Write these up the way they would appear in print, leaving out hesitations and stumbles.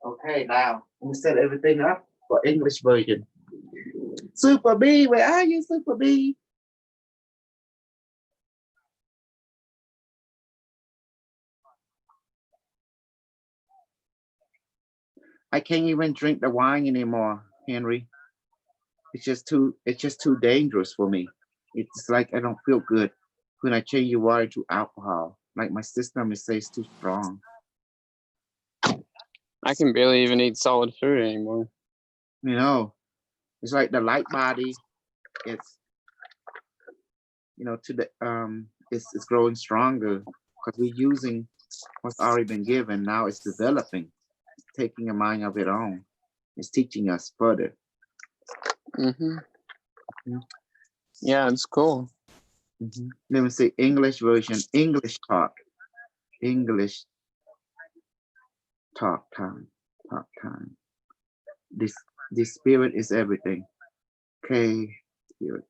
Okay, now we set everything up for English version. Super B, where are you, Super B? I can't even drink the wine anymore, Henry. It's just too dangerous for me. It's like I don't feel good when I change your water to alcohol. Like my system is says too strong. I can barely even eat solid food anymore. You know, it's like the light body. It's it's growing stronger because we're using what's already been given. Now it's developing, it's taking a mind of its own. It's teaching us further. Yeah, it's cool. Let me say English version, English talk time. Talk time. This spirit is everything. Okay, spirit.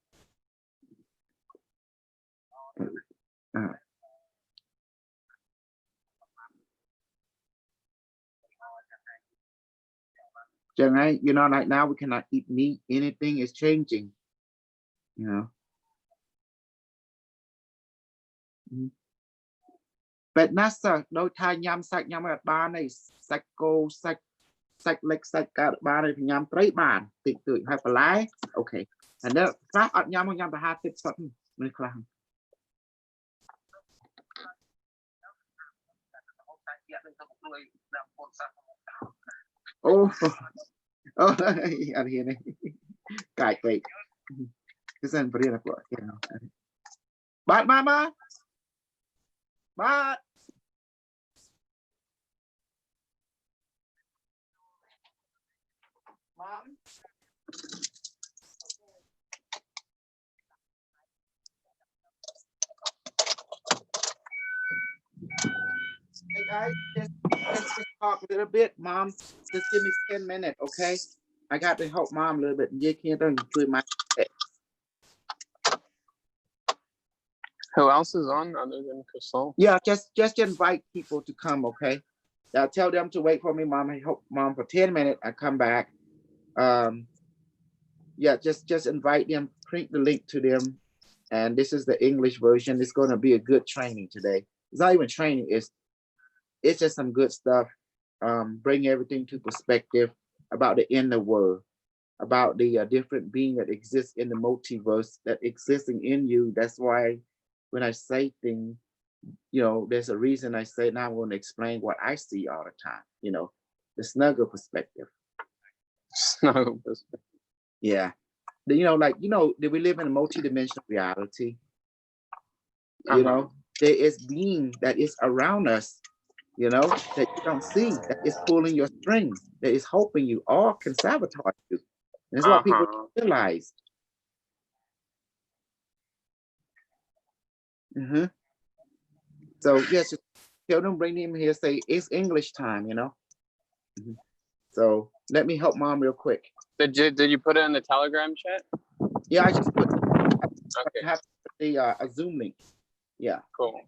Right now we cannot eat meat. Anything is changing. But NASA, no time yam sack yam at barn is sack go sack leg sack got barn yam 3 barn. Think to have a lie. Okay. And then clap at yam the half tip something. Oh, oh, anh here này cài quậy cái dân bria là của bạn mama bạn mom. Hey guys, just talk a little bit, mom. Just give me 10 minutes, okay? I got to help mom a little bit. You can't enjoy my. Who else is on other than Casal? Yeah, just invite people to come, okay? I'll tell them to wait for me, mom. I help mom for 10 minutes. I come back. Yeah, just invite them, print the link to them. And this is the English version. It's going to be a good training today. It's not even training. It's just some good stuff. Bring everything to perspective about the inner world, about the different being that exists in the multiverse that existing in you. That's why when I say things, there's a reason I say. Now I'm going to explain what I see all the time. The snuggle perspective. Snuggle perspective. Yeah. That we live in a multi-dimensional reality. There is being that is around us, that you don't see, that is pulling your strings, that is helping you, or can sabotage you. That's what people realize. So yes, just tell them, bring them here, say it's English time, So let me help mom real quick. Did you put it in the Telegram chat? Yeah, I just put. Okay. I have to put a Zoom link. Yeah. Cool.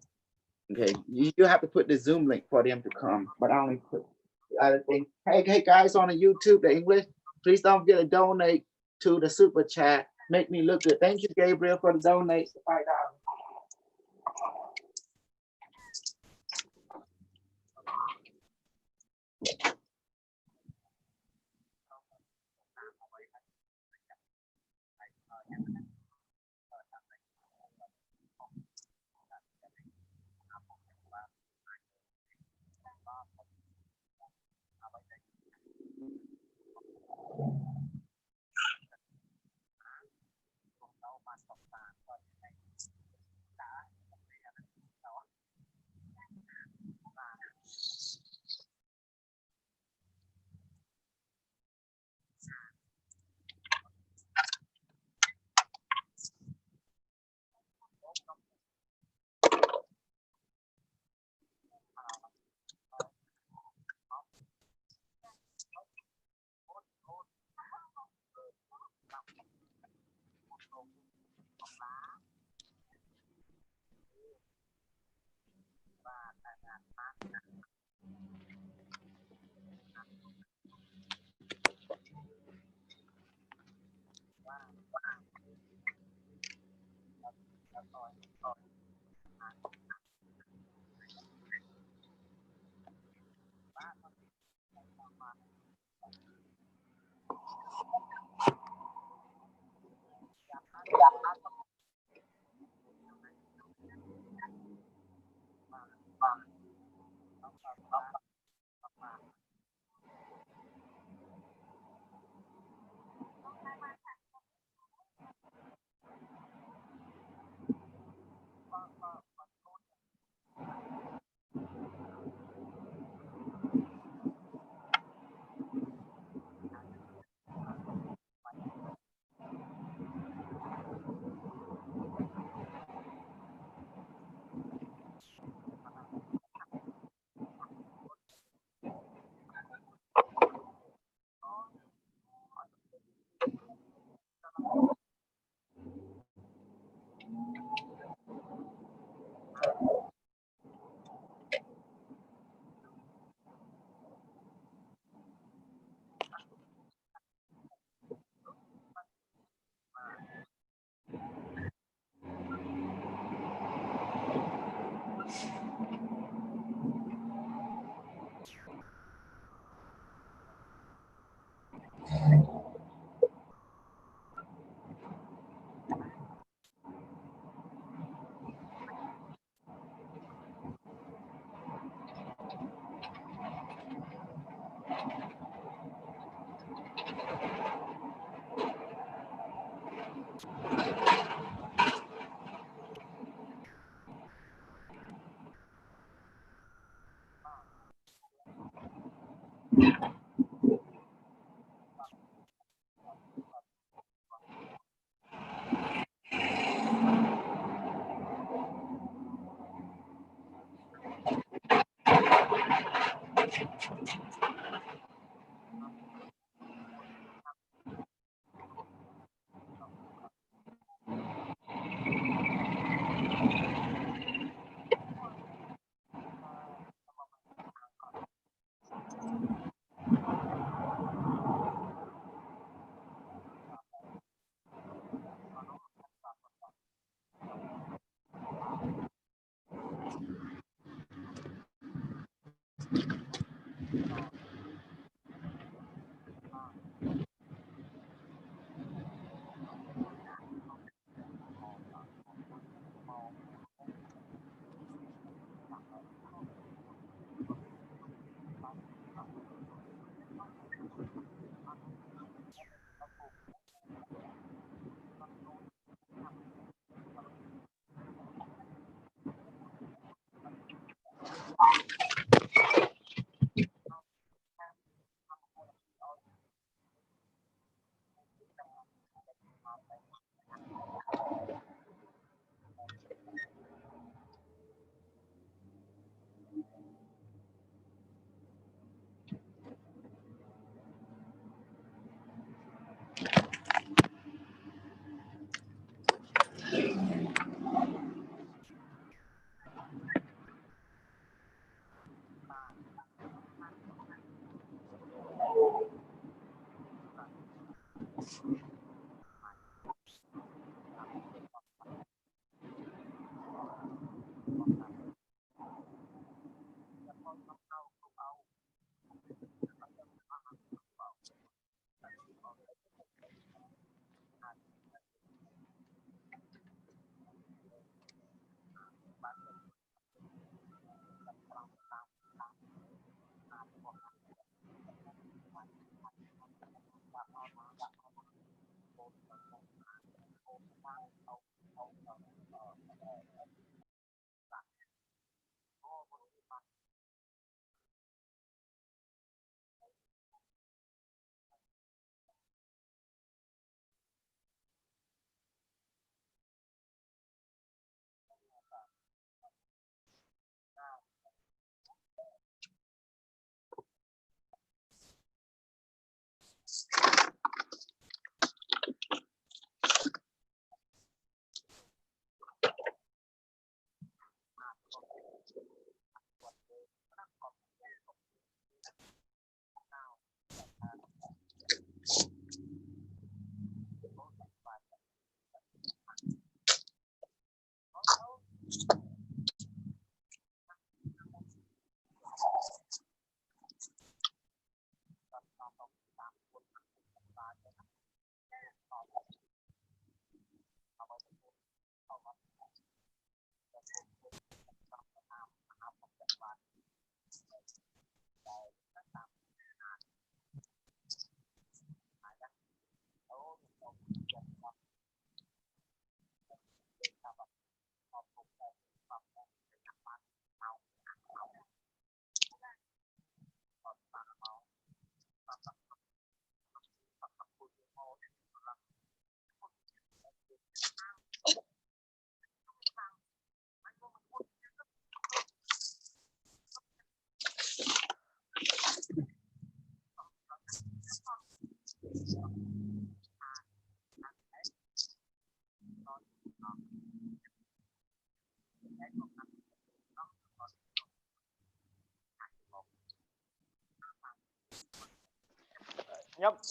Okay, you have to put the Zoom link for them to come, but I only put the other thing. Hey guys on the YouTube, the English, please don't forget to donate to the super chat. Make me look good. Thank you, Gabriel, for the donate $5.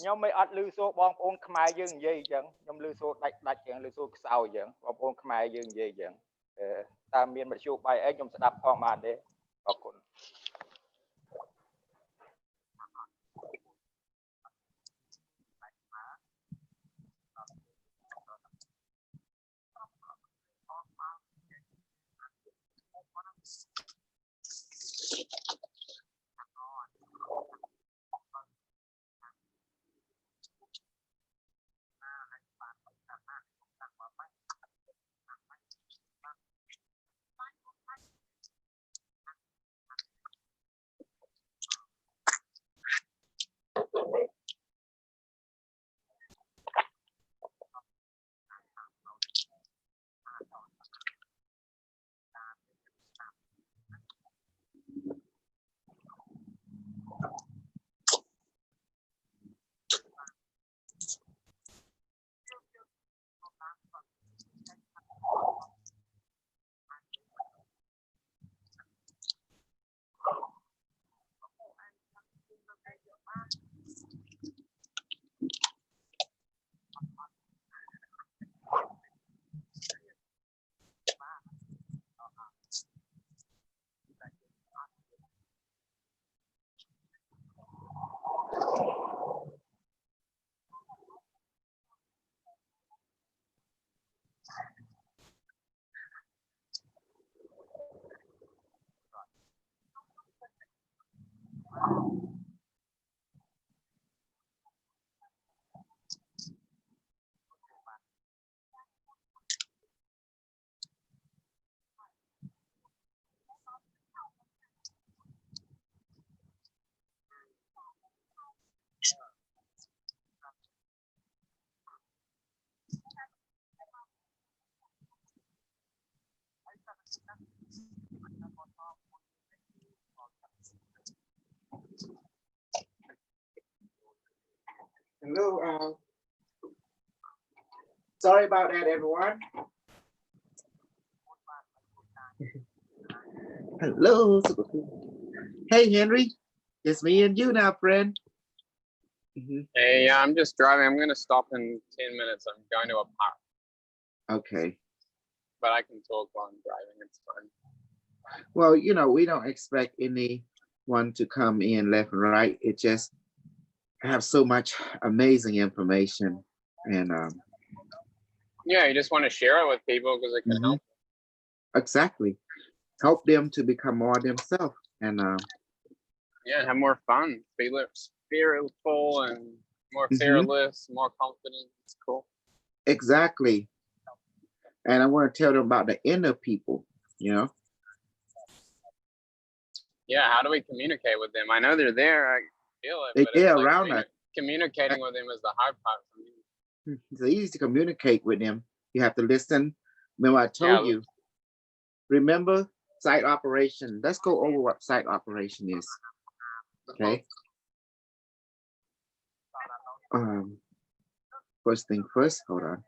nhóm mấy ắt lưu số bong ôn khai dương gì chẳng nhóm lưu số đạch chẳng lưu số sau chẳng bong ôn khai dương gì chẳng ta miền mà chụp bài ấy nhóm sẽ đập phong màn đấy có cùng 'Hello, sorry about that, everyone. Hello. Hey, Henry. It's me and you now, friend. Hey, I'm just driving. I'm gonna stop in 10 minutes. I'm going to a park. Okay. But I can talk while I'm driving. It's fine. Well, you know, we don't expect anyone to come in left and right. It just have so much amazing information, and yeah, you just want to share it with people because it can help. Exactly, help them to become more themselves, and yeah, have more fun, fearful, and more fearless, more confident. It's cool. Exactly, and I want to tell them about the inner people. You know. Yeah, how do we communicate with them? I know they're there. I feel it. But they're like around us. Communicating with them is the hard part for me. It's easy to communicate with them. You have to listen. Remember, I told you. Remember site operation. Let's go over what site operation is. Okay. First thing first. Hold on.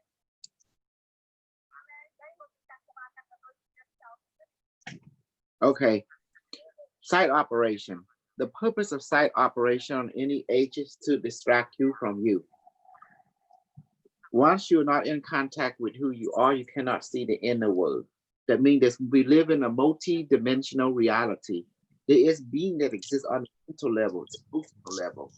Okay. Site operation. The purpose of site operation on any age is to distract you from you. Once you're not in contact with who you are, you cannot see the inner world. That means that we live in a multi-dimensional reality. There is being that exists on the mental level, spiritual level.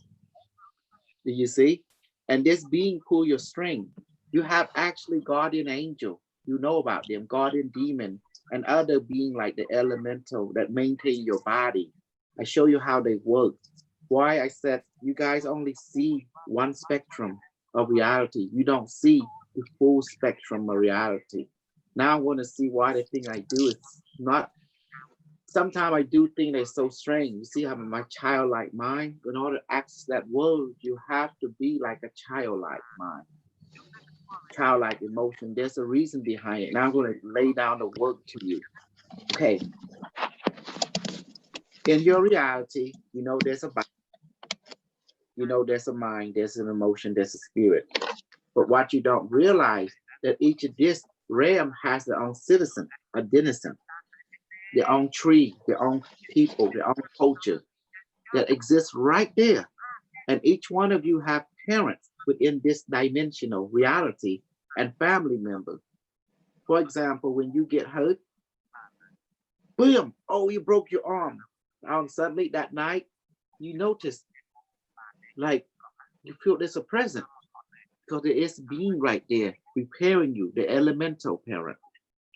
Do you see? And this being pull your string. You have actually guardian angel. You know about them, guardian demon, and other being like the elemental that maintain your body. I show you how they work. Why I said you guys only see one spectrum of reality. You don't see the full spectrum of reality. Now I want to see why the thing I do is not. Sometimes I do things that's so strange. You see how my childlike mind, in order to access that world, you have to be like a childlike mind, childlike emotion. There's a reason behind it. Now I'm going to lay down the work to you. Okay. In your reality, you know there's a body, you know there's a mind, there's an emotion, there's a spirit. But what you don't realize that each of this realm has their own citizen, a denizen, their own tree, their own people, their own culture that exists right there. And each one of you have parents within this dimensional reality and family members. For example, when you get hurt, boom, oh, you broke your arm. And suddenly that night, you notice like you feel there's a present because there is being right there repairing you, the elemental parent.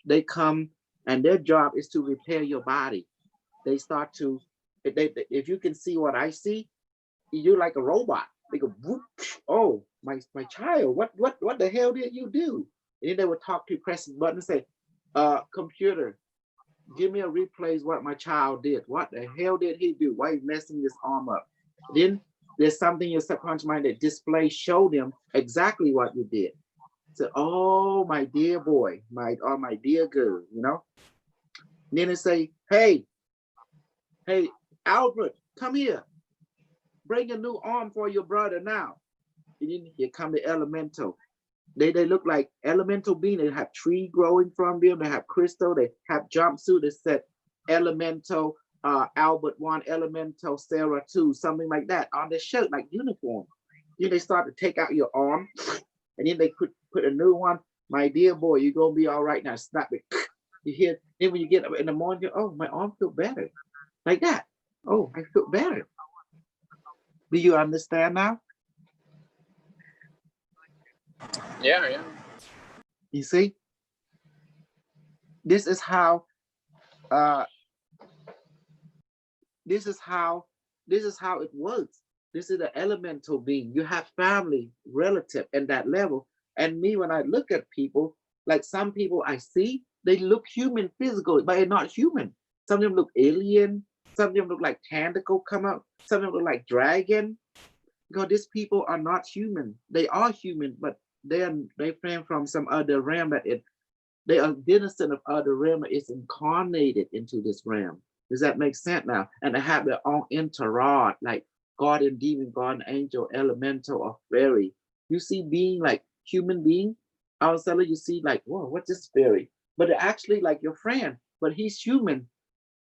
They come and their job is to repair your body. They start to, if you can see what I see, you're like a robot. They go, whoop, oh, my child, what the hell did you do? And then they would talk to you, press the button and say, computer, give me a replays what my child did. What the hell did he do? Why he messing his arm up? Then there's something in your subconscious mind that displays, show them exactly what you did. So, oh, my dear boy, my dear girl, you know. And then they say, hey, Albert, come here. Bring a new arm for your brother now. And then here come the elemental. They look like elemental being. They have tree growing from them. They have crystal. They have jumpsuit that said elemental Albert 1, elemental Sarah 2, something like that on their shirt, like uniform. Then they start to take out your arm, and then they put a new one. My dear boy, you're gonna be all right now. Snap it. You hear? Then when you get up in the morning, you, oh, my arm feel better, like that. Oh, I feel better. Do you understand now? Yeah. You see, this is how this is how it works. This is the elemental being. You have family, relative, and that level. And me, when I look at people, like some people I see, they look human physically, but they're not human. Some of them look alien. Some of them look like tentacle come out. Some of them look like dragon. Because these people are not human. They are human, but they came from some other realm that they are denizen of other realm that is incarnated into this realm. Does that make sense now? And they have their own entourage, like God and demon, God and angel, elemental, or fairy. You see being like human being, all of a sudden you see like, whoa, what's this fairy? But they're actually like your friend, but he's human.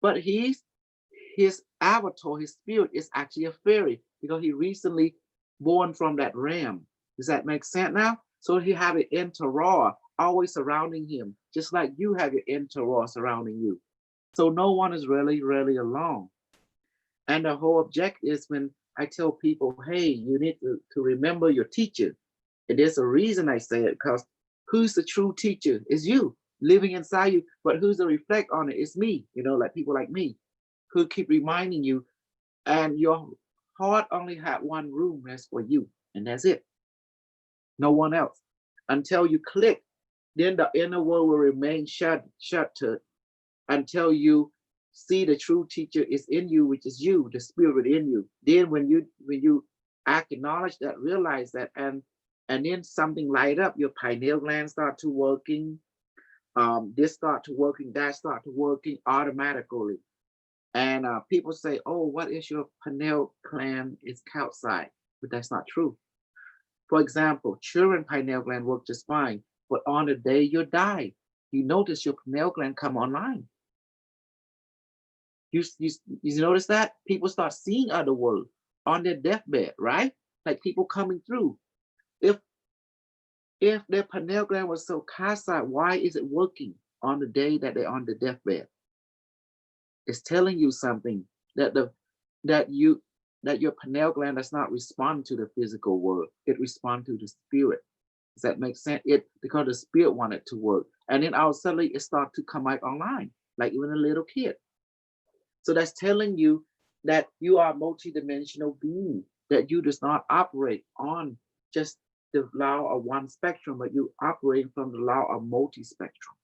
But his avatar, his spirit is actually a fairy because he recently born from that realm. Does that make sense now? So he have an entourage always surrounding him, just like you have your entourage surrounding you. So no one is really alone. And the whole objective is when I tell people, hey, you need to remember your teacher. And there's a reason I say it, because who's the true teacher? Is you living inside you, but who's the reflect on it? It's me, you know, like people like me who keep reminding you, and your heart only had one room, that's for you, and that's it. No one else. Until you click, then the inner world will remain shut to until you see the true teacher is in you, which is you, the spirit within you. Then when you acknowledge that, realize that, and then something light up, your pineal gland start to working, this start to working, that start to working automatically. And people say, oh, what is your pineal gland is calcified? But that's not true. For example, children pineal gland work just fine, but on the day you die, you notice your pineal gland come online. You notice that? People start seeing other world on their deathbed, right? Like people coming through. If their pineal gland was so calcified, why is it working on the day that they're on the deathbed? It's telling you something that your pineal gland does not respond to the physical world. It responds to the spirit. Does that make sense? Because the spirit wanted to work. And then all suddenly it start to come out online, like even a little kid. So that's telling you that you are a multidimensional being, that you does not operate on just the law of one spectrum, but you operate from the law of multi-spectrum.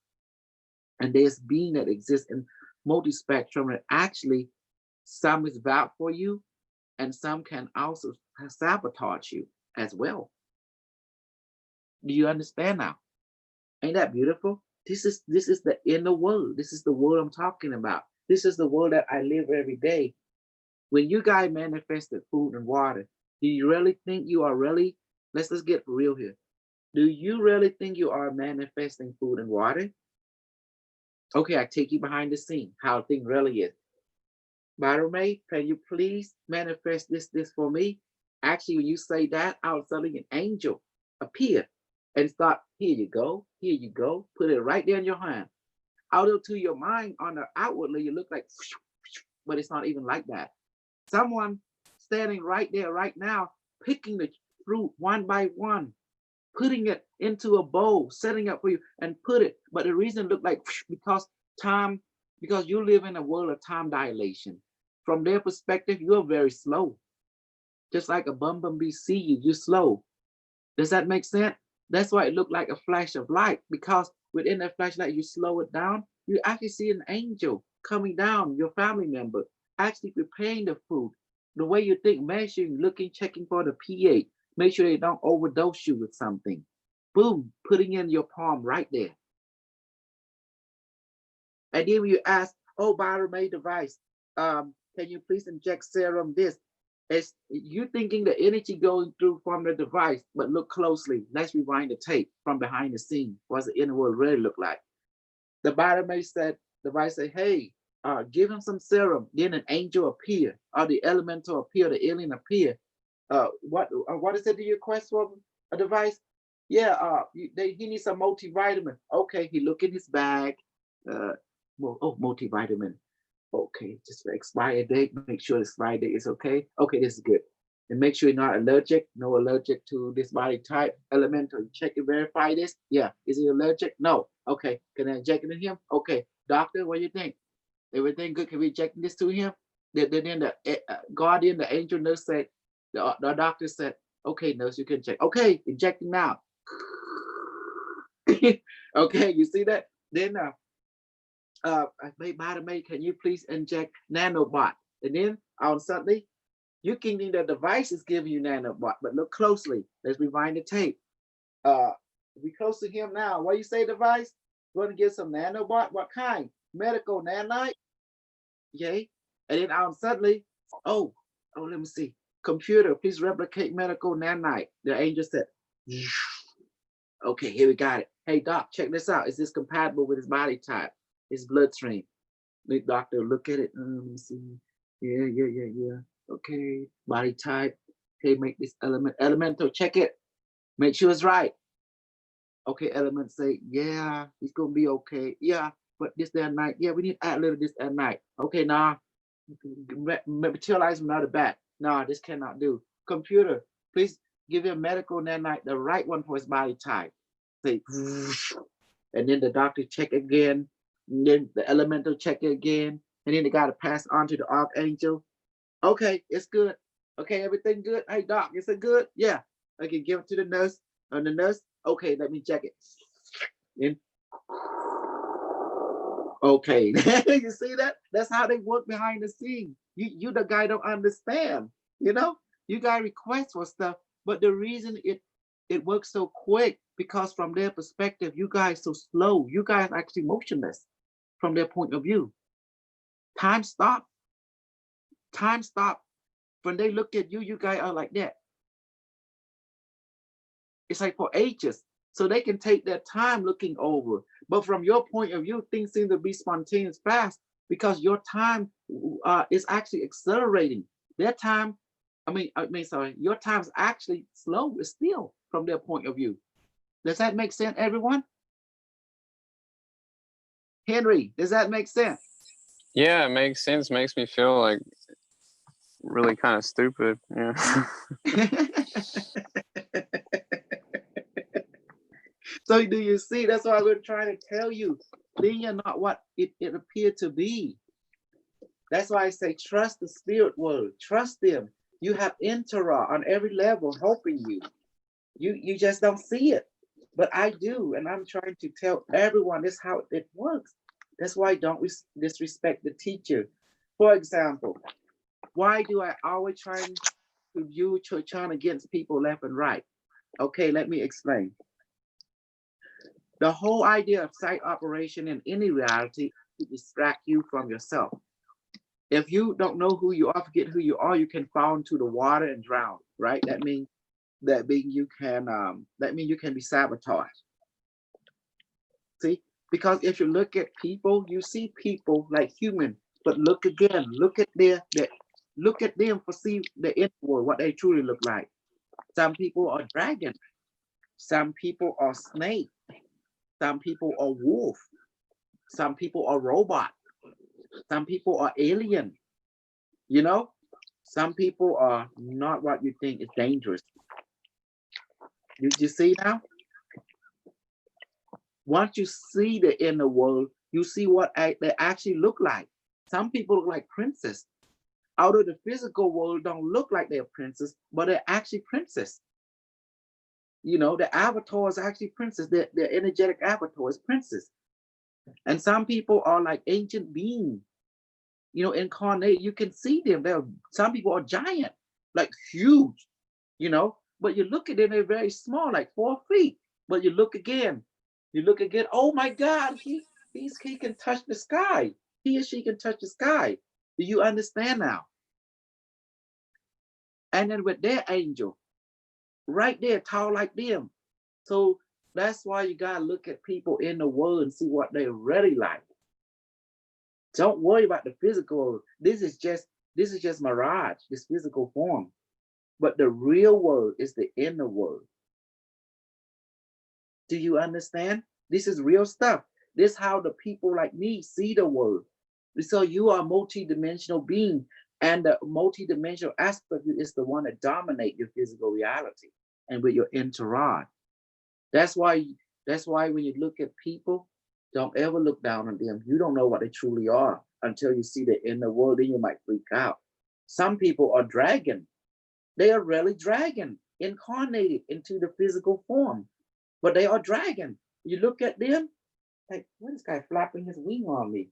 And there's being that exists in multi-spectrum, and actually some is valid for you and some can also sabotage you as well. Do you understand now? Ain't that beautiful? This is the inner world. This is the world I'm talking about. This is the world that I live every day. When you guys manifested food and water, do you really think you are really, let's get real here. Do you really think you are manifesting food and water? Okay, I take you behind the scene, how thing really is. Barome, can you please manifest this for me? Actually, when you say that, out suddenly an angel appear and start, here you go, put it right there in your hand. Out to your mind on the outwardly, you look like, but it's not even like that. Someone standing right there right now, picking the fruit one by one, putting it into a bowl, setting up for you and put it. But the reason it looked like because you live in a world of time dilation. From their perspective, you're very slow. Just like a bumblebee see you, you're slow. Does that make sense? That's why it looked like a flash of light, because within that flashlight, you slow it down, you actually see an angel coming down, your family member, actually preparing the food. The way you think, measuring, looking, checking for the pH, make sure they don't overdose you with something. Boom, putting in your palm right there. And then when you ask, oh, Barome device, can you please inject serum this? It's you thinking the energy going through from the device, but look closely. Let's rewind the tape from behind the scene. What's the inner world really look like? The Barome said, the device said, hey, give him some serum. Then an angel appear, or the elemental appear, the alien appear. What is it the request for a device? Yeah, he needs some multivitamin. Okay, he look in his bag. Multivitamin. Okay, just the expired date. Make sure the expired date is okay. Okay, this is good. And make sure you're not allergic. No allergic to this body type. Elemental. Check and verify this. Yeah. Is he allergic? No. Okay. Can I inject it in him? Okay. Doctor, what do you think? Everything good? Can we inject this to him? Then the guardian, the angel nurse said, the doctor said, okay, nurse, you can check. Okay, injecting now. Okay, you see that? Then Madam, can you please inject nanobot? And then on suddenly, you can think the device is giving you nanobot, but look closely. Let's rewind the tape. We close to him now. What do you say, device? Going to get some nanobot? What kind? Medical nanite? Yay. And then on suddenly, oh, let me see. Computer, please replicate medical nanite. The angel said, okay, here we got it. Hey, doc, check this out. Is this compatible with his body type? His bloodstream. The doctor look at it. Let me see. Yeah. Okay, body type. Okay, make this elemental. Check it. Make sure it's right. Okay, element say, yeah, he's gonna be okay. Yeah, but this that night. Yeah, we need to add a little this at night. Okay, nah. Materialize another back. Nah, this cannot do. Computer, please give him medical nanite, the right one for his body type. Say, and then the doctor check again. And then the elemental check it again, and then they got to pass on to the archangel. Okay, it's good. Okay, everything good. Hey, doc, is it good? Yeah. Okay, give it to the nurse. And the nurse, okay, let me check it. And, okay, you see that? That's how they work behind the scene. You the guy don't understand. You know, you guys request for stuff, but the reason it works so quick because from their perspective, you guys so slow. You guys actually motionless. From their point of view. Time stop. Time stop. When they look at you, you guys are like that. It's like for ages. So they can take their time looking over. But from your point of view, things seem to be spontaneous fast because your time is actually accelerating. Their time, your time is actually slow still from their point of view. Does that make sense, everyone? Henry, does that make sense? Yeah, it makes sense. Makes me feel like really kind of stupid. Yeah. So do you see? That's why we're trying to tell you, things are not what it appeared to be. That's why I say trust the spirit world. Trust them. You have Intera on every level helping you. You just don't see it. But I do, and I'm trying to tell everyone this is how it works. That's why don't disrespect the teacher. For example, why do I always try to use turn against people left and right? Okay, let me explain. The whole idea of sight operation in any reality is to distract you from yourself. If you don't know who you are, forget who you are, you can fall into the water and drown, right? That means you can be sabotaged. See, because if you look at people, you see people like human, but look again, look at look at them for see the inner world, what they truly look like. Some people are dragon, some people are snake, some people are wolf, some people are robot, some people are alien, you know, some people are not what you think is dangerous. You see now? Once you see the inner world, you see what they actually look like. Some people look like princess. Out of the physical world don't look like they're princess, but they're actually princess. You know, the avatar is actually princess. Their energetic avatar is princess. And some people are like ancient beings, you know, incarnate. You can see them. Some people are giant, like huge, you know, but you look at them, they're very small, like 4 feet. But you look again, oh my God, he can touch the sky. He or she can touch the sky. Do you understand now? And then with their angel, right there, tall like them. So that's why you gotta look at people in the world and see what they're really like. Don't worry about the physical. This is just mirage, this physical form. But the real world is the inner world. Do you understand? This is real stuff. This is how the people like me see the world. So you are a multi-dimensional being, and the multi-dimensional aspect of you is the one that dominates your physical reality and with your entourage. That's why when you look at people, don't ever look down on them. You don't know what they truly are until you see the inner world, then you might freak out. Some people are dragon. They are really dragon, incarnated into the physical form, but they are dragon. You look at them, like, what is this guy flapping his wing on me?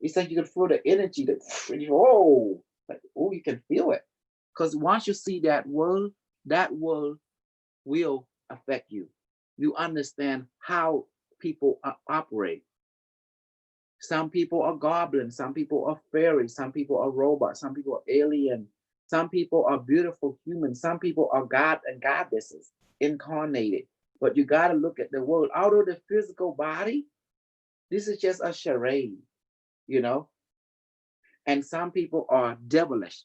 It's like you can feel the energy that, oh, like, oh, you can feel it. Because once you see that world will affect you. You understand how people operate. Some people are goblins, some people are fairies, some people are robots, some people are alien, some people are beautiful humans, some people are god and goddesses incarnated. But you got to look at the world out of the physical body. This is just a charade, you know. And some people are devilish.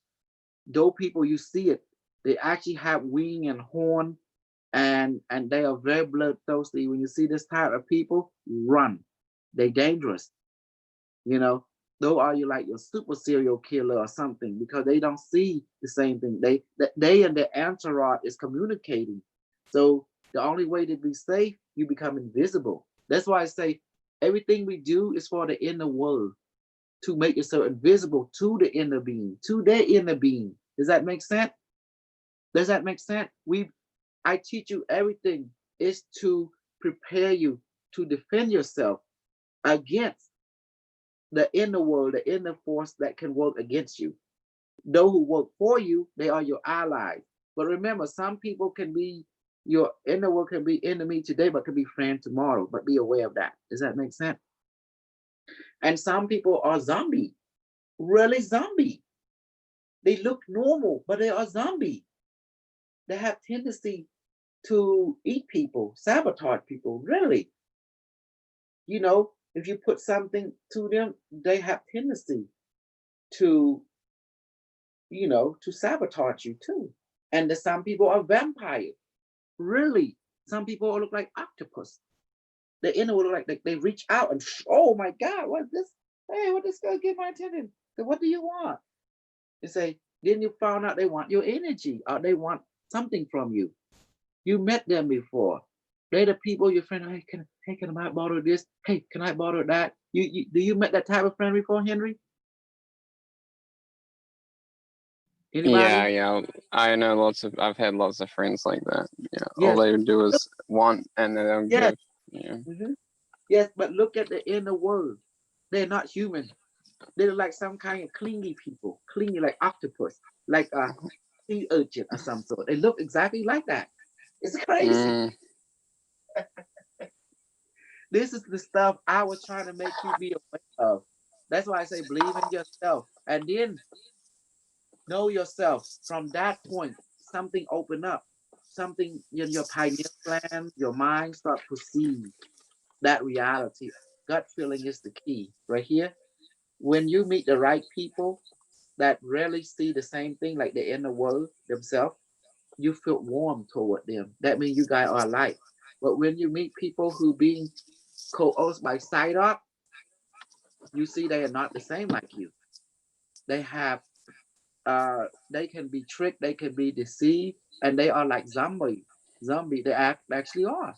Those people, you see it, they actually have wing and horn, and they are very bloodthirsty. When you see this type of people, run. They're dangerous, you know. Though are you like your super serial killer or something, because they don't see the same thing. They and their entourage is communicating. So the only way to be safe, you become invisible. That's why I say everything we do is for the inner world, to make yourself invisible to the inner being, to their inner being. Does that make sense? Does that make sense? I teach you everything is to prepare you to defend yourself against the inner world, the inner force that can work against you. Those who work for you, they are your allies. But remember, some people can be your inner world, can be enemy today, but can be friend tomorrow. But be aware of that. Does that make sense? And some people are zombie, really zombie. They look normal, but they are zombie. They have tendency to eat people, sabotage people, really. You know, if you put something to them, they have tendency to, you know, to sabotage you too. And some people are vampires, really. Some people look like octopus. The inner will look like they reach out and, oh my God, what is this? Hey, what this gonna get my attention? So what do you want? They say, then you found out they want your energy, or they want something from you. You met them before. They're the people your friend. Hey, can I borrow this? Hey, can I borrow that? Do you met that type of friend before, Henry? Yeah, Anybody? yeah. I know I've had lots of friends like that. Yeah. All Yes. they do is want and they don't Yes. give. Yeah. Yes, but look at the inner world. They're not human. They're like some kind of clingy people, clingy like octopus, like a sea urchin or some sort. They look exactly like that. It's crazy. Mm, This is the stuff I was trying to make you be aware of. That's why I say believe in yourself and then know yourself. From that point, something open up. Something in your pineal gland, your mind start perceive that reality. Gut feeling is the key right here. When you meet the right people that rarely see the same thing like they're in the world themselves, you feel warm toward them. That means you guys are alike. But when you meet people who being coerced by side up, you see they are not the same like you. They have they can be tricked, they can be deceived, and they are like zombie they actually are.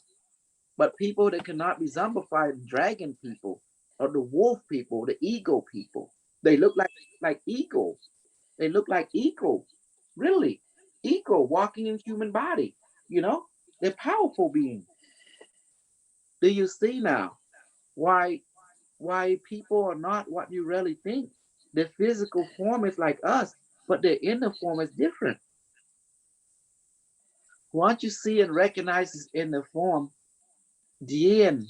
But people that cannot be zombified, dragon people or the wolf people, the ego people, they look like ego. They look like ego, really, ego walking in human body. You know, they're powerful beings. Do you see now why people are not what you really think? The physical form is like us, but the inner form is different. Once you see and recognize this inner form, then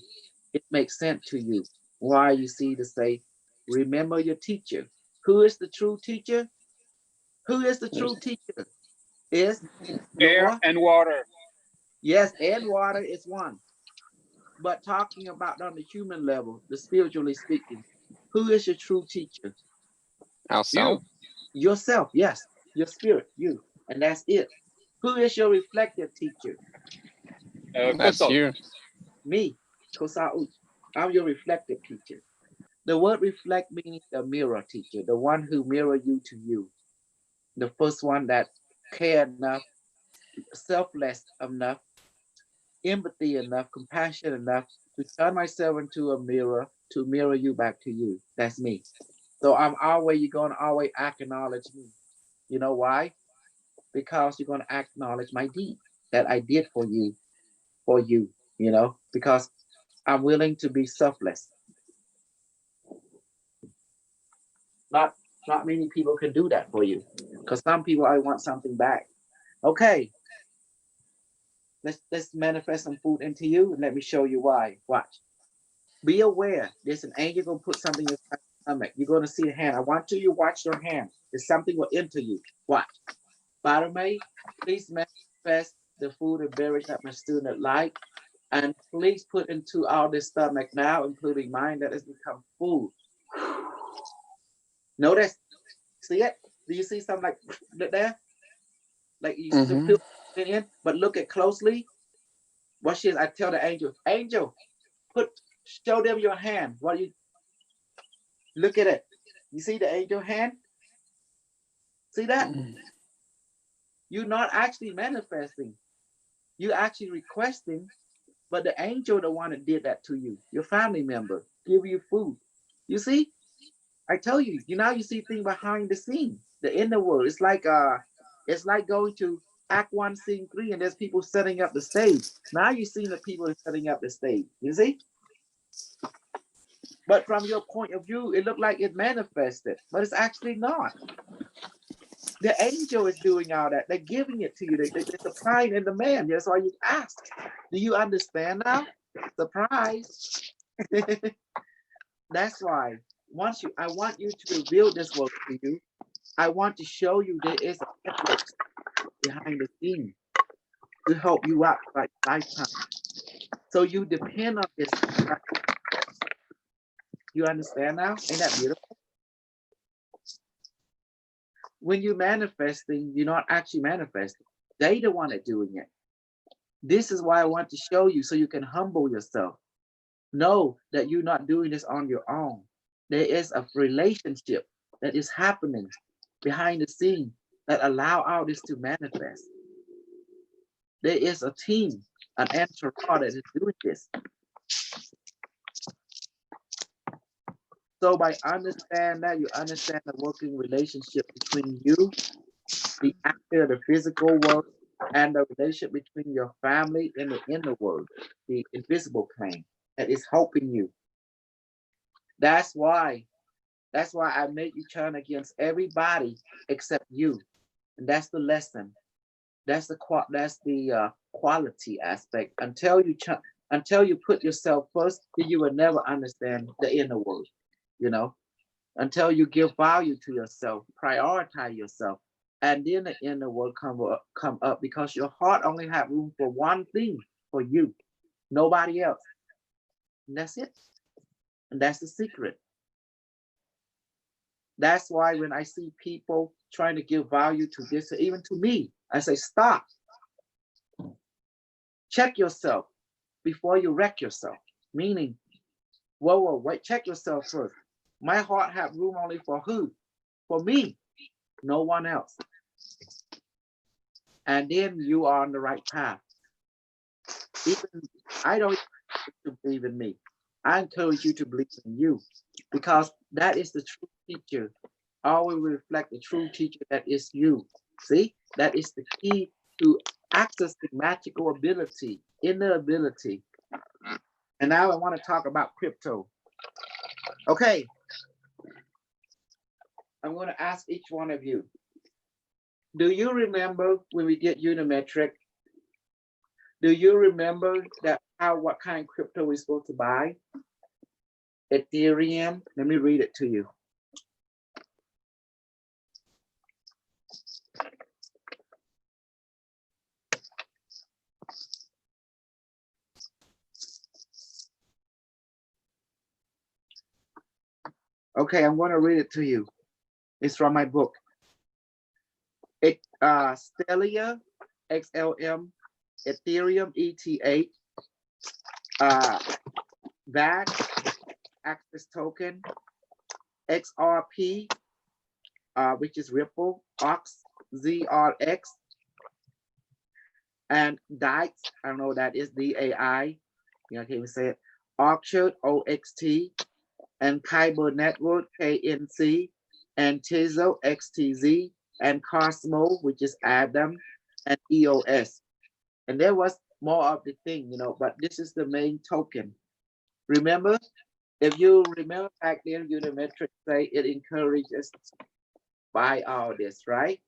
it makes sense to you why you see to say, remember your teacher. Who is the true teacher? Who is the true teacher? Is air your and water. yes, and water is one. But talking about on the human level, the spiritually speaking, who is your true teacher? Ourselves. You. Yourself, yes. Your spirit, you. And that's it. Who is your reflective teacher? That's Kusol. you. Me. Kosauch. I'm your reflective teacher. The word reflect meaning the mirror teacher, the one who mirror you to you. The first one that care enough, selfless enough, empathy enough, compassion enough to turn myself into a mirror to mirror you back to you. That's me. So I'm always you're gonna always acknowledge me. You know why? Because you're gonna acknowledge my deed that I did for you, because I'm willing to be selfless. Not not many people can do that for you. Because some people I want something back. Okay, let's manifest some food into you and let me show you why. Watch. Be aware. There's an angel gonna put something in your stomach. You're gonna see a hand. I want you to watch your hand. There's something will enter you. Watch. Barmaid, please manifest the food and beverage that my student like. And please put into all this stomach now, including mine, that has become food. Notice, see it? Do you see something like there? Like you still Mm-hmm. feel it in, but look at closely. What she is, I tell the angel, show them your hand. What you look at it? You see the angel hand? See that? You're not actually manifesting. You're actually requesting, but the angel the one that did that to you, your family member, give you food. You see? I tell you, now you see things behind the scene, the inner world. It's like going to act one, scene three, and there's people setting up the stage. Now you see the people setting up the stage. You see? But from your point of view, it looked like it manifested, but it's actually not. The angel is doing all that. They're giving it to you. They're supplying in the man. That's why you ask. Do you understand now? Surprise. That's why I want you to reveal this work to you. I want to show you there is a network behind the scene to help you out like lifetime. So you depend on this. You understand now? Ain't that beautiful? When you're manifesting, you're not actually manifesting. They the one that doing it. This is why I want to show you so you can humble yourself. Know that you're not doing this on your own. There is a relationship that is happening behind the scene that allow all this to manifest. There is a team, an entourage that is doing this. So by understand that, you understand the working relationship between you, the actor, the physical world, and the relationship between your family and the inner world, the invisible plane that is helping you. That's why. That's why I made you turn against everybody except you, and that's the lesson. That's the quality aspect. Until you put yourself first, you will never understand the inner world. You know, until you give value to yourself, prioritize yourself, and then the inner world come up because your heart only have room for one thing, for you, nobody else. And that's it. And that's the secret. That's why when I see people trying to give value to this, even to me, I say, stop. Check yourself before you wreck yourself. Meaning, whoa, wait, check yourself first. My heart have room only for who? For me, no one else. And then you are on the right path. Even I don't to believe in me. I encourage you to believe in you, because that is the true teacher. Always reflect the true teacher that is you. See, that is the key to access the magical ability, inner ability. And now I want to talk about crypto. Okay, I'm going to ask each one of you. Do you remember when we did Unimetric? Do you remember that what kind of crypto we're supposed to buy? Ethereum. Let me read it to you. Okay, I'm going to read it to you. It's from my book. Stellia, XLM, Ethereum, ETH, VAX, Access Token, XRP, which is Ripple, OX, ZRX, and DAX. I don't know what that is, DAI. You know, I can't even say it. Orchard, OXT, and Kyber Network, KNC, and Tizo, XTZ, and Cosmo, which is Adam, and EOS. And there was more of the thing, you know, but this is the main token. Remember, if you remember back then, Unimetric say it encourages to buy all this, right?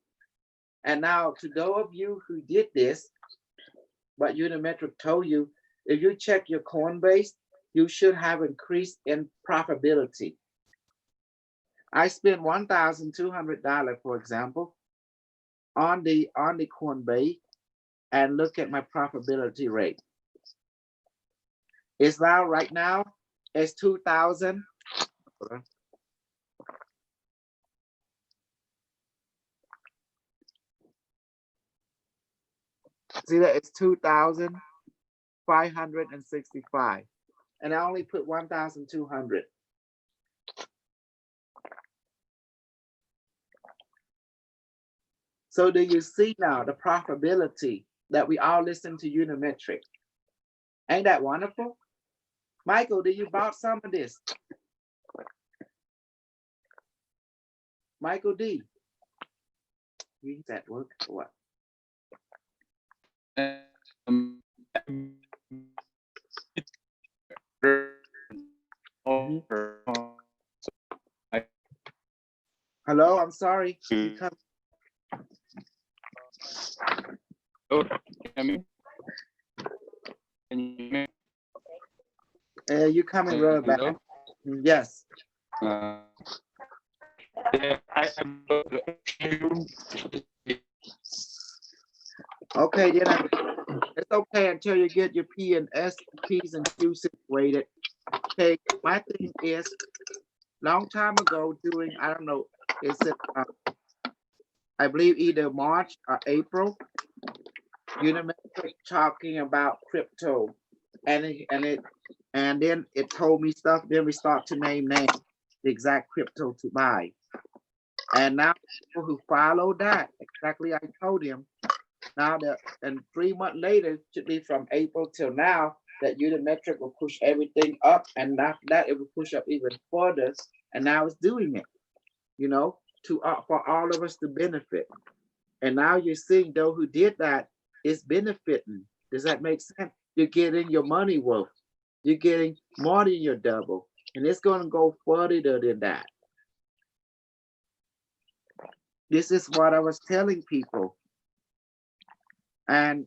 And now to those of you who did this, but Unimetric told you, if you check your Coinbase, you should have increased in profitability. I spent $1,200, for example, on the Coinbase, and look at my profitability rate. It's now right now it's 2,000. See that it's 2,565, and I only put 1,200. So do you see now the profitability that we all listen to Unimetric? Ain't that wonderful? Michael, do you bought some of this? Michael D. Use that work or what? Hello, I'm sorry. You come. Oh, You coming real back? Yes. Okay, then it's okay until you get your P's and Q's situated. Okay, my thing is, long time ago, during I don't know, is it? I believe either March or April. Unimetric talking about crypto, and then it told me stuff. Then we start to name names, the exact crypto to buy. And now people who follow that, exactly I told him, Now that, and 3 months later, should be from April till now, that Unimetric will push everything up, and after that it will push up even further. And now it's doing it, you know, to for all of us to benefit. And now you're seeing those who did that is benefiting. Does that make sense? You're getting your money worth. You're getting more than your double, and it's going to go further than that. This is what I was telling people, and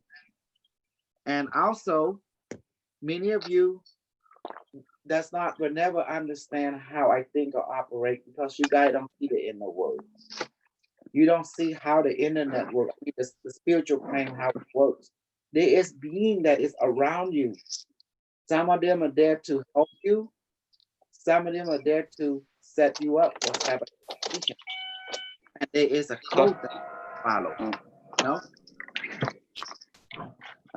also many of you that's not will never understand how I think or operate because you guys don't see the inner world. You don't see how the internet works, the spiritual plane, how it works. There is being that is around you. Some of them are there to help you. Some of them are there to set you up for sabotage. And there is a code that you follow. No?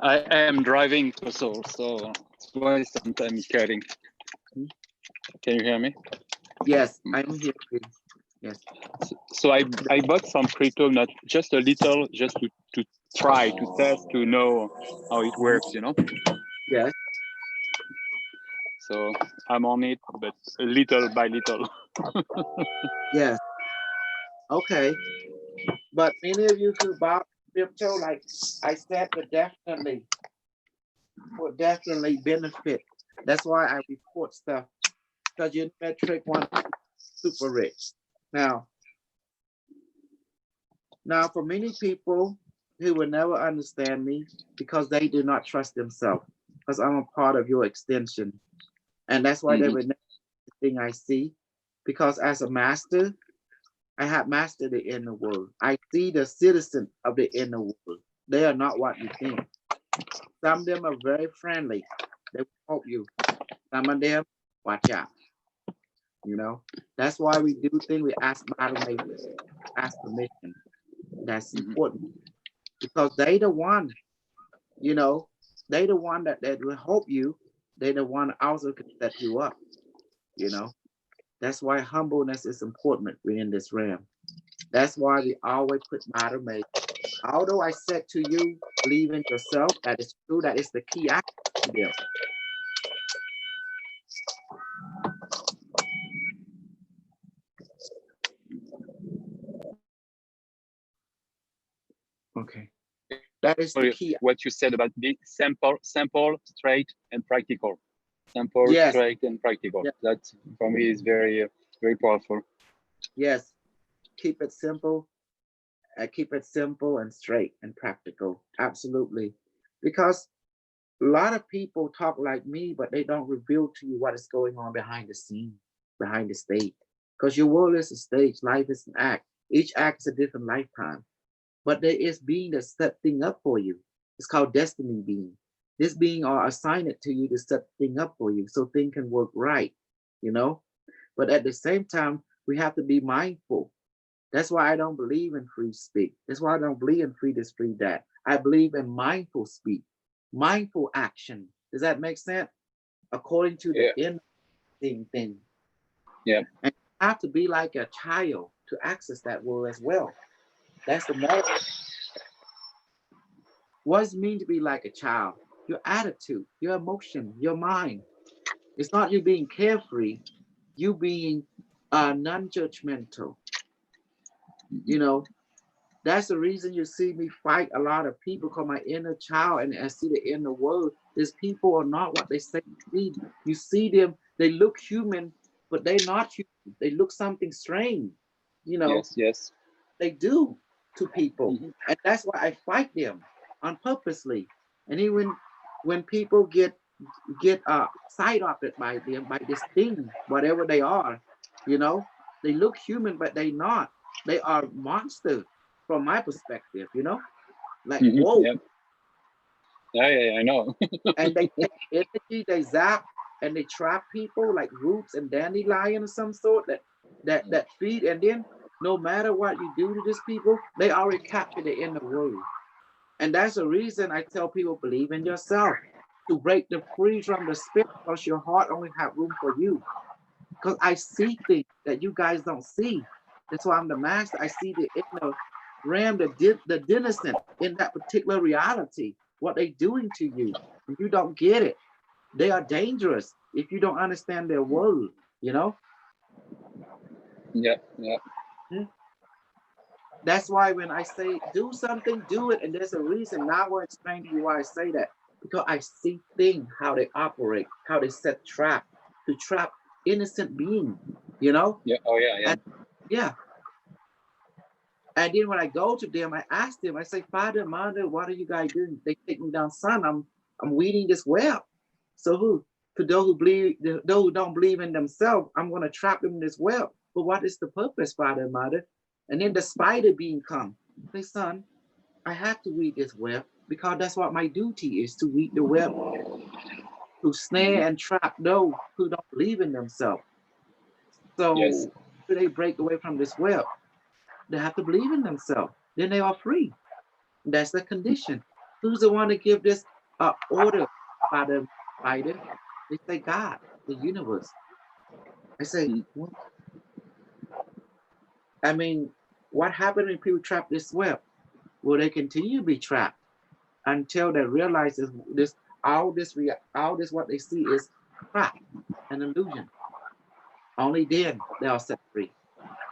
I am driving so that's why sometimes cutting. Can you hear me? Yes, I'm here. Yes. So I bought some crypto, not just a little, just to try, to test, to know how it works, you know? Yes. So I'm on it, but little by little. Yes. Okay. But many of you who bought crypto, like I said, would definitely benefit. That's why I report stuff, because your metric one super rich. Now for many people who will never understand me because they do not trust themselves, because I'm a part of your extension. And that's why they would never see the thing I see. Because as a master, I have mastered the inner world. I see the citizen of the inner world. They are not what you think. Some of them are very friendly. They will help you. Some of them, watch out. You know, that's why we do things. We ask moderators, ask permission. That's important because they the one, you know, they the one that will help you. They the one also can set you up. You know, that's why humbleness is important within this realm. That's why we always put moderators. Although I said to you, believe in yourself, that is true, that is the key aspect to them. Okay. That is the key. What you said about being simple, straight, and practical. Simple, yes. straight, and practical. Yes. That for me is very, very powerful. Yes. Keep it simple. Keep it simple and straight and practical. Absolutely. Because a lot of people talk like me, but they don't reveal to you what is going on behind the scene, behind the stage. Because your world is a stage, life is an act. Each act is a different lifetime. But there is being that set thing up for you. It's called destiny being. This being are assigned it to you to set thing up for you so thing can work right, you know? But at the same time, we have to be mindful. That's why I don't believe in free speech. That's why I don't believe in free this, free that. I believe in mindful speech, mindful action. Does that make sense? According to the inner thing. Yeah. And you have to be like a child to access that world as well. That's the matter. What does it mean to be like a child? Your attitude, your emotion, your mind. It's not you being carefree, you being non-judgmental. You know, that's the reason you see me fight a lot of people called my inner child, and I see the inner world. These people are not what they say you see. You see them, they look human, but they're not human. They look something strange. You know, yes. They do to people. And that's why I fight them on purposely. And even when people get side opted by them, by this thing, whatever they are, you know, they look human, but they not. They are monsters from my perspective, you know, like whoa. Yeah, I know. And they take energy, they zap, and they trap people like roots and dandelion of some sort that feed, and then no matter what you do to these people, they already captured it in the world. And that's the reason I tell people believe in yourself to break the free from the spirit, because your heart only have room for you. Because I see things that you guys don't see. That's why I'm the master. I see the inner ram the denizen in that particular reality, what they're doing to you. And you don't get it. They are dangerous if you don't understand their world, you know? Yeah, yeah. Hmm? That's why when I say do something, do it. And there's a reason. Now I will explain to you why I say that. Because I see things, how they operate, how they set trap to trap innocent being, you know? Yeah. Oh yeah, yeah. And yeah. And then when I go to them, I ask them, I say, Father, Mother, what are you guys doing? They take me down, son, I'm weeding this well. So who? To those who believe, those who don't believe in themselves, I'm gonna trap them in this well. But what is the purpose, Father and Mother? And then the spider being come. Say, son, I have to weed this web because that's what my duty is, to weed the web, to snare and trap those who don't believe in themselves. Yes. So they break away from this web. They have to believe in themselves. Then they are free. That's the condition. Who's the one to give this order by the spider? They say God, the universe. I say, Mm. what? I mean, what happened when people trap this web? Will they continue to be trapped until they realize this all this what they see is crap, an illusion. Only then they are set free.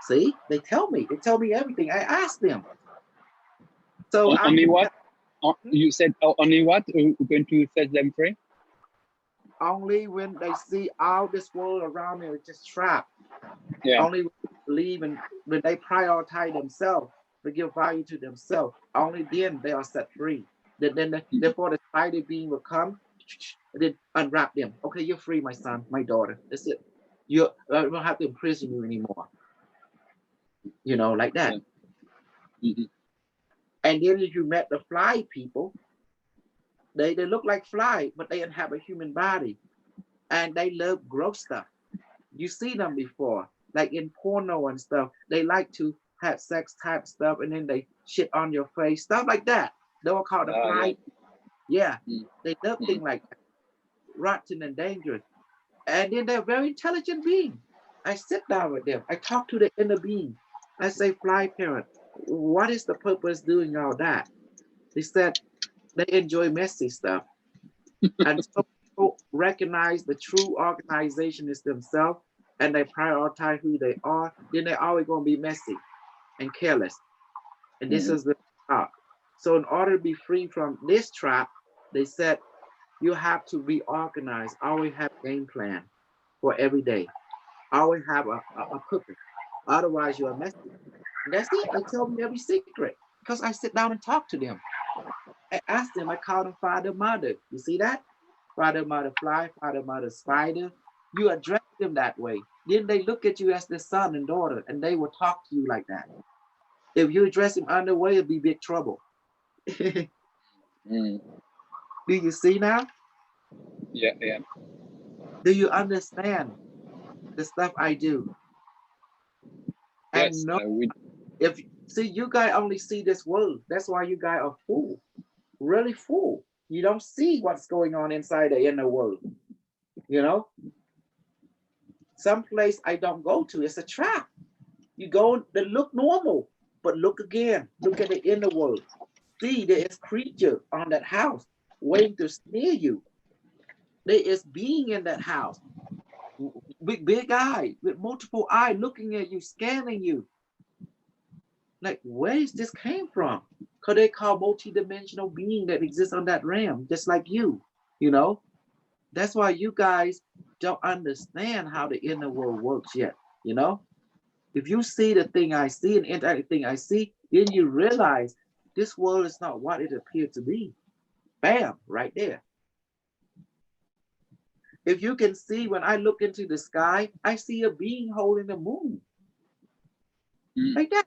See, they tell me everything. I ask them. So I'm Only what? You said only what? Going to set them free? only when they see all this world around them is just trapped. Yeah. Only when they believe and when they prioritize themselves, they give value to themselves. Only then they are set free. Therefore, the spider being will come and then unwrap them. Okay, you're free, my son, my daughter. That's it. You don't have to imprison you anymore. You know, like that. Mm-hmm. And then if you met the fly people, they look like fly, but they don't have a human body. And they love gross stuff. You see them before, like in porno and stuff. They like to have sex type stuff and then they shit on your face, stuff like that. They were called the Yeah. fly. Yeah, Mm. they love things like that, rotten and dangerous. And then they're very intelligent being. I sit down with them. I talk to the inner being. I say, fly parent, what is the purpose doing all that? They said they enjoy messy stuff. And so people recognize the true organization is themselves and they prioritize who they are, then they're always going to be messy and careless. And this Mm-hmm. is the trap. So in order to be free from this trap, they said you have to be organized, always have a game plan for every day, always have a purpose. Otherwise, you are messy. And that's it. They tell me every secret because I sit down and talk to them. I ask them, I call them father, mother. You see that? Father, mother, fly, father, mother, spider. You address them that way. Then they look at you as their son and daughter, and they will talk to you like that. If you address him underway, it'll be big trouble. Do Mm. you see now? Yeah, yeah. Do you understand the stuff I do? And Yes. no, if see, you guys only see this world. That's why you guys are fool, really fool. You don't see what's going on inside the inner world. You know, some place I don't go to. It's a trap. You go to look normal, but look again. Look at the inner world. See, there is creature on that house waiting to snare you. There is being in that house with big eye, with multiple eye, looking at you, scanning you. Like, where is this came from? Because they call multi-dimensional being that exists on that realm, just like you. You know, that's why you guys don't understand how the inner world works yet. You know, if you see the thing I see and interact with the thing I see, then you realize this world is not what it appeared to be. Bam, right there. If you can see, when I look into the sky, I see a being holding the moon. Mm. Like that.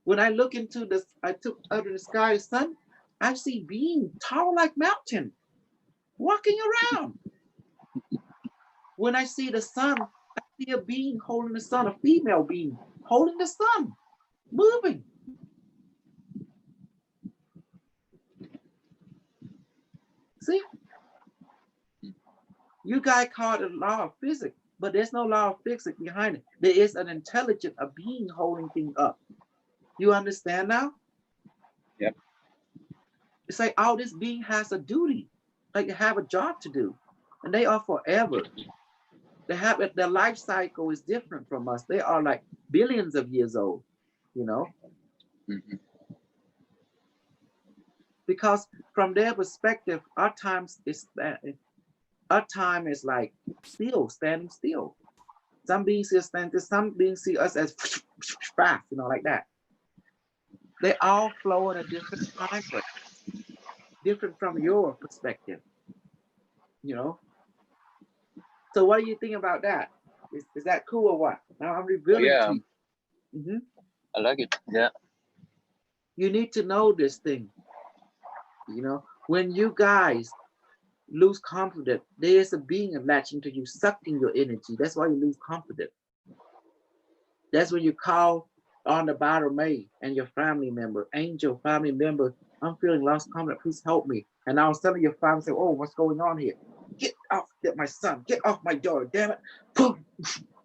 When I look into I took out of the sky, sun, I see being tall like mountain, walking around. When I see the sun, I see a being holding the sun, a female being holding the sun, moving. See, you guys call it a law of physics, but there's no law of physics behind it. There is an intelligent, a being holding things up. You understand now? Yep. It's like all this being has a duty, like they have a job to do, and they are forever. They have their life cycle is different from us. They are like billions of years old, you know, Mhm. because from their perspective, our time is like still standing still. Some beings see us standing, some beings see us as fast, you know, like that. They all flow in a different time frame, different from your perspective, you know. So what do you think about that? Is that cool or what? Now I'm Oh, revealing yeah, to you. Mhm. I like it. Yeah. You need to know this thing. You know, when you guys lose confidence, there is a being latching to you, sucking your energy. That's why you lose confidence. That's when you call on the bottom May and your family member, angel family member. I'm feeling lost confidence. Please help me. And I was telling your family, say, oh, what's going on here? Get off, get my son, get off my door, damn it. Boom,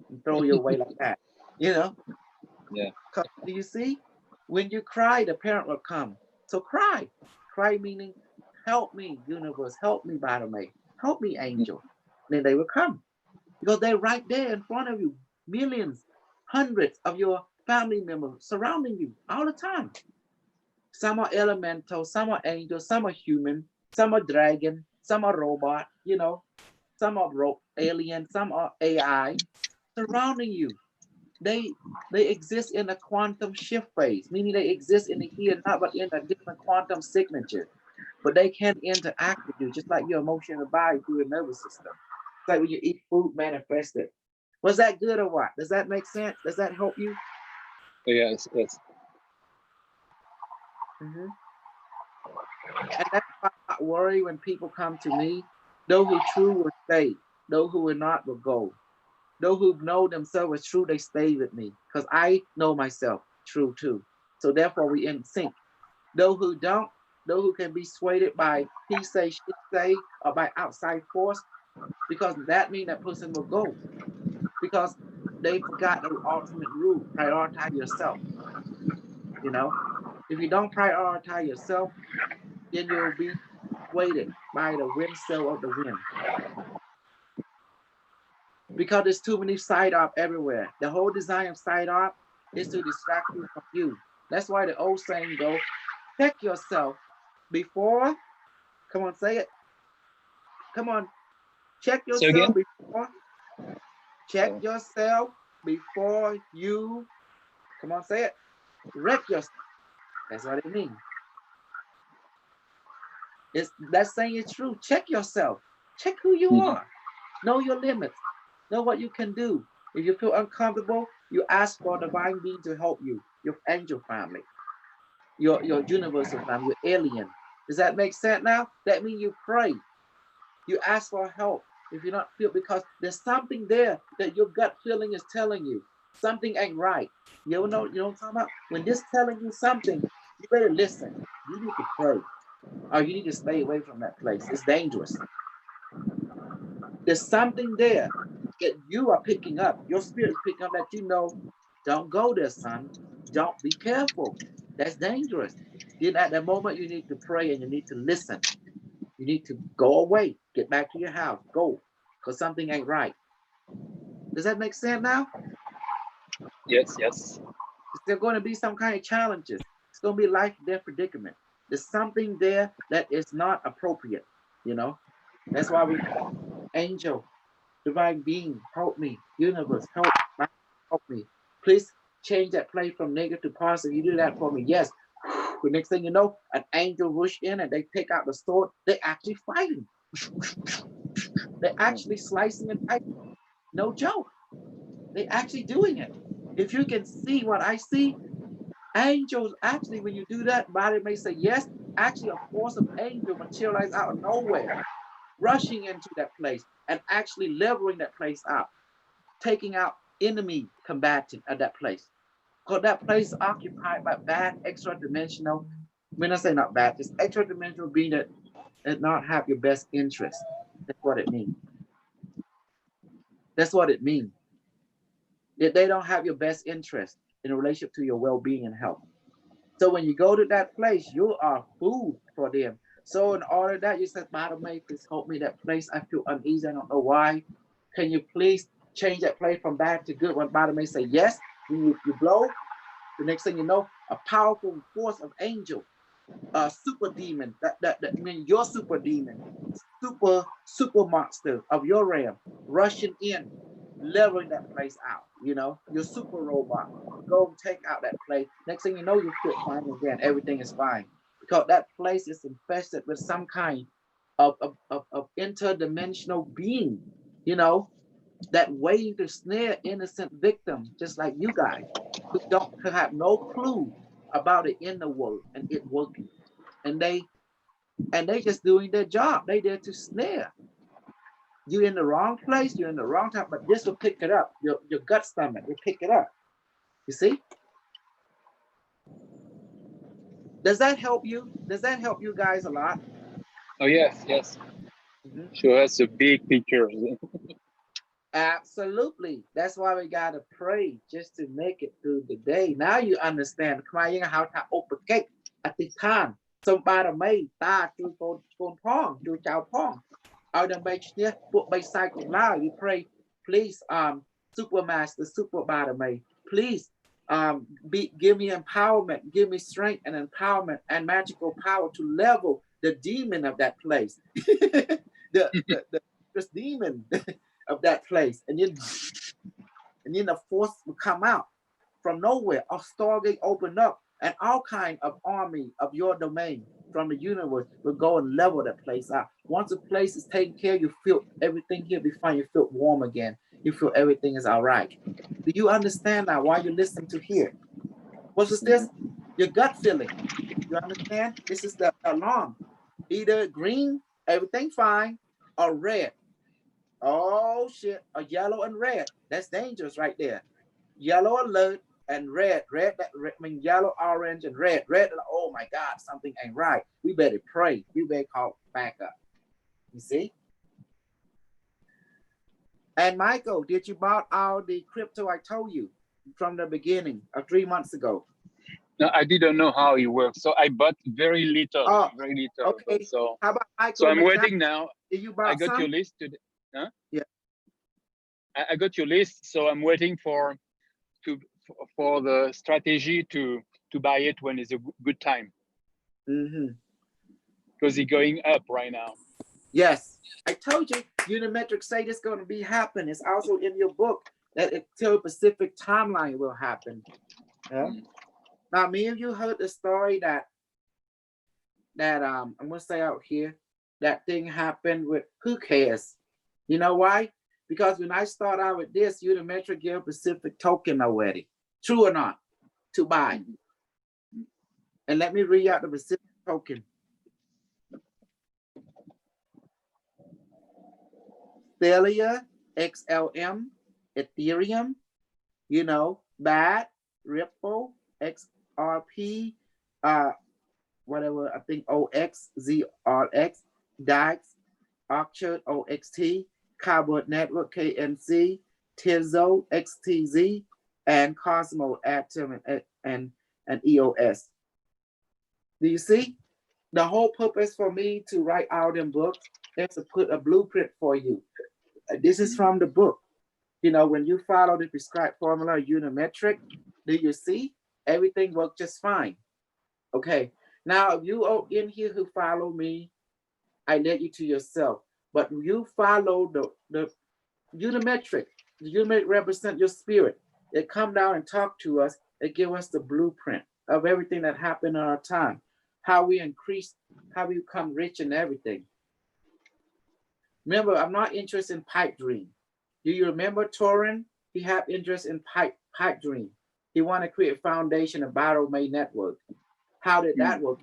and throw you away like that. You know? Yeah. Do you see? When you cry, the parent will come. So cry. Cry meaning, help me, universe, help me, Barame, help me, angel. Then they will come because they're right there in front of you. Millions, hundreds of your family members surrounding you all the time. Some are elemental, some are angels, some are human, some are dragon, some are robot, you know, some are alien, some are AI surrounding you. they they exist in a quantum shift phase, meaning they exist in the here and now, but in a different quantum signature. But they can interact with you, just like your emotional body through your nervous system. It's like when you eat food manifested. Was that good or what? Does that make sense? Does that help you? Yes. Yes. Hmm. And that's why I'm not worried when people come to me. Those who true will stay. Those who will not will go. Those who know themselves as true, they stay with me because I know myself true too. So therefore, we in sync. Those who don't, those who can be swayed by he say, she say, or by outside force, because that means that person will go because they forgot the ultimate rule: prioritize yourself. You know, if you don't prioritize yourself, then you'll be swayed by the wind sail of the wind because there's too many side up everywhere. The whole design of side up is to distract you from you. That's why the old saying go, check yourself before, come on, say it. Come on, check So yourself again. before, check Oh. yourself before you, come on, say it, wreck yourself. That's what it means. It's that saying is true. Check yourself. Check who you Mhm. are. Know your limits. Know what you can do. If you feel uncomfortable, you ask for a divine being to help you. Your angel family, your universal family, your alien. Does that make sense now? That means you pray. You ask for help if you're not feel because there's something there that your gut feeling is telling you something ain't right. You know what I'm talking about? When this telling you something, you better listen. You need to pray, or you need to stay away from that place. It's dangerous. There's something there that you are picking up. Your spirit is picking up that you know. Don't go there, son. Don't be careful. That's dangerous. Then at that moment, you need to pray and you need to listen. You need to go away, get back to your house, go, because something ain't right. Does that make sense now? Yes. Yes. There's going to be some kind of challenges. It's going to be life death predicament. There's something there that is not appropriate. You know, that's why we call angel, divine being, help me, universe, help me. Please change that place from negative to positive. You do that for me. Yes. The next thing you know, an angel rush in and they take out the sword. They actually fighting. They're actually slicing and dicing. No joke. They actually doing it. If you can see what I see, angels actually, when you do that, body may say yes. Actually, a force of angel materialize out of nowhere, rushing into that place and actually leveling that place out, taking out enemy combatant at that place. Because that place is occupied by bad extra dimensional. When I say not bad, it's extra dimensional being that not have your best interest. That's what it means. That's what it means. That they don't have your best interest in relation to your well-being and health. So when you go to that place, you are food for them. So in order that you said, Madam May, please help me that place. I feel uneasy. I don't know why. Can you please change that place from bad to good? When Madam May say yes, you blow. The next thing you know, a powerful force of angel, a super demon. That means your super demon, super monster of your realm, rushing in, leveling that place out. You know, your super robot go and take out that place. Next thing you know, you feel fine again. Everything is fine because that place is infested with some kind of interdimensional being. You know, that wave to snare innocent victims, just like you guys, who have no clue about the inner world and it working, and they just doing their job. They there to snare you in the wrong place. You're in the wrong time, but this will pick it up. Your gut stomach will pick it up. You see? Does that help you? Does that help you guys a lot? Oh yes, yes. Mhm. Show us a big picture. Absolutely. That's why we gotta pray just to make it through the day. Now you understand. ខ្មែរយើងហៅថាឧបកិច្ចអធិដ្ឋានសូមបារមីតាជួយកូនផងជួយចៅផងឲ្យដើម្បីឈ្នះពួកបិសាចទាំងឡាយ We pray, please, Supermaster, Super Barame, please, give me empowerment, give me strength and empowerment and magical power to level the demon of that place. This demon of that place, and then the force will come out from nowhere. A stargate open up, and all kind of army of your domain from the universe will go and level that place out. Once the place is taken care of, you feel everything here be fine. You feel warm again. You feel everything is all right. Do you understand now why you listen to hear? What is this? Your gut feeling. You understand? This is the alarm. Either green, everything fine, or red. Oh shit, a yellow and red. That's dangerous right there. Yellow alert and red. Red, that red, I mean yellow, orange, and red. Red, oh my God, something ain't right. We better pray. We better call back up. You see? And Michael, did you bought all the crypto I told you from the beginning of 3 months ago? No, I didn't know how it works, so I bought very little. Oh, Very little. okay. So how about Michael? So I'm waiting now. Did you buy I got some? your list today. Huh? Yeah. I got your list, so I'm waiting for the strategy to buy it when it's a good time. Mm-hmm. Because it's going up right now. Yes, I told you. Unimetric say this going to be happen. It's also in your book that it till a specific timeline will happen. Yeah. Now, me and you heard the story that I'm gonna say out here that thing happened with who cares? You know why? Because when I start out with this, Unimetric give Pacific token already. True or not? To buy. And let me read out the Pacific token. Stellia, XLM, Ethereum, you know, BAT, Ripple, XRP, whatever, I think OX, ZRX, DAX, Archer, OXT, Carbon Network, KNC, Tizo, XTZ, and Cosmo, Atom, and EOS. Do you see? The whole purpose for me to write out in books is to put a blueprint for you. This is from the book. You know, when you follow the prescribed formula Unimetric, do you see? Everything works just fine. Okay. Now, if you are in here who follow me, I let you to yourself. But you follow the Unimetric. The Unimetric represent your spirit. They come down and talk to us. They give us the blueprint of everything that happened in our time. How we increase, how we become rich and everything. Remember, I'm not interested in pipe dream. Do you remember Torin? He had interest in pipe dream. He wanted to create a foundation of Baromay network. How did that work?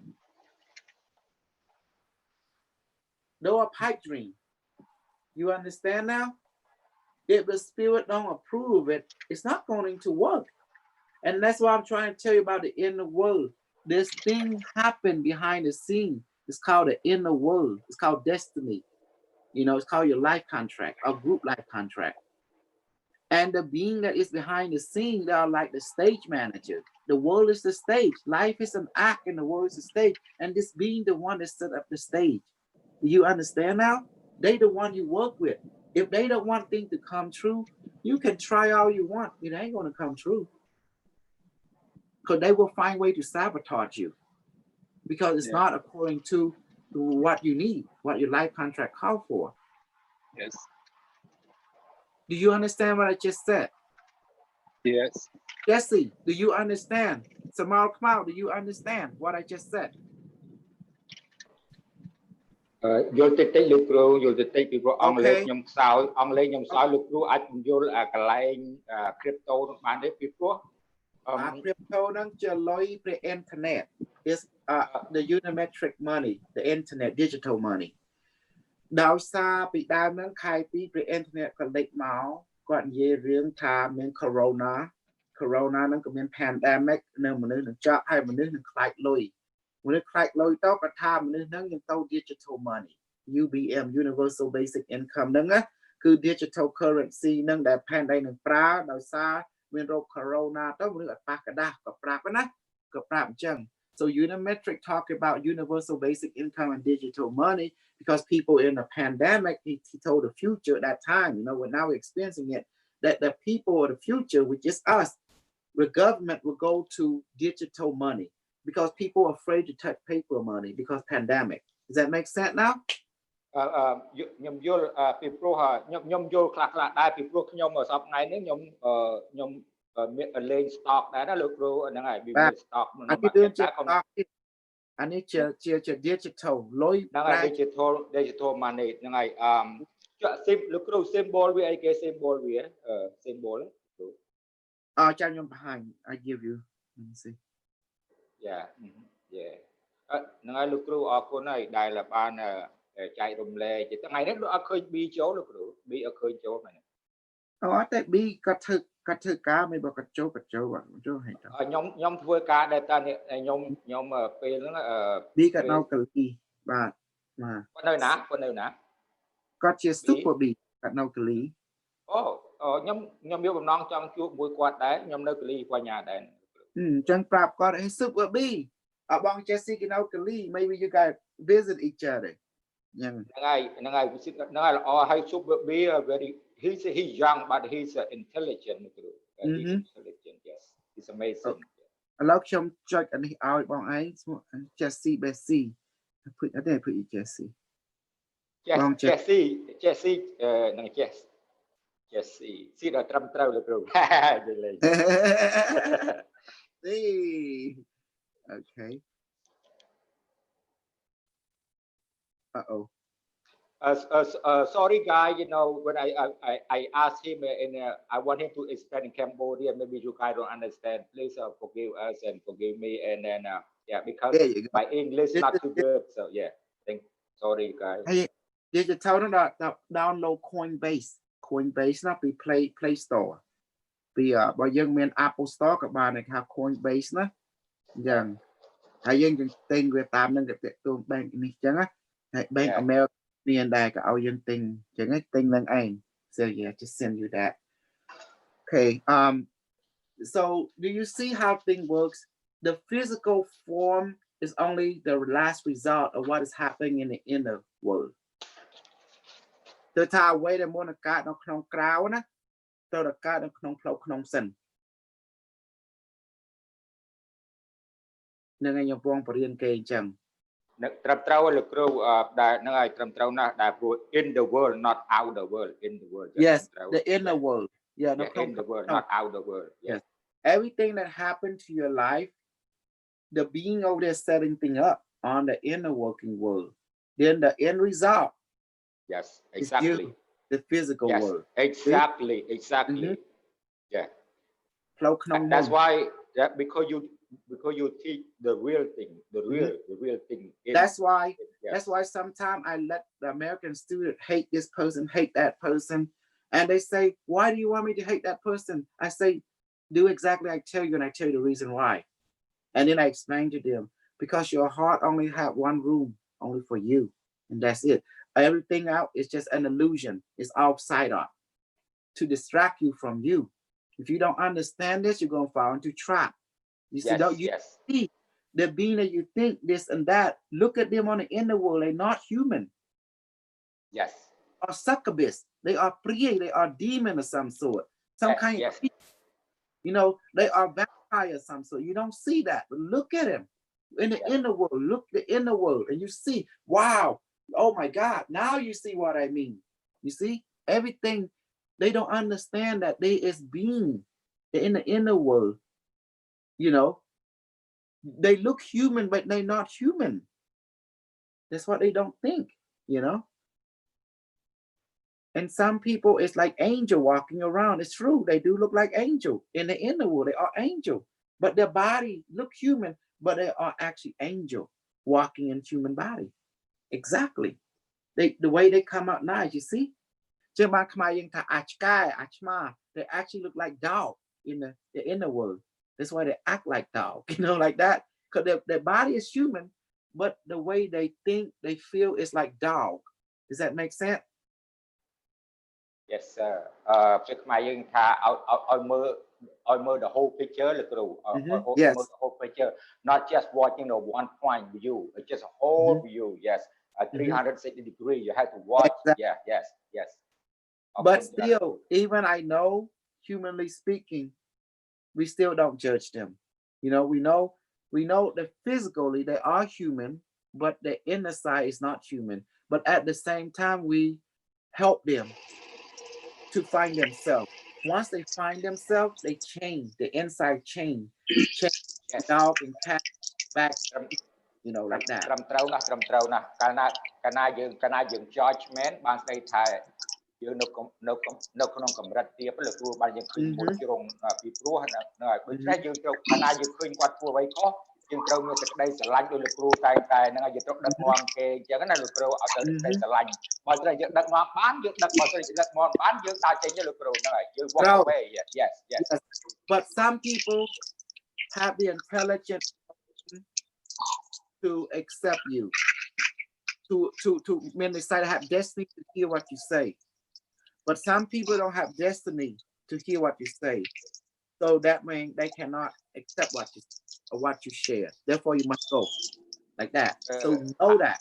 No, a pipe dream. You understand now? If the spirit don't approve it, it's not going to work. And that's why I'm trying to tell you about the inner world. This thing happened behind the scene. It's called the inner world. It's called destiny. You know, it's called your life contract, a group life contract. And the being that is behind the scene, they are like the stage manager. The world is the stage. Life is an act and the world is the stage. And this being the one that set up the stage. Do you understand now? They the one you work with. If they don't want things to come true, you can try all you want. It ain't gonna come true. Because they will find way to sabotage you. Because it's not according to what you need, what your life contract called for. Yes. Do you understand what I just said? Yes. Jesse, do you understand? Samal Kamal, do you understand what I just said? យល់តិចតិចលោកគ្រូយល់តិចតិចពីព្រោះអង់គ្លេសខ្ញុំខ្សោយអង់គ្លេសខ្ញុំខ្សោយលោកគ្រូអាចពន្យល់កន្លែង crypto នោះបានទេពីព្រោះ crypto ហ្នឹងជាលុយព្រះ internet is the unimetric money the internet digital money ដោយសារពីដើមហ្នឹងខែពីព្រះ internet ក៏លេចមកគាត់និយាយរឿងថាមាន corona ហ្នឹងក៏មាន pandemic នៅមនុស្សនឹងចាក់ហើយមនុស្សនឹងខ្លាចលុយមនុស្សខ្លាចលុយទៅក៏ថាមនុស្សហ្នឹងនឹងទៅ digital money UBM universal basic income ហ្នឹងណាគឺ digital currency ហ្នឹងដែល pandemic នឹងប្រើដោយសារមានโรค corona ទៅមនុស្សអត់ប៉ះกระดาษក៏ប្រាប់ណាក៏ប្រាប់អញ្ចឹង so unimetric talk about universal basic income and digital money because people in the pandemic he told the future at that time you know we're now experiencing it that the people of the future which is us the government will go to digital money because people are afraid to touch paper money because pandemic does that make sense now ខ្ញុំយល់ពីព្រោះខ្ញុំយល់ខ្លះដែរពីព្រោះខ្ញុំសប្តាហ៍នេះខ្ញុំមានលេង stock ដែរណាលោកគ្រូហ្នឹងហើយមាន stock អានេះគឺជា stock អានេះជា digital លុយហ្នឹងហើយ digital money ហ្នឹងហើយចាក់ លោកគ្រូ symbol វាអីគេ symbol វា symbol គ្រូចាំខ្ញុំបង្ហាញ I give you let me see yeah ហ្នឹងហើយលោកគ្រូអរគុណហើយដែលបានចែករំលែកថ្ងៃនេះលោកអត់ឃើញ B ចូលលោកគ្រូ B អត់ឃើញចូលមែនអត់តែ B គាត់ធ្វើការមិនបើគាត់ចូលចូលហេតុខ្ញុំធ្វើការដែរតែខ្ញុំពេលហ្នឹង B គាត់នៅកាលីបាទគាត់នៅណាគាត់ជា super B គាត់នៅកាលីខ្ញុំមានបំណងចង់ជួបមួយគាត់ដែរខ្ញុំនៅកាលីបញ្ញាដែរអញ្ចឹងប្រាប់គាត់ super B បង Jesse គេនៅកាលី maybe you guys visit each other ហ្នឹងហើយល្អហើយ super B very he's young but he's intelligent គ្រូ he's intelligent yes he's amazing ឥឡូវខ្ញុំចុចអានេះឲ្យបងឯង Jesse Bessie អត់ទេព្រី Jesse បង Jesse នឹង Jesse ស៊ីដល់ត្រឹមត្រូវលោកគ្រូនិយាយលេង okay sorry guy you know when I asked him I want him to explain in Cambodia maybe you guys don't understand please forgive us and forgive me and then because my English not too good so sorry guys did you tell them that download Coinbase ណាពី Play Store ពីបើយើងមាន Apple Store ក៏បានដែរថា Coinbase ណាអញ្ចឹងហើយយើងទិញវាតាមនឹងទៅទូ bank នេះអញ្ចឹងណាហើយ Bank America មានដែរក៏ឲ្យយើងទិញអញ្ចឹងទិញនឹងឯង so yeah just send you that okay so do you see how thing works the physical form is only the last result of what is happening in the inner world ទៅថាអ្វីដែលមុននឹងកើតនៅក្នុងក្រៅណាទៅដល់កើតនៅក្នុងផ្លូវក្នុងសិននឹងឯងខ្ញុំពងបរៀនគេអញ្ចឹងត្រឹមត្រូវលោកគ្រូដែលហ្នឹងហើយត្រឹមត្រូវណាស់ដែលព្រោះ in the world not out the world in the world yes the inner world yeah no in the world not out the world yes everything that happened to your life the being over there setting thing up on the inner working world then the end result yes exactly the physical world exactly yeah that's why because you teach the real thing the real thing that's why sometimes I let the American student hate this person hate that person and they say why do you want me to hate that person I say do exactly I tell you and I tell you the reason why and then I explain to them because your heart only have one room only for you and that's it everything out is just an illusion it's outside up to distract you from you. If you don't understand this, you're gonna fall into trap. You see, don't you see the being that you think this and that? Look at them on the inner world. They're not human. Yes. Are succubus. They are priye. They are demon of some sort. Some kind of, you know, they are vampire of some sort. You don't see that, but look at him in the inner world. Look the inner world, and you see, wow, oh my God. Now you see what I mean. You see everything. They don't understand that they is being in the inner world. You know, they look human, but they're not human. That's what they don't think. You know. And some people, it's like angel walking around. It's true. They do look like angel in the inner world. They are angel, but their body look human, but they are actually angel walking in human body. Exactly. The way they come out nice, you see? They actually look like dog in the inner world. That's why they act like dog, you know, like that. Because their body is human, but the way they think, they feel is like dog. Does that make sense? Yes, sir. ពេលខ្មែរយើងថាឲ្យមើល the whole picture លោកគ្រូ Yes. the whole picture, not just watching the one point view, it's just a whole view. Yes, 360 degree. You have to watch. Exactly. Yes. But still, even I know, humanly speaking, we still don't judge them. You know, we know that physically they are human, but the inner side is not human. But at the same time, we help them to find themselves. Once they find themselves, they change. The inside change dog and cat back, you know, like that. ត្រឹមត្រូវណាស់កាលណាយើង judgment បានស្ដីថាយើងនៅក្នុងកម្រិតទាបលោកគ្រូបានយើងឃើញមួយជ្រុងពីព្រោះនៅដូច្នេះយើងត្រូវកាលណាយើងឃើញគាត់ធ្វើអ្វីខុសយើងត្រូវមានសេចក្តីស្រឡាញ់ដោយលោកគ្រូតែហ្នឹងហើយយើងត្រូវដឹកនាំគេអញ្ចឹងណាលោកគ្រូឲ្យទៅសេចក្តីស្រឡាញ់បើស្រីយើងដឹកនាំបានយើងដឹកបើស្រីដឹកនាំបានយើងដើរចេញទៅលោកគ្រូហ្នឹងហើយយើង walk away. Yes. But some people have the intelligence to accept you, to when they say to have destiny to hear what you say. But some people don't have destiny to hear what you say. So that means they cannot accept what you or what you share. Therefore, you must go like that. So know that.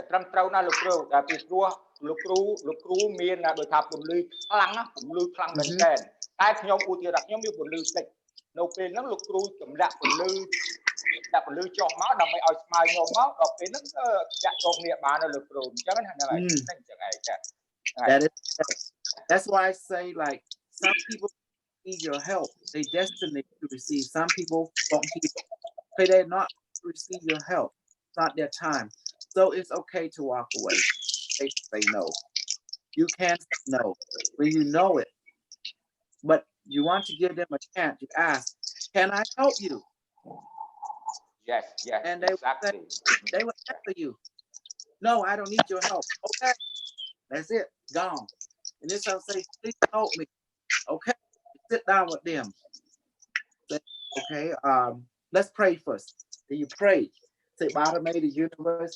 ត្រឹមត្រូវណាលោកគ្រូដែលពីព្រោះលោកគ្រូមានដោយថាពន្លឺខ្លាំងណាពន្លឺខ្លាំងមែនទែនតែខ្ញុំឧទាហរណ៍ខ្ញុំមានពន្លឺតិចនៅពេលហ្នឹងលោកគ្រូចម្លាក់ពន្លឺចុះមកដើម្បីឲ្យស្មើខ្ញុំមកដល់ពេលហ្នឹងចាក់ចូលគ្នាបានលោកគ្រូអញ្ចឹងហ្នឹងហើយអញ្ចឹងហើយចា That's why I say, like, some people need your help. They destined to receive. Some people don't hear. Say they're not receive your help. It's not their time. So it's okay to walk away. They say no. You can say no when you know it. But you want to give them a chance. You ask, can I help you? Yes. And they will answer you. No, I don't need your help. Okay. That's it. Gone. And this I'll say, please help me. Okay. Sit down with them. Say, okay. Let's pray first. Then you pray. Say, Father, may the universe,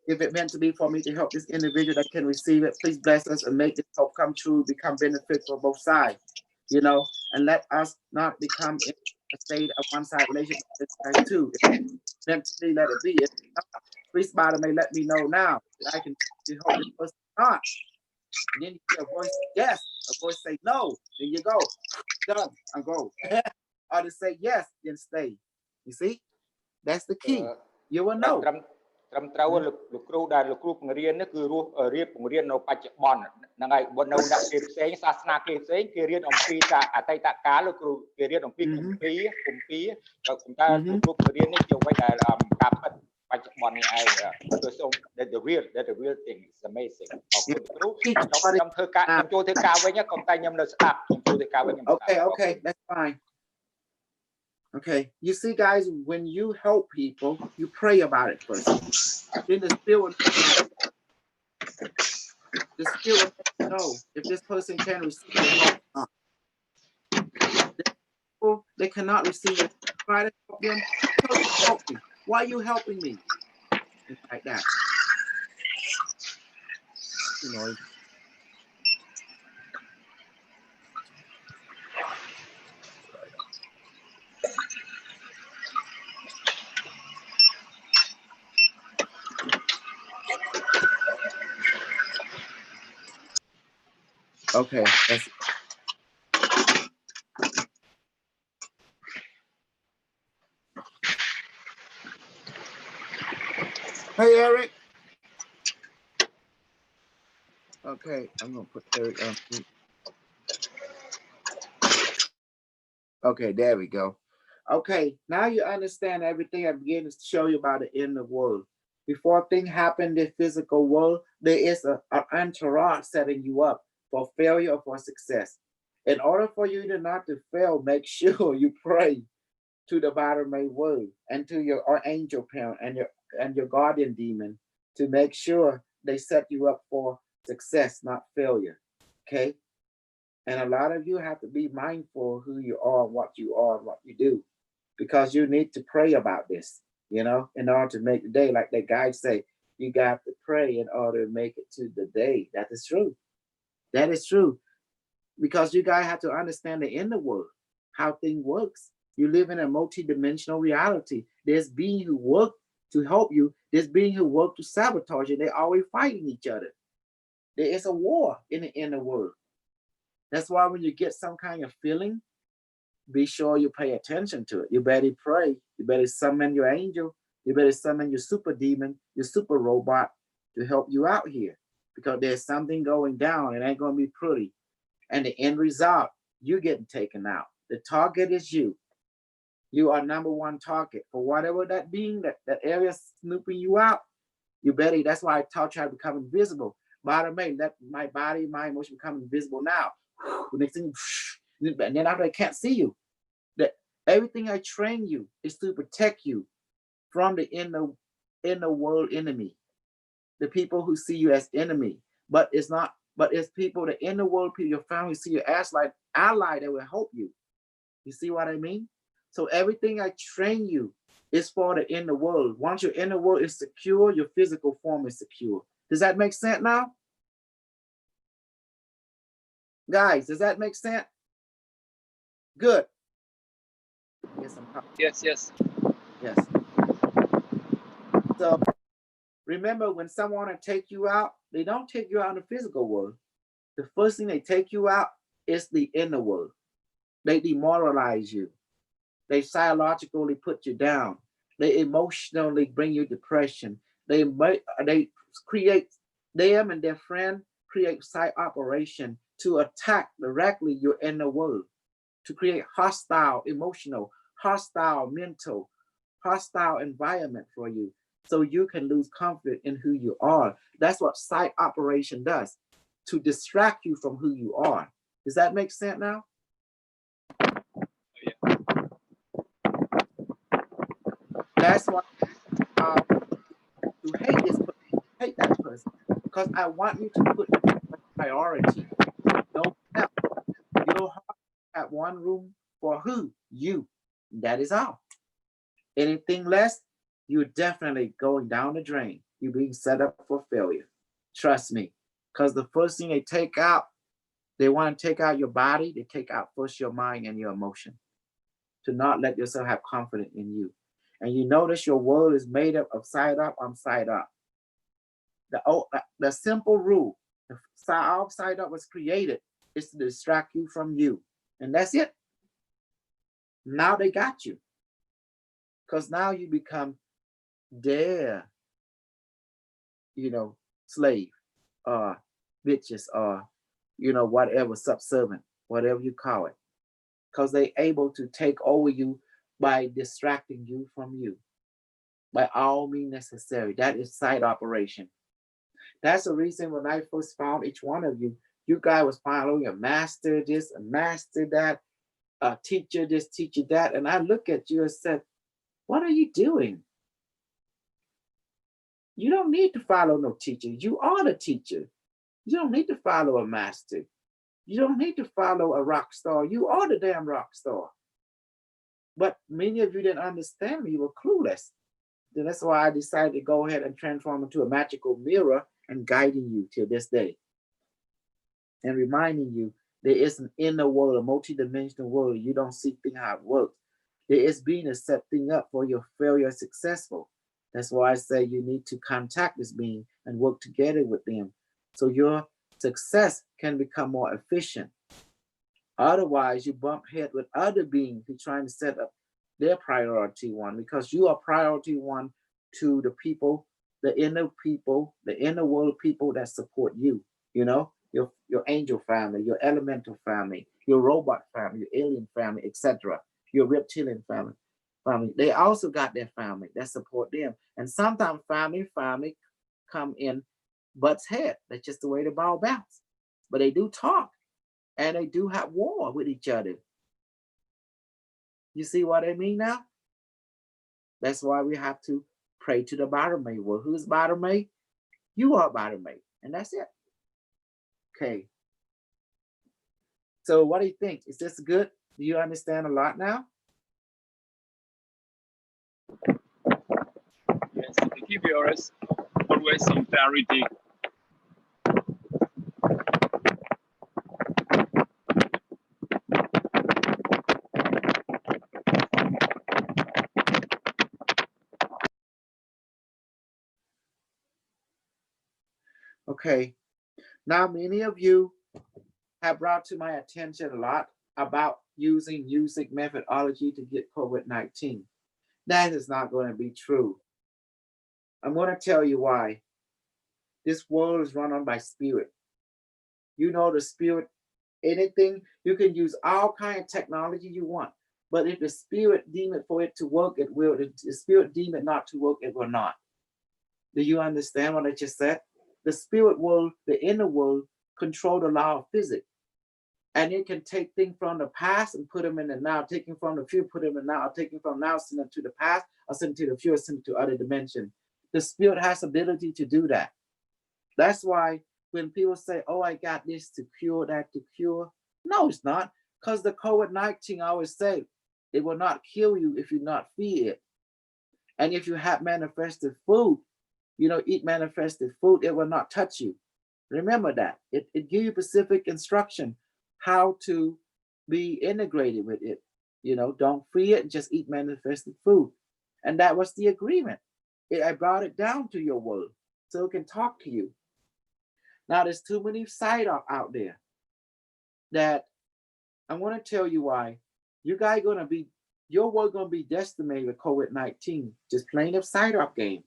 if it meant to be for me to help this individual that can receive it, please bless us and make this hope come true, become benefit for both sides, you know, and let us not become in a state of one-side relationship with side two. If it's meant to be, let it be. If not, please, Father, may let me know now that I can help this person not. And then you hear a voice, yes, a voice say no, then you go, done, and go. Or to say yes, then stay. You see? That's the key. You will know. ត្រឹមត្រូវលោកគ្រូដែលលោកគ្រូបង្រៀននេះគឺរស់រៀបបង្រៀននៅបច្ចុប្បន្នហ្នឹងហើយបើនៅដាក់គេផ្សេងសាសនាគេផ្សេងគេរៀនអំពីថាអតីតកាលលោកគ្រូគេរៀនអំពីគម្ពីរក៏ប៉ុន្តែលោកគ្រូបង្រៀននេះជាអ្វីដែលការពិតបច្ចុប្បន្ននេះឯង so that the real thing is amazing អរគុណគ្រូខ្ញុំធ្វើការខ្ញុំចូលធ្វើការវិញក៏តែខ្ញុំនៅស្ដាប់ខ្ញុំចូលធ្វើការវិញខ្ញុំ Okay, that's fine. Okay, you see, guys, when you help people, you pray about it first. Then the spirit will know if this person can receive your help or not. They cannot receive it. Try to help them. Help me. Why are you helping me? It's like that. You know. Okay. Hey, Eric. Okay, I'm gonna put Eric on mute. Okay, there we go. Okay, now you understand everything I began to show you about the inner world. Before things happen in the physical world, there is an entourage setting you up for failure or for success. In order for you to not to fail, make sure you pray to the bottom-made word and to your angel parent and your guardian demon to make sure they set you up for success, not failure. Okay. And a lot of you have to be mindful of who you are, what you are, and what you do, because you need to pray about this, in order to make the day. Like that guy say, you got to pray in order to make it to the day. That is true. That is true. Because you guys have to understand the inner world, how things works. You live in a multi-dimensional reality. There's beings who work to help you. There's beings who work to sabotage you. They're always fighting each other. There is a war in the inner world. That's why when you get some kind of feeling, be sure you pay attention to it. You better pray. You better summon your angel. You better summon your super demon, your super robot to help you out here. Because there's something going down. It ain't going to be pretty. And the end result, you getting taken out. The target is you. You are number one target for whatever that being, that area snooping you out. You better, that's why I taught you how to become invisible. Bottom way, let my body, my emotion become invisible now. Next thing, and then after I can't see you. That everything I train you is to protect you from the inner world enemy. The people who see you as enemy. But it's people, the inner world people, your family see you as like ally that will help you. You see what I mean? So everything I train you is for the inner world. Once your inner world is secure, your physical form is secure. Does that make sense now? Guys, does that make sense? Good. Yes. Yes. So remember, when someone want to take you out, they don't take you out in the physical world. The first thing they take you out is the inner world. They demoralize you. They psychologically put you down. They emotionally bring you depression. They create, them and their friend create side operation to attack directly your inner world, to create hostile emotional, hostile mental, hostile environment for you, so you can lose confidence in who you are. That's what side operation does, to distract you from who you are. Does that make sense now? Yeah. That's why you hate this person, hate that person, because I want you to put priority. Don't have your heart at one room for who? You. That is all. Anything less, you're definitely going down the drain. You're being set up for failure. Trust me. Because the first thing they take out, they want to take out your body, they take out first your mind and your emotion. To not let yourself have confidence in you. And you notice your world is made up of side up on side up. The simple rule, the side up was created is to distract you from you. And that's it. Now they got you. Because now you become their, slave, or bitches, or, whatever, subservient, whatever you call it. Because they're able to take over you by distracting you from you. By all means necessary. That is side operation. That's the reason when I first found each one of you, you guys was following a master this, a master that, a teacher this, teacher that. And I look at you and said, what are you doing? You don't need to follow no teacher. You are the teacher. You don't need to follow a master. You don't need to follow a rock star. You are the damn rock star. But many of you didn't understand me. You were clueless. Then that's why I decided to go ahead and transform into a magical mirror and guiding you till this day. And reminding you there is an inner world, a multi-dimensional world. You don't see things how it works. There is being to set things up for your failure successful. That's why I say you need to contact this being and work together with them. So your success can become more efficient. Otherwise, you bump head with other beings who are trying to set up their priority one, because you are priority one to the people, the inner people, the inner world people that support you. You know, your angel family, your elemental family, your robot family, your alien family, etc. Your reptilian family. They also got their family that support them. And sometimes family come in butts head. That's just the way the ball bounce. But they do talk and they do have war with each other. You see what I mean now? That's why we have to pray to the Barame. Well, who's Barame? You are Barame. And that's it. Okay. So what do you think? Is this good? Do you understand a lot now? Yes, thank you, Boris. Always some clarity. Okay. Now, many of you have brought to my attention a lot about using music methodology to get COVID-19. That is not going to be true. I'm going to tell you why. This world is run on by spirit. You know the spirit, anything, you can use all kind of technology you want. But if the spirit deem it for it to work, it will. If the spirit deem it not to work, it will not. Do you understand what I just said? The spirit world, the inner world, control the law of physics. And it can take things from the past and put them in the now, taking from the future, put them in the now, taking from now, send them to the past, or send them to the future, send them to other dimension. The spirit has ability to do that. That's why when people say, oh, I got this to cure, that to cure. No, it's not. Because the COVID-19, I always say, it will not kill you if you not fear it. And if you have manifested food, eat manifested food, it will not touch you. Remember that. It gives you specific instruction how to be integrated with it. Don't fear it, just eat manifested food. And that was the agreement. I brought it down to your world so it can talk to you. Now, there's too many side out there that I'm going to tell you why. You guys going to be, your world going to be decimated with COVID-19, just playing a side up game.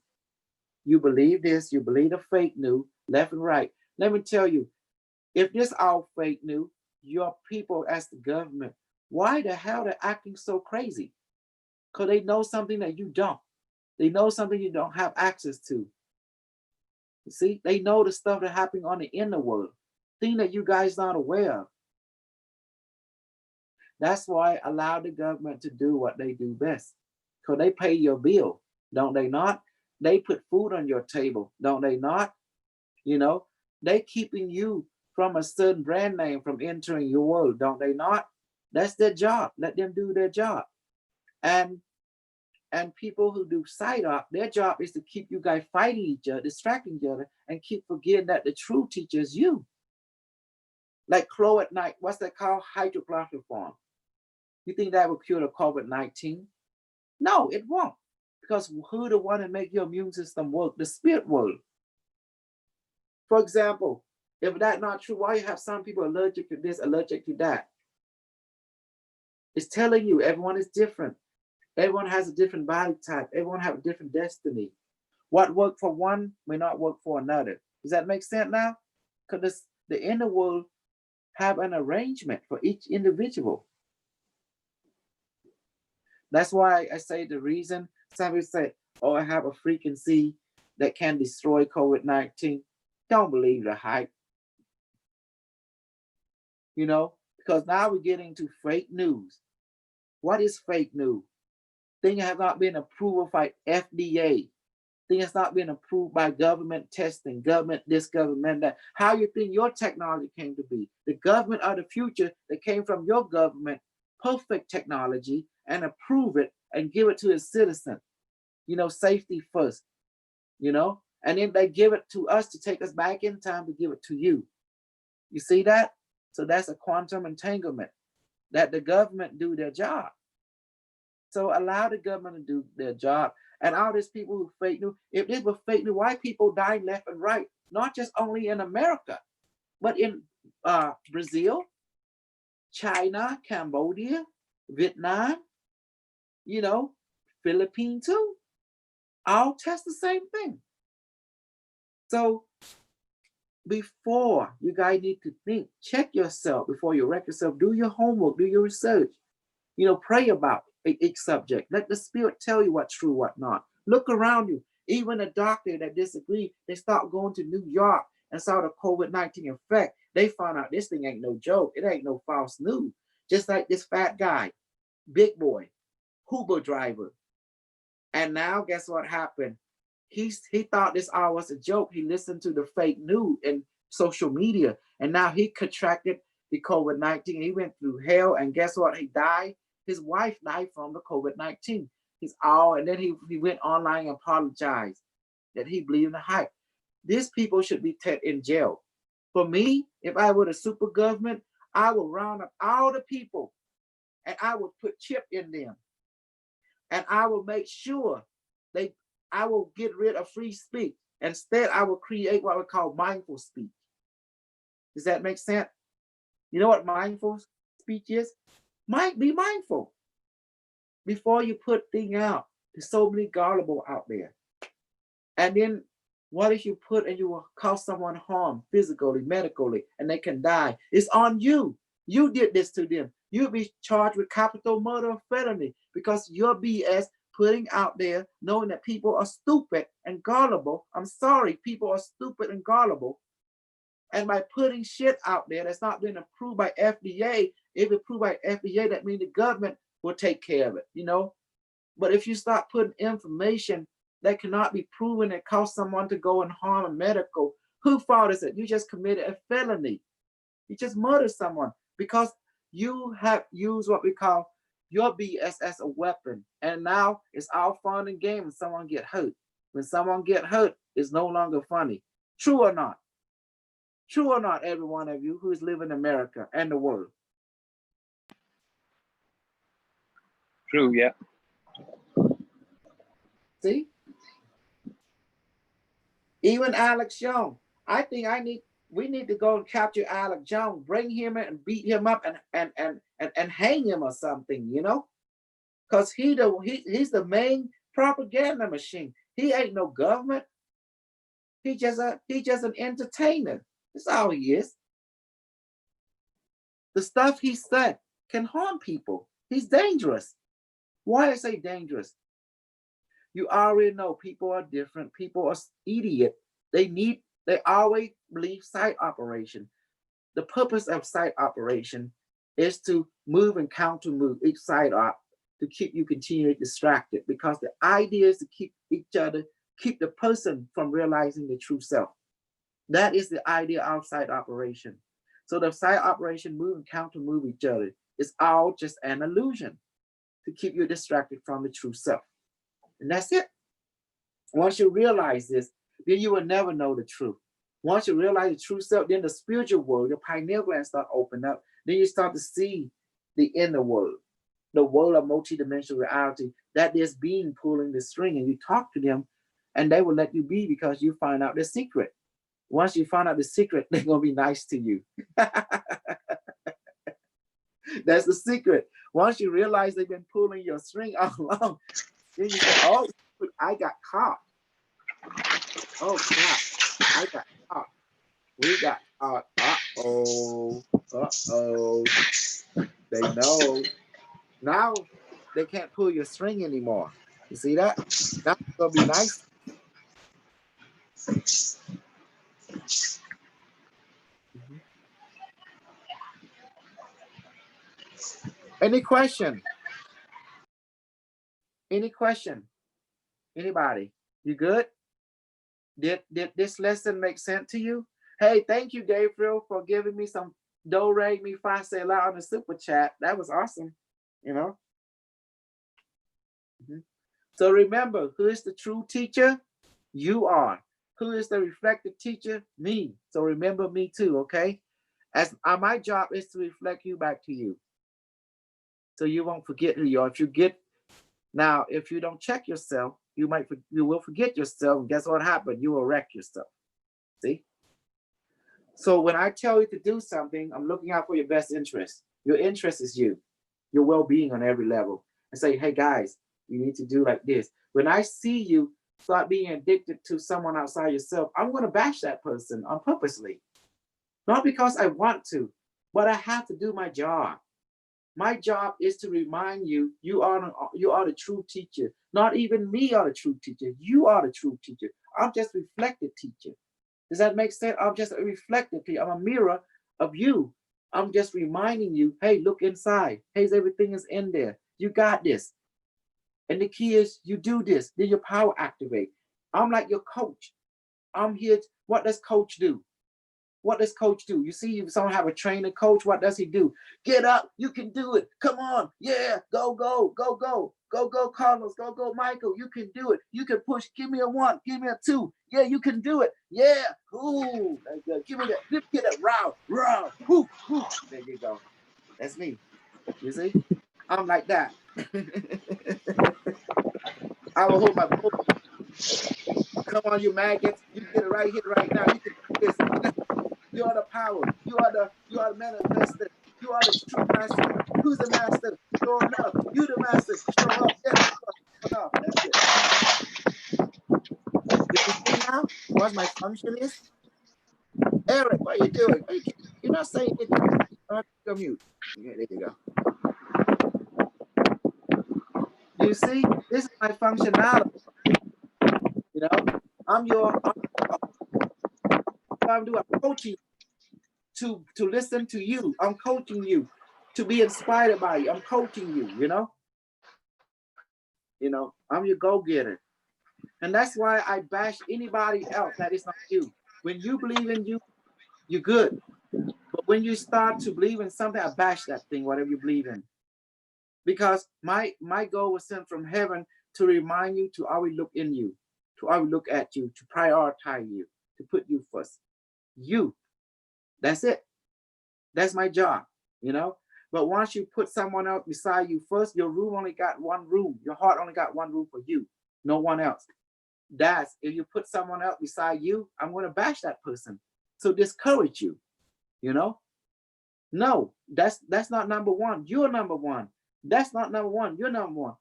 You believe this, you believe the fake news, left and right. Let me tell you, if this all fake news, your people as the government, why the hell they're acting so crazy? Because they know something that you don't. They know something you don't have access to. You see, they know the stuff that's happening on the inner world, thing that you guys not aware of. That's why allow the government to do what they do best. Because they pay your bill, don't they not? They put food on your table, don't they not? They keeping you from a certain brand name from entering your world, don't they not? That's their job. Let them do their job. And people who do side up, their job is to keep you guys fighting each other, distracting each other, and keep forgetting that the true teacher is you. Like Chloe at night, what's that called? Hydrochloroform. You think that will cure the COVID-19? No, it won't. Because who the one that make your immune system work? The spirit world. For example, if that's not true, why you have some people allergic to this, allergic to that? It's telling you everyone is different. Everyone has a different body type. Everyone have a different destiny. What worked for one may not work for another. Does that make sense now? Because the inner world have an arrangement for each individual. That's why I say the reason some people say, oh, I have a frequency that can destroy COVID-19. Don't believe the hype. Because now we're getting to fake news. What is fake news? Things have not been approved by FDA. Things have not been approved by government testing, government this, government that. How you think your technology came to be? The government of the future that came from your government, perfect technology, and approve it and give it to its citizen. Safety first, and then they give it to us to take us back in time to give it to you. You see that? So that's a quantum entanglement that the government do their job. So allow the government to do their job. And all these people who fake news, if this was fake news, why people dying left and right? Not just only in America. But in Brazil, China, Cambodia, Vietnam, you know, Philippines too, all test the same thing. So before, you guys need to think, check yourself before you wreck yourself, do your homework, do your research, you know, pray about each subject. Let the Spirit tell you what's true, what not. Look around you. Even a doctor that disagreed, they stopped going to New York and saw the COVID-19 effect. They found out this thing ain't no joke. It ain't no false news. Just like this fat guy, big boy, Uber driver. And now guess what happened? He thought this all was a joke. He listened to the fake news and social media. And now he contracted the COVID-19. He went through hell. And guess what? He died. His wife died from the COVID-19. And then he went online and apologized that he believed in the hype. These people should be in jail. For me, if I were the super government, I would round up all the people and I would put chip in them. And I will make sure I will get rid of free speech. Instead, I will create what we call mindful speech. Does that make sense? You know what mindful speech is? Be mindful before you put things out. There's so many gullible out there. And then what if you put and you will cause someone harm physically, medically, and they can die? It's on you. You did this to them. You'll be charged with capital murder or felony because your BS putting out there, knowing that people are stupid and gullible. I'm sorry, people are stupid and gullible. And by putting shit out there that's not been approved by FDA, if it's approved by FDA, that means the government will take care of it, you know? But if you start putting information that cannot be proven and cause someone to go and harm a medical, whose fault is it? You just committed a felony. You just murdered someone because you have used what we call your BS as a weapon. And now it's all fun and game when someone get hurt. When someone get hurt, it's no longer funny. True or not? True or not, every one of you who is living in America and the world? True, yeah. See? Even Alex Young. I think we need to go and capture Alex Young, bring him in and beat him up and hang him or something, you know? Because he's the main propaganda machine. He ain't no government. He's just an entertainer. That's all he is. The stuff he said can harm people. He's dangerous. Why I say dangerous? You already know people are different. People are idiot. They always believe site operation. The purpose of site operation is to move and counter move each side up to keep you continually distracted, because the idea is to keep the person from realizing the true self. That is the idea of site operation. So the site operation move and counter move each other. It's all just an illusion to keep you distracted from the true self. And that's it. Once you realize this, then you will never know the truth. Once you realize the true self, then the spiritual world, your pineal gland start open up. Then you start to see the inner world, the world of multidimensional reality, that there's being pulling the string, and you talk to them and they will let you be because you find out the secret. Once you find out the secret, they're going to be nice to you. That's the secret. Once you realize they've been pulling your string all along, then you say, oh, I got caught. Oh, crap. I got caught. We got caught. Uh-oh. Uh-oh. They know. Now they can't pull your string anymore. You see that? That's going to be nice. Any question? Any question? Anybody? You good? Did this lesson make sense to you? Hey, thank you, Gabriel, for giving me some do-re mi fa say la on the super chat. That was awesome, you know. So remember, who is the true teacher? You are. Who is the reflective teacher? Me. So remember me too, okay? As my job is to reflect you back to you, so you won't forget who you are. If you don't check yourself, you will forget yourself. And guess what happened? You will wreck yourself. See? So when I tell you to do something, I'm looking out for your best interest. Your interest is you, your well-being on every level. And say, hey guys, you need to do like this. When I see you start being addicted to someone outside yourself, I'm going to bash that person on purposely. Not because I want to, but I have to do my job. My job is to remind you, you are the true teacher. Not even me are the true teacher. You are the true teacher. I'm just reflective teacher. Does that make sense? I'm just a reflective teacher. I'm a mirror of you. I'm just reminding you, hey, look inside. Hey, everything is in there. You got this. And the key is you do this, then your power activate. I'm like your coach. I'm here. What does coach do? What does coach do? You see, if someone have a trainer coach, what does he do? Get up, you can do it. Come on, yeah, go, go, go, go, go, go, Carlos, go, go, Michael. You can do it. You can push. Give me a 1, give me a 2. Yeah, you can do it. Yeah, ooh, give me that. Get it, round, round. Whoo, whoo. There you go. That's me. You see, I'm like that. I will hold my boat. Come on, you maggots. You get it right here, right now. You can do this. You are the power. You are the manifester. You are the true master. Who's the master? Show enough. You the master. Show up. Yeah, show up. That's it. Do you see now what my function is? Eric, what are you doing? You're not saying anything. Go mute. Yeah, there you go. Do you see? This is my functionality. You know, I'm coaching to listen to you. I'm coaching you to be inspired by you. I'm coaching you, you know. I'm your go-getter. And that's why I bash anybody else that is not you. When you believe in you, you're good. But when you start to believe in something, I bash that thing, whatever you believe in. Because my goal was sent from heaven to remind you to always look in you, to always look at you, to prioritize you, to put you first. You. That's it. That's my job, you know. But once you put someone else beside you first, your room only got one room. Your heart only got one room for you, no one else. That's if you put someone else beside you, I'm going to bash that person. So discourage you, you know. No, that's not number one. You're number one. That's not number one. You're number one.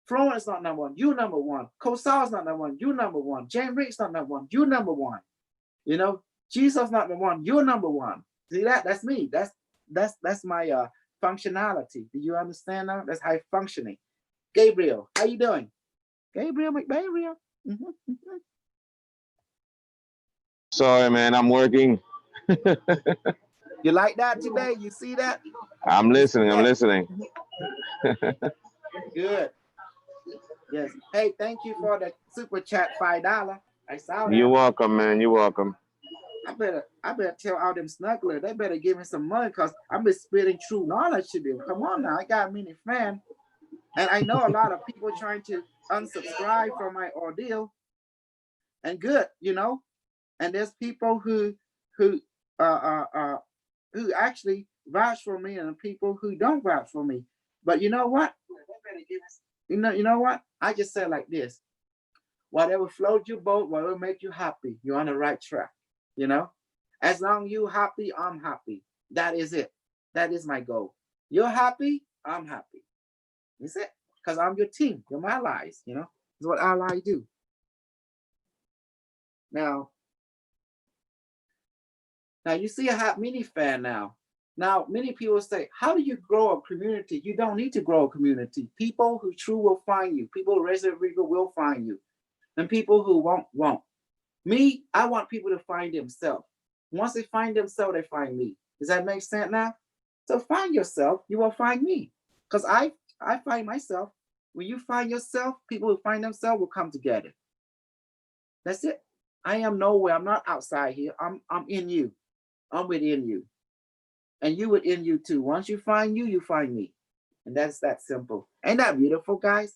Florence not number one. You number one. Kosal's not number one. You number one. James Rick's not number one. You number one. You know, Jesus not number one. You're number one. See that? That's me. That's my functionality. Do you understand now? That's how I'm functioning. Gabriel, how you doing? Gabriel McBabriel. Sorry, man, I'm working. You like that today? You see that? I'm listening. I'm listening. Good. Yes. Hey, thank you for the super chat, $5. I saw that. You're welcome, man. You're welcome. I better tell all them snugglers, they better give me some money because I'm just spitting true knowledge to them. Come on now, I got many fans. And I know a lot of people trying to unsubscribe from my ordeal. And good, you know. And there's people who actually vouch for me and people who don't vouch for me. But you know what? You know what? I just say like this. Whatever floats your boat, whatever make you happy, you're on the right track. You know, as long as you're happy, I'm happy. That is it. That is my goal. You're happy, I'm happy. That's it. Because I'm your team. You're my allies. You know, it's what allies do. Now you see I have many fans now. Now, many people say, how do you grow a community? You don't need to grow a community. People who true will find you. People who resident will find you. And people who won't. Me, I want people to find themselves. Once they find themselves, they find me. Does that make sense now? So find yourself, you will find me. Because I find myself. When you find yourself, people who find themselves will come together. That's it. I am nowhere. I'm not outside here. I'm in you. I'm within you. And you within you too. Once you find you, you find me. And that's that simple. Ain't that beautiful, guys?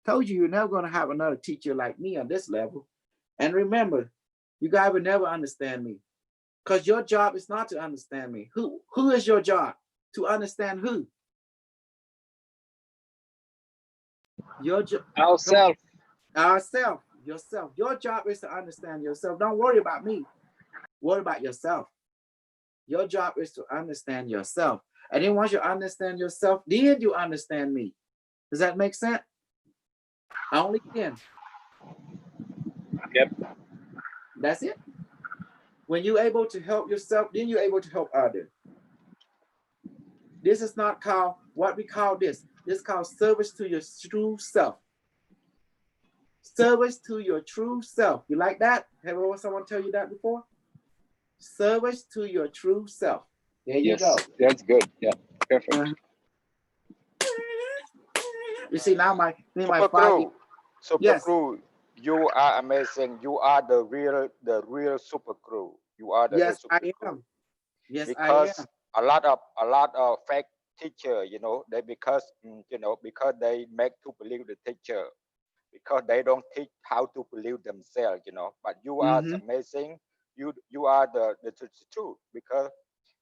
Told you you're never going to have another teacher like me on this level. And remember, you guys will never understand me. Because your job is not to understand me. Who is your job? To understand who? Your job. Ourselves. Ourselves. yourself. Your job is to understand yourself. Don't worry about me. Worry about yourself. Your job is to understand yourself. And then once you understand yourself, then you understand me. Does that make sense? Only then. Yep. That's it. When you're able to help yourself, then you're able to help others. This is not called what we call this. This is called service to your true self. Service to your true self. You like that? Have someone tell you that before? Service to your true self. There you Yes, go. that's good. Yeah, perfect. You see now my Super 5 crew. Super yes. crew. You are amazing. You are the real super crew. You are the Yes, super I crew. am. Yes, Because I am. a lot of fake teacher, you know, they because because they make to believe the teacher, because they don't teach how to believe themselves, you know. But you are amazing. You are the truth, because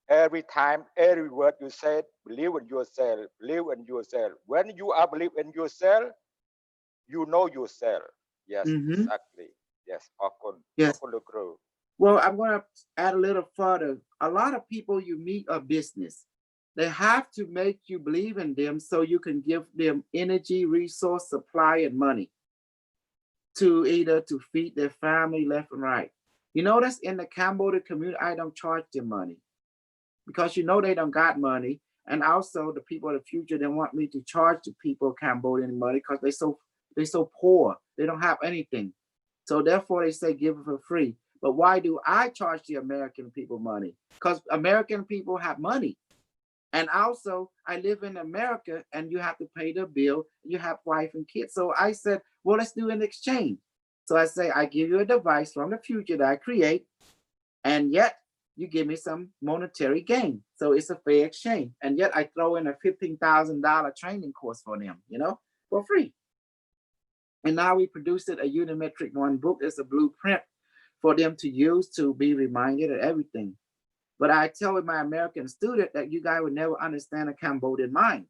every time, every word you said, believe in yourself, believe in yourself. When you are believe in yourself, you know yourself. Yes, exactly. Yes, Yes. Well, I'm going to add a little further. A lot of people you meet are business. They have to make you believe in them so you can give them energy, resource, supply, and money to either to feed their family left and right. You notice in the Cambodia community, I don't charge them money because you know they don't got money. And also the people of the future, they want me to charge the people of Cambodian money because they're so poor. They don't have anything. So therefore they say give it for free. But why do I charge the American people money? Because American people have money. And also I live in America and you have to pay the bill. You have wife and kids. So I said, well, let's do an exchange. So I say, I give you a device from the future that I create, and yet you give me some monetary gain. So it's a fair exchange. And yet I throw in a $15,000 training course for them, for free. And now we produced it, a Unimetric 1 book. It's a blueprint for them to use to be reminded of everything. But I tell my American student that you guys would never understand a Cambodian mind,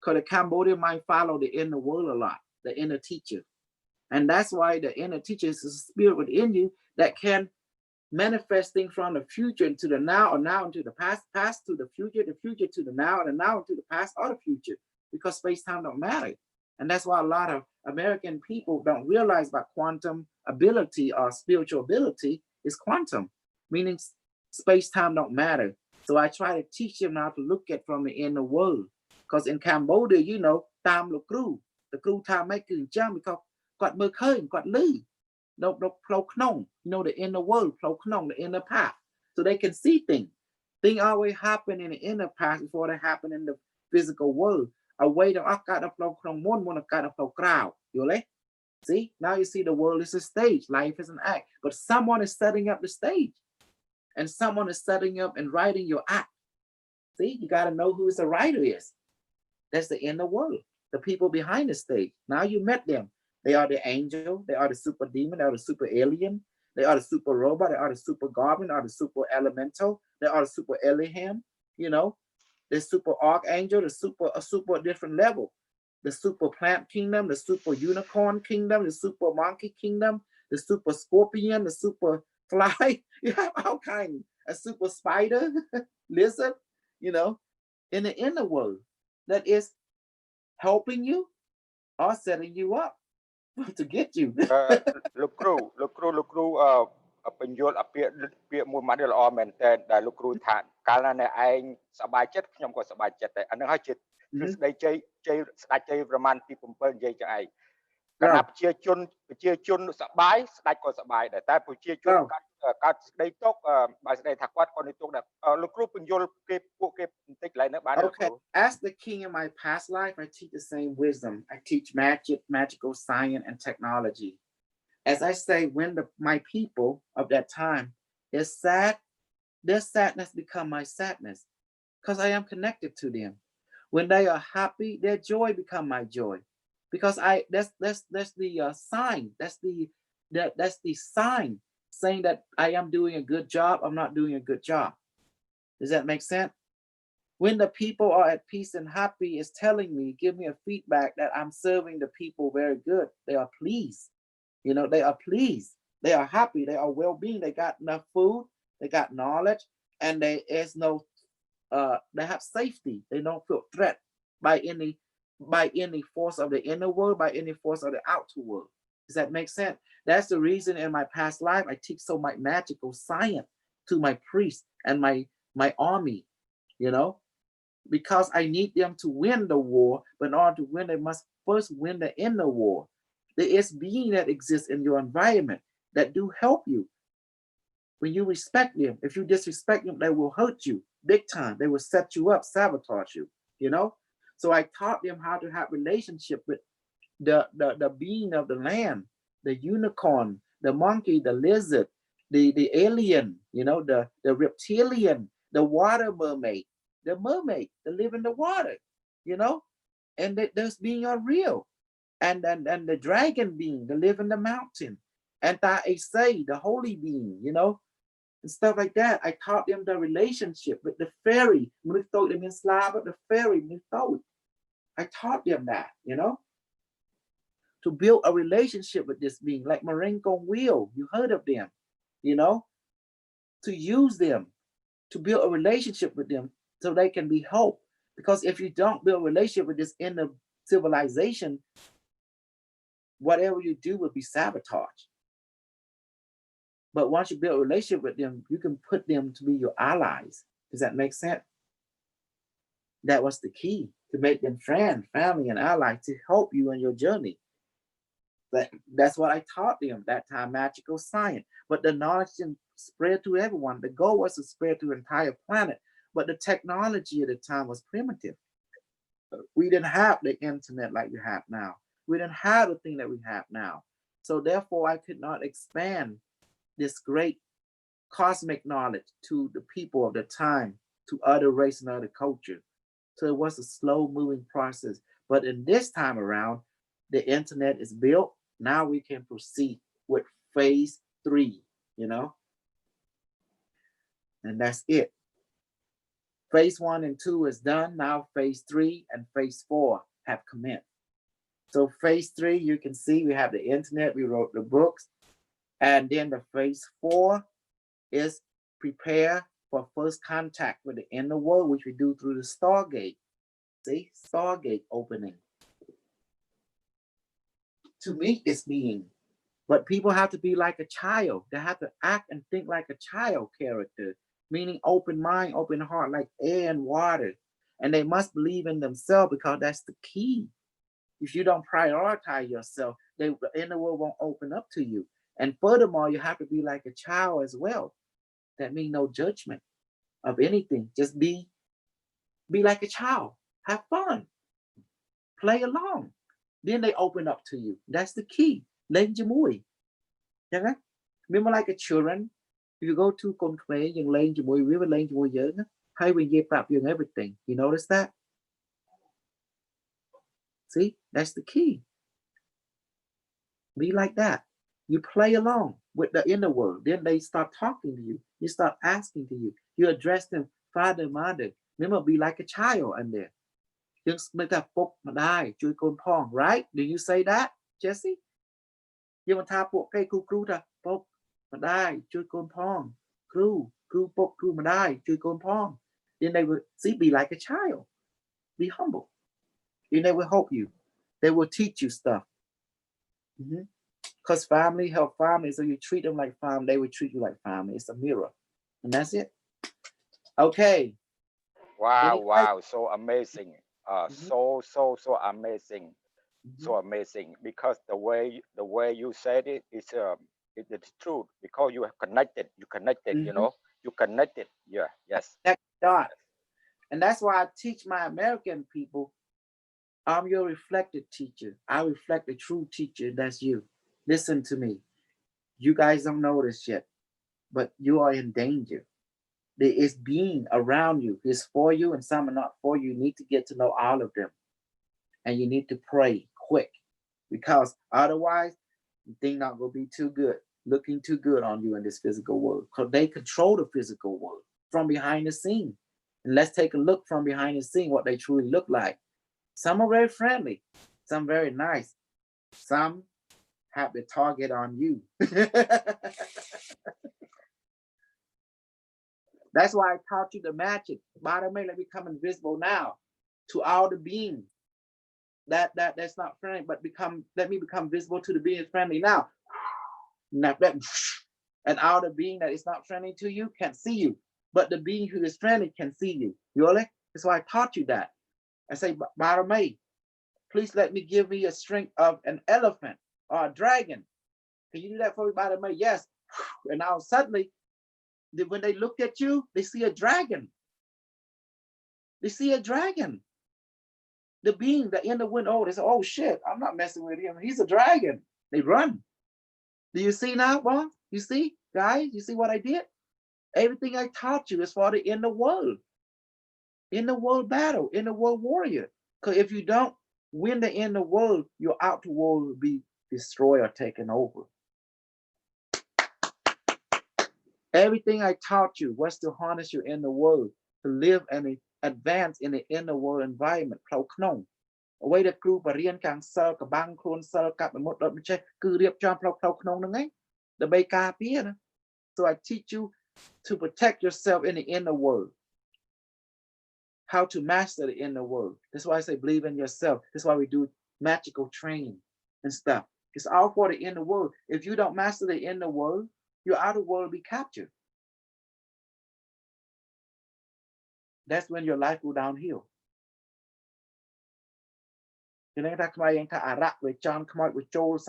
because the Cambodian mind follow the inner world a lot, the inner teacher. And that's why the inner teacher is a spirit within you that can manifest things from the future into the now, or now into the past, past to the future to the now, and the now into the past or the future, because space-time don't matter. And that's why a lot of American people don't realize about quantum ability or spiritual ability is quantum, meaning space-time don't matter. So I try to teach them how to look at from the inner world. Because in Cambodia, tam lo crew, the crew time make you jump because got mơ khơi, got lư. No, flow knong, the inner world, flow knong, the inner path. So they can see things. Things always happen in the inner path before they happen in the physical world. A way to got a flow knong one, got a flow crowd. See, now you see the world is a stage, life is an act. But someone is setting up the stage. And someone is setting up and writing your act. See, you got to know who the writer is. That's the inner world, the people behind the stage. Now you met them. They are the angel, they are the super demon, they are the super alien, they are the super robot, they are the super goblin, they are the super elemental, they are the super Elohim, the super archangel, a super different level, the super plant kingdom, the super unicorn kingdom, the super monkey kingdom, the super scorpion, the super fly. You have all kinds, a super spider, lizard, in the inner world that is helping you or setting you up to get you. លោកគ្រូបញ្យល់អាពាក្យមួយម៉ាត់នេះល្អមែនតើដែលលោកគ្រូថាកាលណាអ្នកឯងសប្បាយចិត្តខ្ញុំក៏សប្បាយចិត្តដែរអានឹងហើយជាស្ដីជ័យស្ដេចជ័យប្រមាណទី7និយាយចឹងឯងកណាប្រជាជនសប្បាយស្ដេចក៏សប្បាយដែរតែប្រជាជនកើតសេចក្តីទុកបើសេចក្តីថាគាត់ក៏នៅទុកដែរលោកគ្រូបញ្យល់ពួកគេបន្តិចឡើងនៅបានលោកគ្រូ As the king in my past life, I teach the same wisdom. I teach magic, magical science, and technology. As I say, when my people of that time is sad, their sadness become my sadness because I am connected to them. When they are happy, their joy become my joy because that's the sign. That's the sign saying that I am doing a good job. I'm not doing a good job. Does that make sense? When the people are at peace and happy, is telling me, give me a feedback that I'm serving the people very good. They are pleased. You know, they are pleased. They are happy. They are well-being. They got enough food. They got knowledge, and there is no. They have safety. They don't feel threat by any force of the inner world, by any force of the outer world. Does that make sense? That's the reason in my past life I teach so much magical science to my priests and my army, you know, because I need them to win the war, but in order to win, they must first win the inner war. There is being that exists in your environment that do help you. When you respect them, if you disrespect them, they will hurt you big time. They will set you up, sabotage you, you know? So I taught them how to have relationship with the being of the land, the unicorn, the monkey, the lizard, the alien, you know, the reptilian, the water mermaid, the mermaid that live in the water, you know, and those beings are real. And the dragon being that live in the mountain, and the holy being, you know, and stuff like that. I taught them the relationship with the fairy. The fairy. I taught them that, you know, to build a relationship with this being, like Marengo Wheel. You heard of them, you know, to use them, to build a relationship with them so they can be helped. Because if you don't build a relationship with this inner civilization, whatever you do will be sabotaged. But once you build a relationship with them, you can put them to be your allies. Does that make sense? That was the key, to make them friend, family, and ally to help you in your journey. That's what I taught them that time, magical science. But the knowledge didn't spread to everyone. The goal was to spread to the entire planet. But the technology at the time was primitive. We didn't have the internet like we have now. We didn't have the thing that we have now. So therefore, I could not expand this great cosmic knowledge to the people of the time, to other race and other culture. So it was a slow moving process. But in this time around, the internet is built. Now we can proceed with phase 3, you know, and that's it. Phase 1 and 2 is done. Now phase 3 and phase 4 have commenced. So phase 3, you can see we have the internet, we wrote the books, and then the phase 4 is prepare for first contact with the inner world, which we do through the Stargate. See, Stargate opening to meet this being. But people have to be like a child. They have to act and think like a child character, meaning open mind, open heart, like air and water. And they must believe in themselves, because that's the key. If you don't prioritize yourself, the inner world won't open up to you. And furthermore, you have to be like a child as well. That means no judgment of anything. Just be like a child. Have fun. Play along. Then they open up to you. That's the key. Lên cho mùi. Remember, like a children, if you go to con khmer, you lên cho mùi, we will lên cho mùi giỡn. Hay we give up you everything. You notice that? See, that's the key. Be like that. You play along with the inner world. Then they start talking to you. You start asking to you. You address them, father, mother. Remember, be like a child in there. Right? Do you say that, Jesse? Nhưng mà tha bộ cây cru ta bốc mà đai chui côn pong cru bốc cru mà đai chui côn pong. Then they will see, be like a child. Be humble. Then they will help you. They will teach you stuff. Because family help family. So you treat them like family, they will treat you like family. It's a mirror. And that's it. Okay. Wow. So amazing. So amazing. So amazing, because the way you said it is it's true, because you are connected. You know, you connected. Yeah. Yes. And that's why I teach my American people, I'm your reflected teacher. I reflect the true teacher. That's you. Listen to me. You guys don't know this yet, but you are in danger. There is being around you. It's for you, and some are not for you. You need to get to know all of them. And you need to pray quick, because otherwise, things not going to be too good, looking too good on you in this physical world. Because they control the physical world from behind the scene. And let's take a look from behind the scene, what they truly look like. Some are very friendly, some very nice, some have the target on you. That's why I taught you the magic. Bottom may let me become invisible now to all the being that's not friendly, but let me become visible to the being friendly now. And all the being that is not friendly to you can see you, but the being who is friendly can see you. That's why I taught you that. I say, Barame, please let me give me a strength of an elephant or a dragon. Can you do that for me, Barame? Yes. And now suddenly, when they look at you, they see a dragon. They see a dragon. The being that in the wind, they say, oh shit, I'm not messing with him. He's a dragon. They run. Do you see now, Bob? You see, guys, you see what I did? Everything I taught you is for the inner world battle, in the world warrior. Because if you don't win the inner world, your outer world will be destroyed or taken over. Everything I taught you was to harness your inner world, to live and advance in the inner world environment. អ្វីដែលគ្រូបរៀនខាងសិលកបាំងខ្លួនសិលកាប់មុតដុតមិនចេះគឺរៀបចំផ្លូវក្នុងហ្នឹងឯងដើម្បីការពារណា So I teach you to protect yourself in the inner world. How to master the inner world. That's why I say believe in yourself. That's why we do magical training and stuff. It's all for the inner world. If you don't master the inner world, your outer world will be captured. That's when your life go downhill. You know that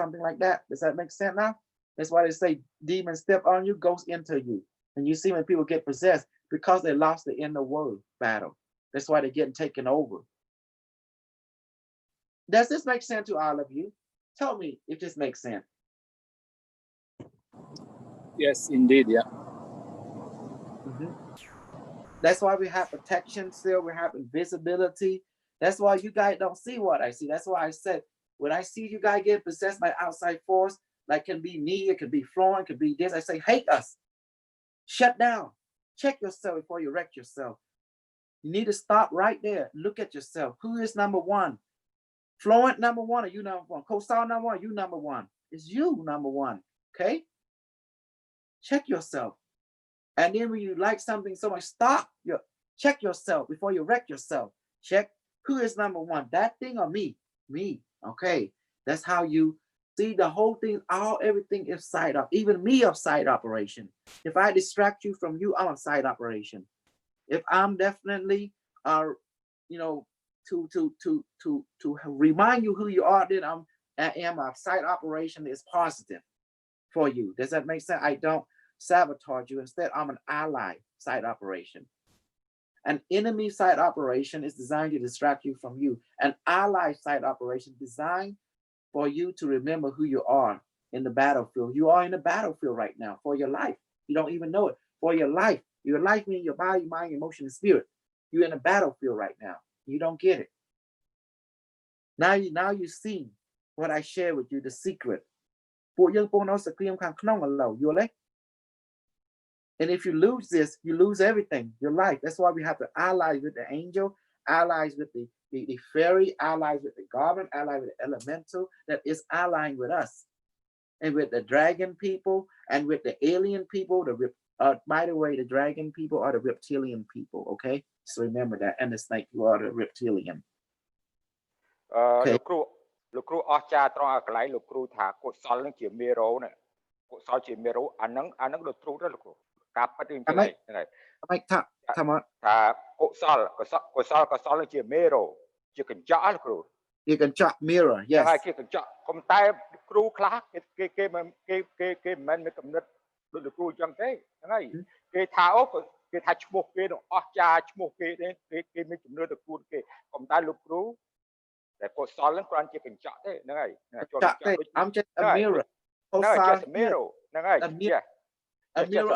something like that. Does that make sense now? That's why they say demons step on you, ghosts enter you. And you see when people get possessed because they lost the inner world battle. That's why they're getting taken over. Does this make sense to all of you? Tell me if this makes sense. Yes, indeed, yeah. That's why we have protection still, we have invisibility. That's why you guys don't see what I see. That's why I said, when I see you guys get possessed by outside force, like can be me, it could be Florence, it could be this, I say, hate us. Shut down. Check yourself before you wreck yourself. You need to stop right there. Look at yourself. Who is number one? Florence number one, or you number one? Co-star number one, you number one. It's you number one, okay? Check yourself. And then when you like something so much, stop. Check yourself before you wreck yourself. Check who is number one, that thing or me? Me, okay? That's how you see the whole thing, everything is side up. Even me of side operation. If I distract you from you, I'm a side operation. If I'm definitely, to remind you who you are, then I am a side operation is positive for you. Does that make sense? I don't sabotage you. Instead, I'm an ally side operation. An enemy side operation is designed to distract you from you. An ally side operation designed for you to remember who you are in the battlefield. You are in the battlefield right now for your life. You don't even know it. For your life. Your life means your body, mind, emotion, and spirit. You're in a battlefield right now. You don't get it. Now you see what I share with you, the secret. And if you lose this, you lose everything, your life. That's why we have to ally with the angel, allies with the fairy, allies with the goblin, allies with the elemental that is allying with us. And with the dragon people and with the alien people, by the way, the dragon people are the reptilian people, okay? So remember that. And the snake, you are the reptilian. Okay. លោកគ្រូអស្ចារ្យត្រង់ឲ្យកន្លែងលោកគ្រូថាកុសលនឹងជាមេរោណាកុសលជាមេរោអាហ្នឹងដូចទ្រូតទេលោកគ្រូការប៉ັດរឿងហ្នឹងហើយថាកុសលនឹងជាមេរោជាកញ្ចក់លោកគ្រូ You can chop mirror, yes. ហើយជាកញ្ចក់ប៉ុន្តែគ្រូខ្លះគេមិនមានកំណត់ដូចលោកគ្រូអញ្ចឹងទេហ្នឹងហើយគេថាគេថាឈ្មោះគេនឹងអស្ចារ្យឈ្មោះគេគេមានចំនួនទៅគួរគេប៉ុន្តែលោកគ្រូតែកុសលនឹងគ្រាន់ជាកញ្ចក់ទេហ្នឹងហើយចូលកញ្ចក់ដូច I'm just a mirror. Just a mirror ហ្នឹងហើយ a mirror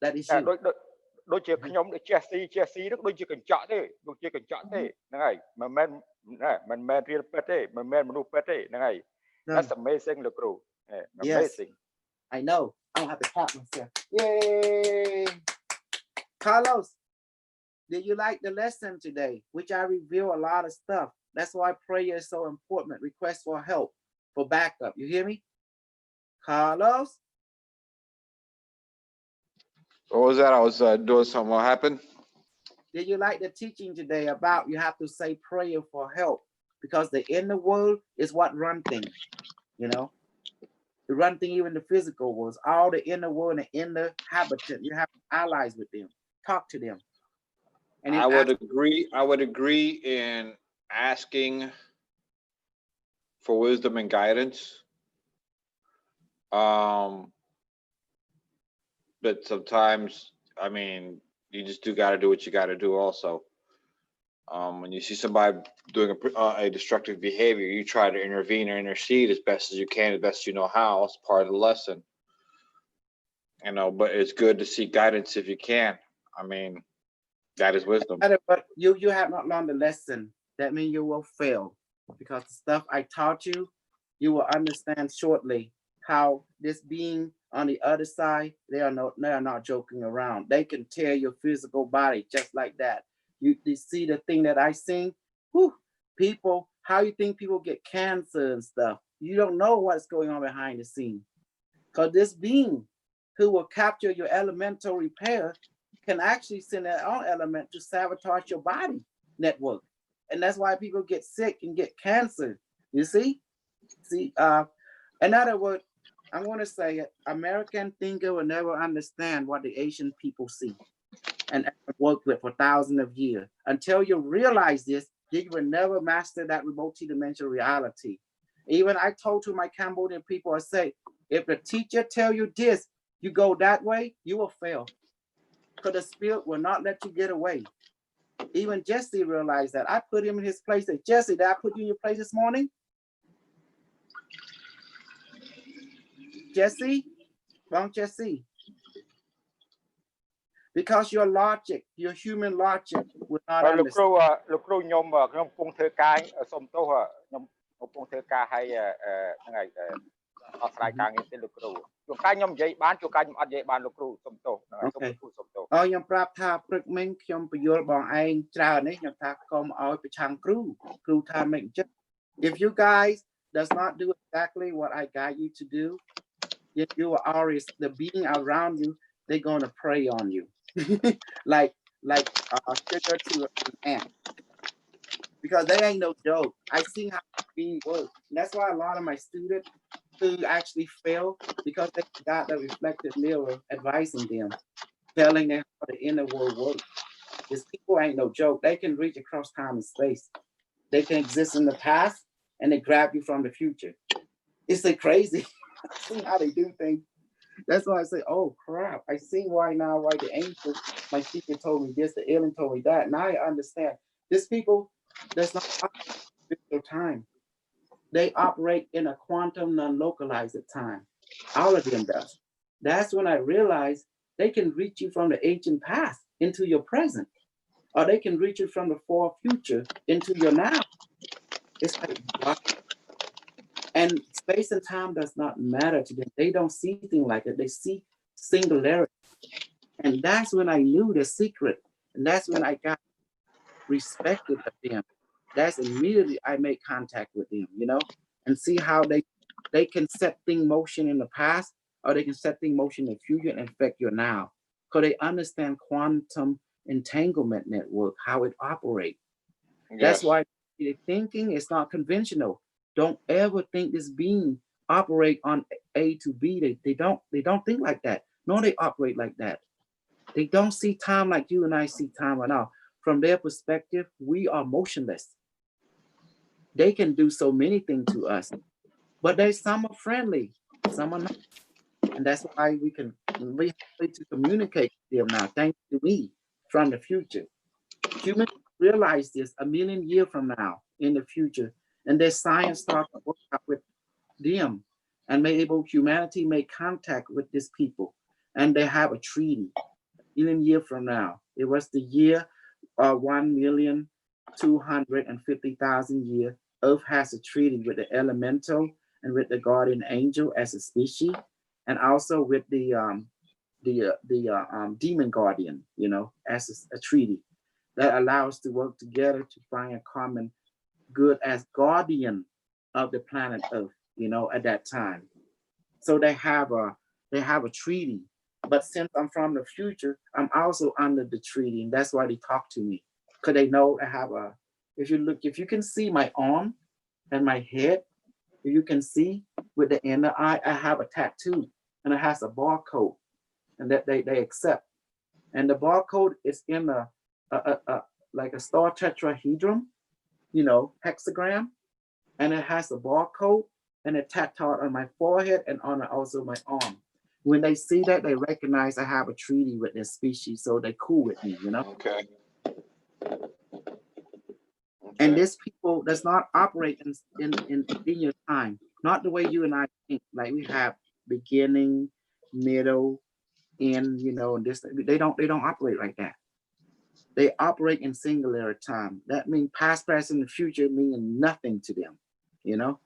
that is you. ដូចជាខ្ញុំដូចចេះស៊ីនឹងដូចជាកញ្ចក់ទេហ្នឹងហើយមិនមែនរៀលពិតទេមិនមែនមនុស្សពិតទេហ្នឹងហើយ That's amazing លោកគ្រូ amazing. I know. I don't have to clap myself. Yay! Carlos, did you like the lesson today? Which I reveal a lot of stuff. That's why prayer is so important. Request for help for backup. You hear me? Carlos? What was that? I was doing something. What happened? Did you like the teaching today about you have to say prayer for help? Because the inner world is what run things, you know? The run thing, even the physical world, all the inner world and the inner habitant. You have allies with them. Talk to them. And I would agree. I would agree in asking for wisdom and guidance. But sometimes, I mean, you just got to do what you got to do. Also, when you see somebody doing a destructive behavior, you try to intervene or intercede as best as you can, as best you know how. It's part of the lesson, you know. But it's good to seek guidance if you can. I mean, that is wisdom. But you have not learned the lesson. That means you will fail, because the stuff I taught you, you will understand shortly how this being on the other side, they are not joking around. They can tear your physical body just like that. You see the thing that I sing? Whew, people, how you think people get cancer and stuff? You don't know what's going on behind the scene. Because this being who will capture your elemental repair can actually send their own element to sabotage your body network. And that's why people get sick and get cancer. You see? In other words, I'm going to say it, American thinker will never understand what the Asian people see and work with for thousands of years. Until you realize this, you will never master that multi-dimensional reality. Even I told to my Cambodian people, I say, if the teacher tell you this, you go that way, you will fail. Because the spirit will not let you get away. Even Jesse realized that. I put him in his place. That Jesse, did I put you in your place this morning? Jesse? Wrong, Jesse. Because your logic, your human logic will not understand. លោកគ្រូខ្ញុំកំពុងធ្វើការសុំទោសខ្ញុំកំពុងធ្វើការឲ្យហ្នឹងហើយអត់ស្រាយការងារទេលោកគ្រូជួនកាលខ្ញុំនិយាយបានជួនកាលខ្ញុំអត់និយាយបានលោកគ្រូសុំទោសហ្នឹងហើយសូមលោកគ្រូសុំទោសខ្ញុំប្រាប់ថាព្រឹកមិញខ្ញុំបញ្យល់បងឯងច្រើននេះខ្ញុំថាកុំឲ្យប្រឆាំងគ្រូថាមិនអញ្ចឹង If you guys does not do exactly what I guide you to do, if you are always the being around you, they're going to prey on you. like sugar to an ant, because they ain't no joke. I see how being works. That's why a lot of my students who actually fail, because they got the reflective mirror advising them, telling them how the inner world works. These people ain't no joke. They can reach across time and space. They can exist in the past and they grab you from the future. It's like crazy. See how they do things. That's why I say, oh crap, I see why the angel, my teacher told me this, the alien told me that. Now I understand. These people, there's not physical time. They operate in a quantum non-localized time. All of them does. That's when I realized they can reach you from the ancient past into your present, or they can reach you from the far future into your now. It's like, wow. And space and time does not matter to them. They don't see things like it. They see singularity. And that's when I knew the secret. And that's when I got respected of them. That's immediately I made contact with them, you know, and see how they can set things motion in the past, or they can set things motion in the future and affect your now. Because they understand quantum entanglement network, how it operates. Yes. That's why the thinking is not conventional. Don't ever think this being operate on A to B. They don't think like that. No, they operate like that. They don't see time like you and I see time right now. From their perspective, we are motionless. They can do so many things to us, but some are friendly, some are not. And that's why we have to communicate with them now, thanks to me from the future. Humans realize this a million years from now in the future. And their science starts to work out with them and humanity make contact with these people. And they have a treaty. Million years from now. It was the year 1,250,000 years. Earth has a treaty with the elemental and with the guardian angel as a species, and also with the demon guardian, you know, as a treaty that allows us to work together to find a common good as guardian of the planet Earth. you know, at that time. So they have a treaty. But since I'm from the future, I'm also under the treaty, and that's why they talk to me. Because they know I have a, if you can see my arm and my head, if you can see with the inner eye, I have a tattoo and it has a barcode and that they accept. And the barcode is in a like a star tetrahedron, you know, hexagram, and it has a barcode and a tattooed on my forehead and on also my arm. When they see that, they recognize I have a treaty with this species, so they cool with me, you know. Okay. And this people does not operate in linear time, not the way you and I think. Like we have beginning, middle, end, you know, and this. They don't operate like that. They operate in singular time. That means past, present, and future mean nothing to them, you know.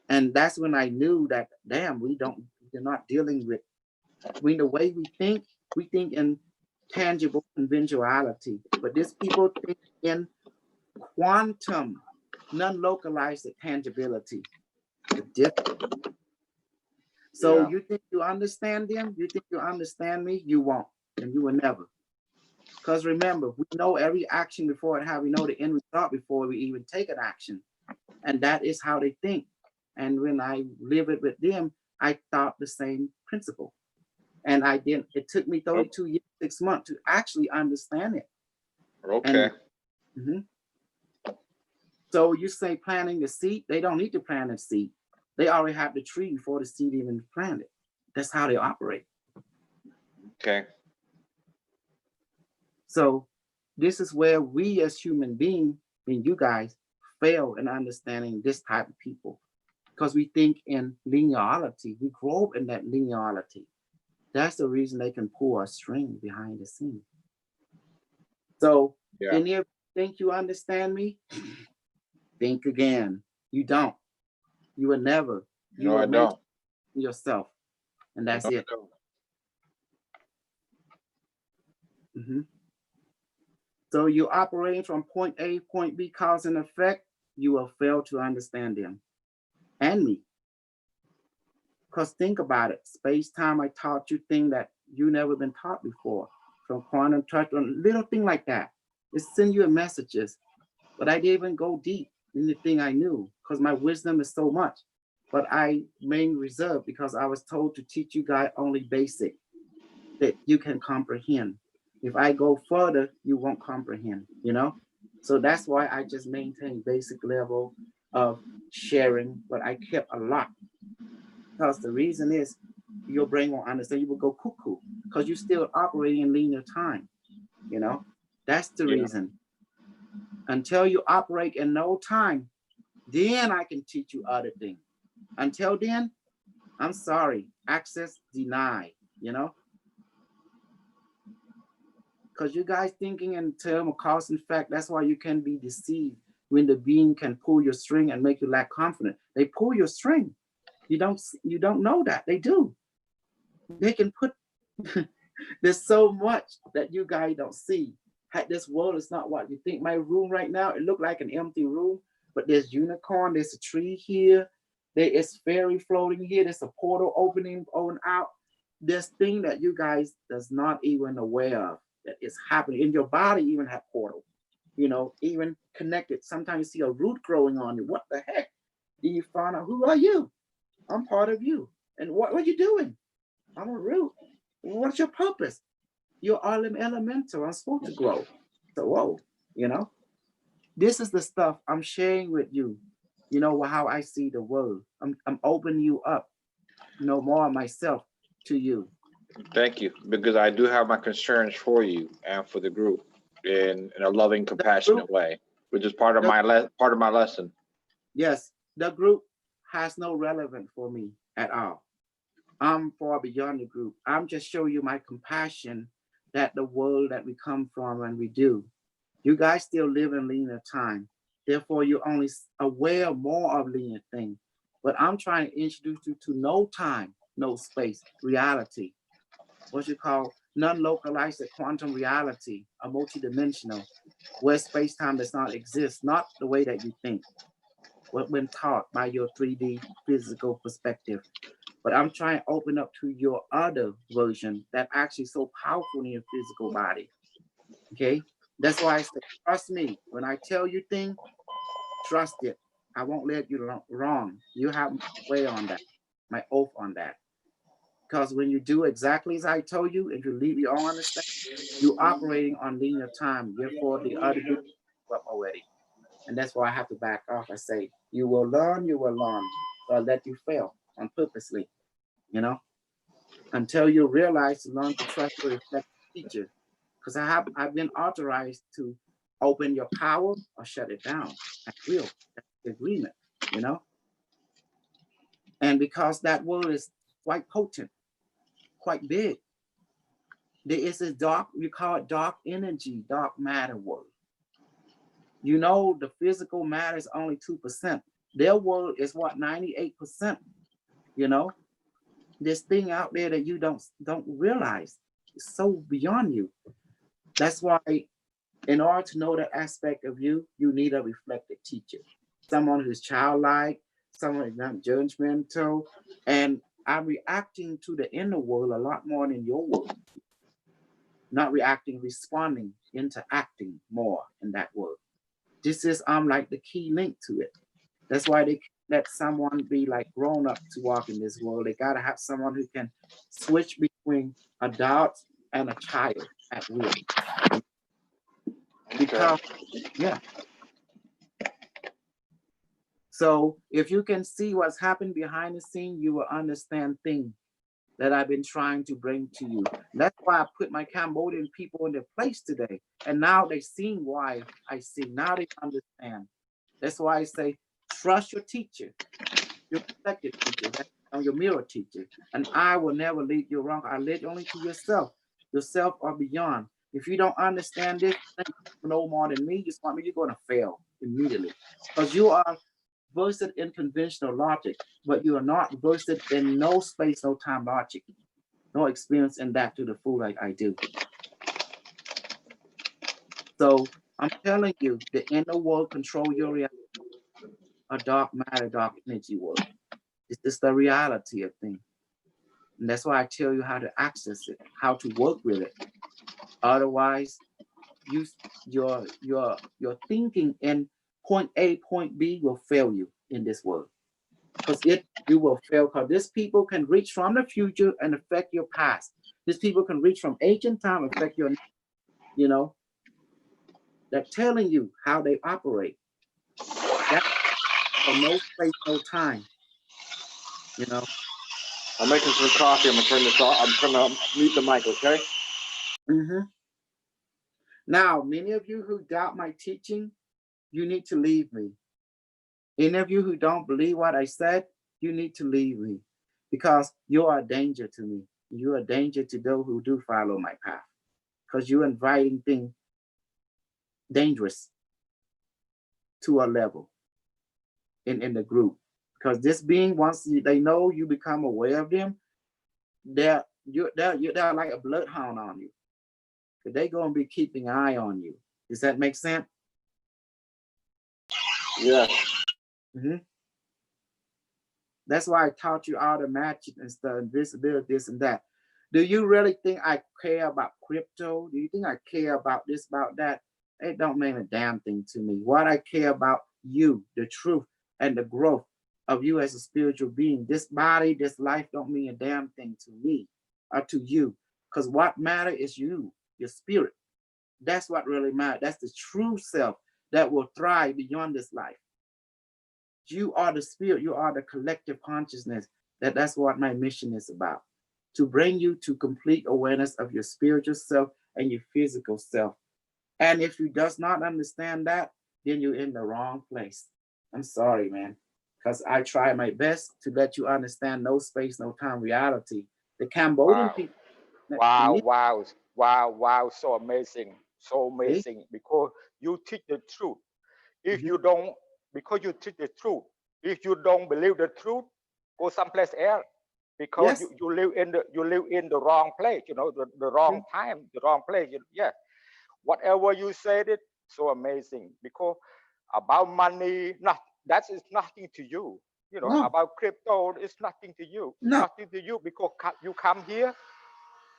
And that's when I knew that, damn, we're not dealing with, the way we think in tangible conventionality, but these people think in quantum, non-localized tangibility. The difference. So you think you understand them? You think you understand me? You won't, and you will never. Because remember, we know every action before it have. We know the end result before we even take an action, and that is how they think. And when I live it with them, I thought the same principle. And I didn't. It took me 32 years, 6 months to actually understand it. Okay. And, so you say planting the seed, they don't need to plant a seed. They already have the tree before the seed even planted. That's how they operate. Okay. So this is where we as human beings, and you guys, fail in understanding this type of people. Because we think in linearity. We grow up in that linearity. That's the reason they can pull a string behind the scene. So, any of you think you understand me? Think again. You don't. You will never. You will make yourself, and that's it. So you operating from point A, point B, cause and effect. You will fail to understand them and me. Because think about it, space-time, I taught you things that you never been taught before, from quantum touch, or little thing like that. It send you messages, but I didn't even go deep in the thing I knew, because my wisdom is so much. But I remain reserved because I was told to teach you guys only basic, that you can comprehend. If I go further, you won't comprehend, you know? So that's why I just maintain basic level of sharing, but I kept a lot. Because the reason is your brain won't understand. You will go cuckoo because you're still operating in linear time. You know, that's the reason. Until you operate in no time, then I can teach you other things. Until then, I'm sorry, access denied, you know? Because you guys thinking in terms of cause and effect, that's why you can be deceived when the being can pull your string and make you lack confidence. They pull your string. You don't know that. They do. They can put, there's so much that you guys don't see. This world is not what you think. My room right now, it looked like an empty room, but there's unicorn, there's a tree here, there is fairy floating here, there's a portal opening out. There's thing that you guys does not even aware of that is happening. In your body even have portal, you know, even connected. Sometimes you see a root growing on you. What the heck? Do you find out who are you? I'm part of you. And what are you doing? I'm a root. What's your purpose? You're all elemental. I'm supposed to grow. So, whoa, you know, this is the stuff I'm sharing with you. You know, how I see the world. I'm opening you up, you know, more of myself to you. Thank you, because I do have my concerns for you and for the group in a loving, compassionate way, which is part of my lesson. Yes, the group has no relevance for me at all. I'm far beyond the group. I'm just showing you my compassion that the world that we come from and we do. You guys still live in linear time. Therefore, you're only aware more of linear things. But I'm trying to introduce you to no time, no space, reality. What you call non-localized quantum reality, a multidimensional, where space-time does not exist, not the way that you think. what been taught by your 3D physical perspective. But I'm trying to open up to your other version that actually so powerful in your physical body. Okay, that's why I say trust me when I tell you things. Trust it. I won't let you wrong. You have my way on that, my oath on that. Because when you do exactly as I told you, if you leave your own understanding, you're operating on linear time. Therefore, the other do up already. And that's why I have to back off. I say, you will learn, you will learn. So I let you fail on purposely, you know, until you realize to learn to trust your reflective teacher. Because I've been authorized to open your power or shut it down. I will. That's the agreement, you know. And because that word is quite potent, quite big, there is a dark, we call it dark energy, dark matter word. You know, the physical matter is only 2%. Their word is what, 98%, you know? This thing out there that you don't realize is so beyond you. That's why in order to know that aspect of you, you need a reflective teacher, someone who's childlike, someone who's not judgmental. And I'm reacting to the inner world a lot more than your world. Not reacting, responding, interacting more in that world. This is like the key link to it. That's why they let someone be like grown up to walk in this world. They gotta have someone who can switch between adult and a child at will. Because yeah. So if you can see what's happened behind the scene, you will understand things that I've been trying to bring to you. That's why I put my Cambodian people in their place today. And now they've seen why I see. Now they understand. That's why I say, trust your teacher, your respected teacher, your mirror teacher. And I will never lead you wrong. I lead only to yourself or beyond. If you don't understand this, think you know more than me, just want me, you're going to fail immediately. Because you are versed in conventional logic, but you are not versed in no space, no time logic, no experience in that to the full like I do. So I'm telling you, the inner world control your reality, a dark matter, dark energy world. It's just the reality of things. And that's why I tell you how to access it, how to work with it. Otherwise, your thinking in point A, point B will fail you in this world. Because you will fail, because these people can reach from the future and affect your past. These people can reach from ancient time and affect your, you know, they're telling you how they operate. That's for no space, no time, you know. I'm making some coffee. I'm gonna turn this off. I'm gonna mute the mic, okay? Now, many of you who doubt my teaching, you need to leave me. Any of you who don't believe what I said, you need to leave me, because you are a danger to me. You are a danger to those who do follow my path, because you're inviting things dangerous to a level in the group. Because this being, once they know you become aware of them, they're like a bloodhound on you. They're going to be keeping an eye on you. Does that make sense? Yeah. That's why I taught you all the magic and stuff, invisibility, this and that. Do you really think I care about crypto? Do you think I care about this, about that? It don't mean a damn thing to me. What I care about you, the truth, and the growth of you as a spiritual being. This body, this life don't mean a damn thing to me or to you. Because what matters is you, your spirit. That's what really matters. That's the true self that will thrive beyond this life. You are the spirit, you are the collective consciousness. That's what my mission is about. To bring you to complete awareness of your spiritual self and your physical self. And if you does not understand that, then you're in the wrong place. I'm sorry, man. Because I try my best to let you understand no space, no time reality. The Cambodian people. Wow. So amazing. So amazing. Because you teach the truth. If you don't, because you teach the truth. If you don't believe the truth, go someplace else. Because you live in the wrong place, you know, the wrong time, the wrong place. Whatever you said, it so amazing. Because about money, that is nothing to you. You know, No, about crypto, it's nothing to you. no. Nothing to you because you come here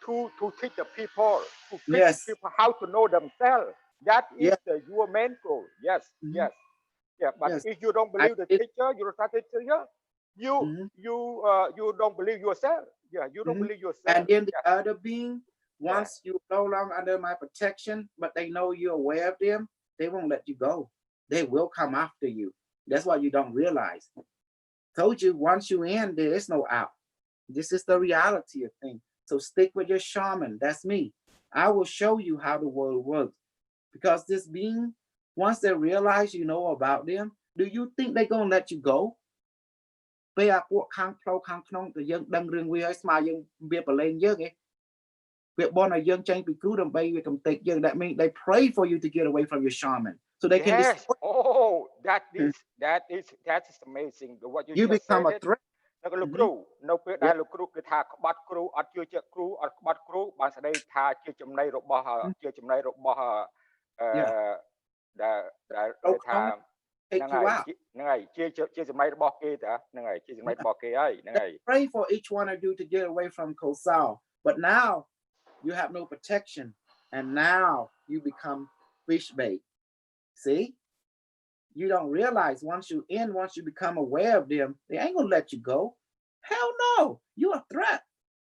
to teach the people, to teach Yes, people how to know themselves. That is yes, your main goal. Yes, mhm, yes, yeah. But yes. if you don't I believe the did. teacher, you don't start the teacher, you Mhm, you don't believe yourself. Yeah, you don't mhm. believe yourself. And then the Yeah, other being, yeah. once you no longer under my protection, but they know you're aware of them, they won't let you go. They will come after you. That's why you don't realize. Told you, once you in, there is no out. This is the reality of things. So stick with your shaman. That's me. I will show you how the world works. Because this being, once they realize you know about them, do you think they're gonna let you go? ពេលអាពួកខាងផ្លូវខាងក្នុងតែយើងដឹងរឿងវាឲ្យស្មើយើងវាប្រឡែងយើងឯងវាបនឲ្យយើងចេញពីគ្រូដើម្បីវាកំទេចយើង that means they pray for you to get away from your shaman so they can Yes. destroy Oh, that is amazing. What you you just become said a it. threat នៅលោកគ្រូនៅពេលដែលលោកគ្រូគឺថាក្បត់គ្រូអត់ជឿជាក់គ្រូអត់ក្បត់គ្រូបានស្ដីថាជាចំណៃរបស់ជាចំណៃរបស់អឺ yeah ដែលថា take ហ្នឹង you ហើយ out ហ្នឹងហើយជាចំណៃរបស់គេតាហ្នឹងហើយជាចំណៃរបស់គេហើយហ្នឹងហើយ pray for each one of you to get away from Kosal but now you have no protection and now you become fish bait see you don't realize once you become aware of them they ain't gonna let you go hell no you're a threat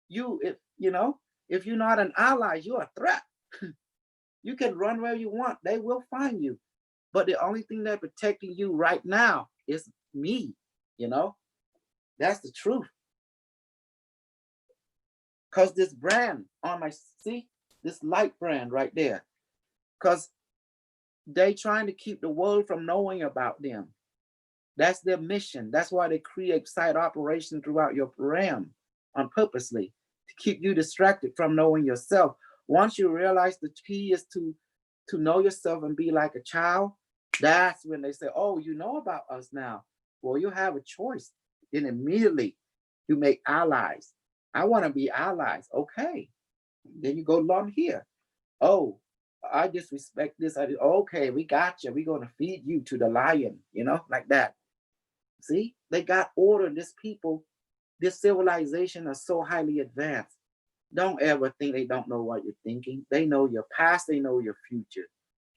if you know if you're not an ally you're a threat you can run where you want they will find you but the only thing that's protecting you right now is me you know that's the truth because this brand on my see this light brand right there because they trying to keep the world from knowing about them. That's their mission. That's why they create side operation throughout your program on purposely to keep you distracted from knowing yourself. Once you realize the key is to know yourself and be like a child, that's when they say, "Oh, you know about us now." Well, you have a choice. Then immediately you make allies. I want to be allies. Okay. Then you go along here. Oh, I disrespect this. Okay, we got you. We're gonna feed you to the lion, like that. See, they got order. This people, this civilization are so highly advanced. Don't ever think they don't know what you're thinking. They know your past. They know your future.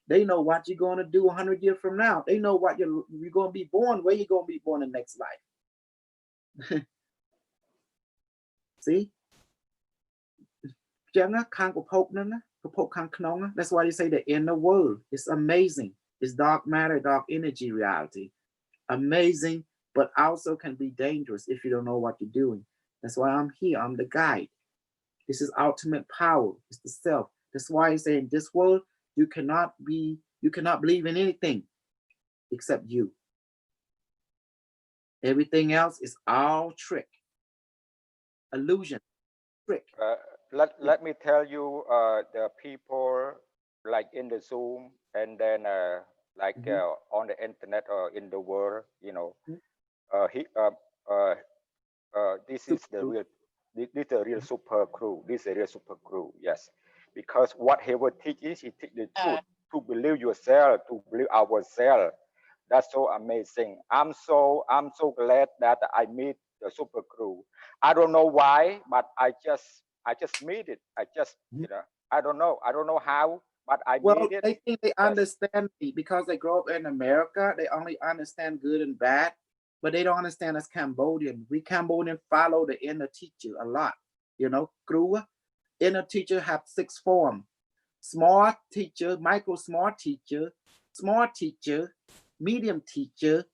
They know what you're gonna do 100 years from now. They know what you're gonna be born. Where you're gonna be born in the next life. See, that's why they say the inner world is amazing. It's dark matter, dark energy reality. Amazing, but also can be dangerous if you don't know what you're doing. That's why I'm here. I'm the guide. This is ultimate power. It's the self. That's why I say in this world, you cannot believe in anything except you. Everything else is all trick, illusion, trick. Let me tell you the people like in the Zoom and then like on the internet or in the world, this is the real this is the real super crew. This is a real super crew, yes. Because what he will teach is he teach the truth to believe yourself, to believe ourselves. That's so amazing. I'm so glad that I meet the super crew. I don't know why, but I just meet it. I don't know how, but I Well, meet it. they think they Yes. understand me because they grow up in America. They only understand good and bad, but they don't understand us Cambodian. We Cambodian follow the inner teacher a lot. Krua, inner teacher have 6 forms. Small teacher, micro small teacher, medium teacher,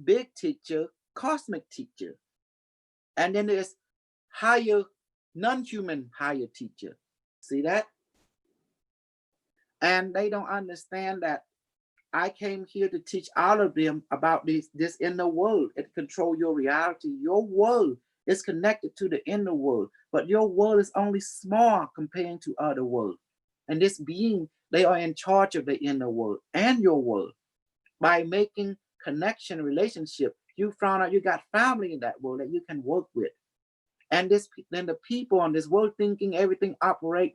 big teacher, cosmic teacher. And then there's higher, non-human higher teacher. See that? And they don't understand that I came here to teach all of them about this inner world and control your reality. Your world is connected to the inner world, but your world is only small compared to other worlds. And this being, they are in charge of the inner world and your world. By making connection, relationship, you found out you got family in that world that you can work with. And then the people on this world thinking everything operate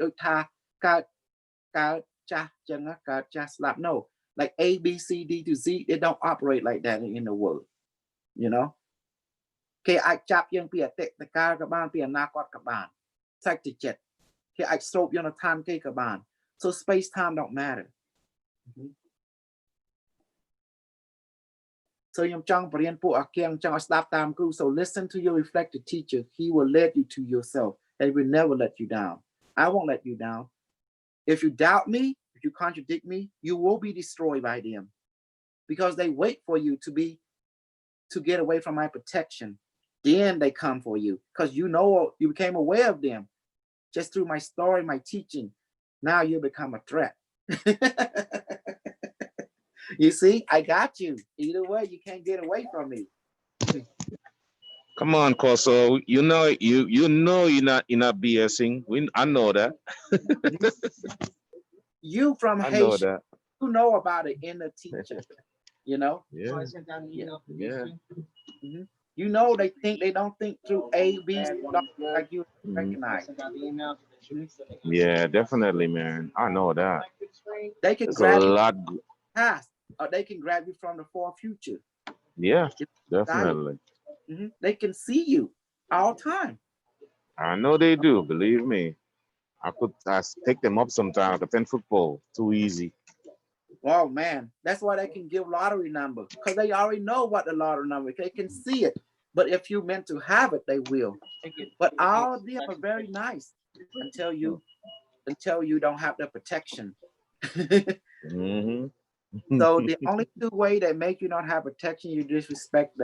no like A, B, C, D to Z. It don't operate like that in the world, you know. Okay, I chop young pia tek the car kaban pia nakot kaban. Take the jet. Okay, I soap you on a time cake kaban. So space time don't matter. So yung chang parian po akyang chang stop time crew. So listen to your reflected teacher. He will lead you to yourself. He will never let you down. I won't let you down. If you doubt me, if you contradict me, you will be destroyed by them, because they wait for you to get away from my protection. Then they come for you, because you know you became aware of them just through my story, my teaching. Now you become a threat. You see, I got you. Either way, you can't get away from me. Come on, Corso. You know you're not BSing. I know that. You from I know Haitian, that. you know about it in the teacher, you know? Yeah. Yeah. Mhm. You know, they don't think through A, B, like you recognize. Yeah, definitely, man. I know that. They can There's a grab you lot. from the past, or they can grab you from the far future. Yeah, definitely. They can see you all time. I know they do. Believe me. I take them up sometime like a 10-foot pole. Too easy. Oh man, that's why they can give lottery number, because they already know what the lottery number. They can see it. But if you meant to have it, they will. But all of them are very nice until you don't have the protection. So the only two way that make you not have protection, you disrespect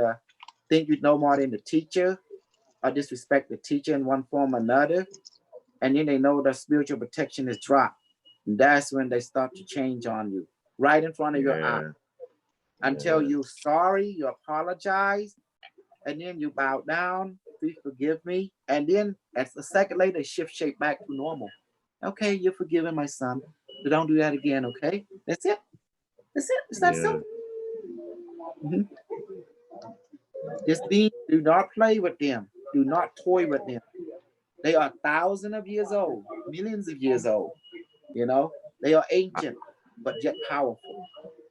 think you know more than the teacher, or disrespect the teacher in one form or another, and then they know the spiritual protection is dropped. And that's when they start to change on you, right in front of your eye, until you sorry, you apologize, and then you bow down, please forgive me, and then as a second later, shift shape back to normal. Okay, you're forgiven, my son. But don't do that again, okay? That's it. That's it. It's that simple. This being, do not play with them. Do not toy with them. They are thousands of years old, millions of years old. You know, they are ancient, but yet powerful.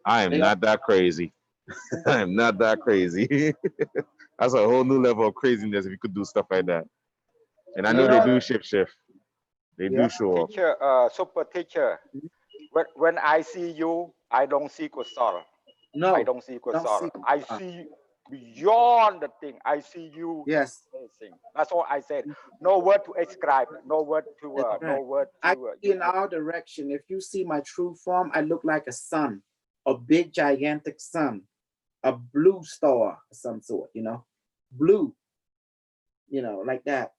I am not that crazy. I am not that crazy. That's a whole new level of craziness if you could do stuff like that. And I know they do shift. They do show up. Teacher, super teacher. When I see you, I don't see Kusal. No, I don't see Kusal. I see beyond the thing. I see you. Yes. Amazing. That's all I said. No word to describe. No word to. No word to. I see in all direction. If you see my true form, I look like a sun, a big gigantic sun, a blue star of some sort. You know, blue. You know, like that,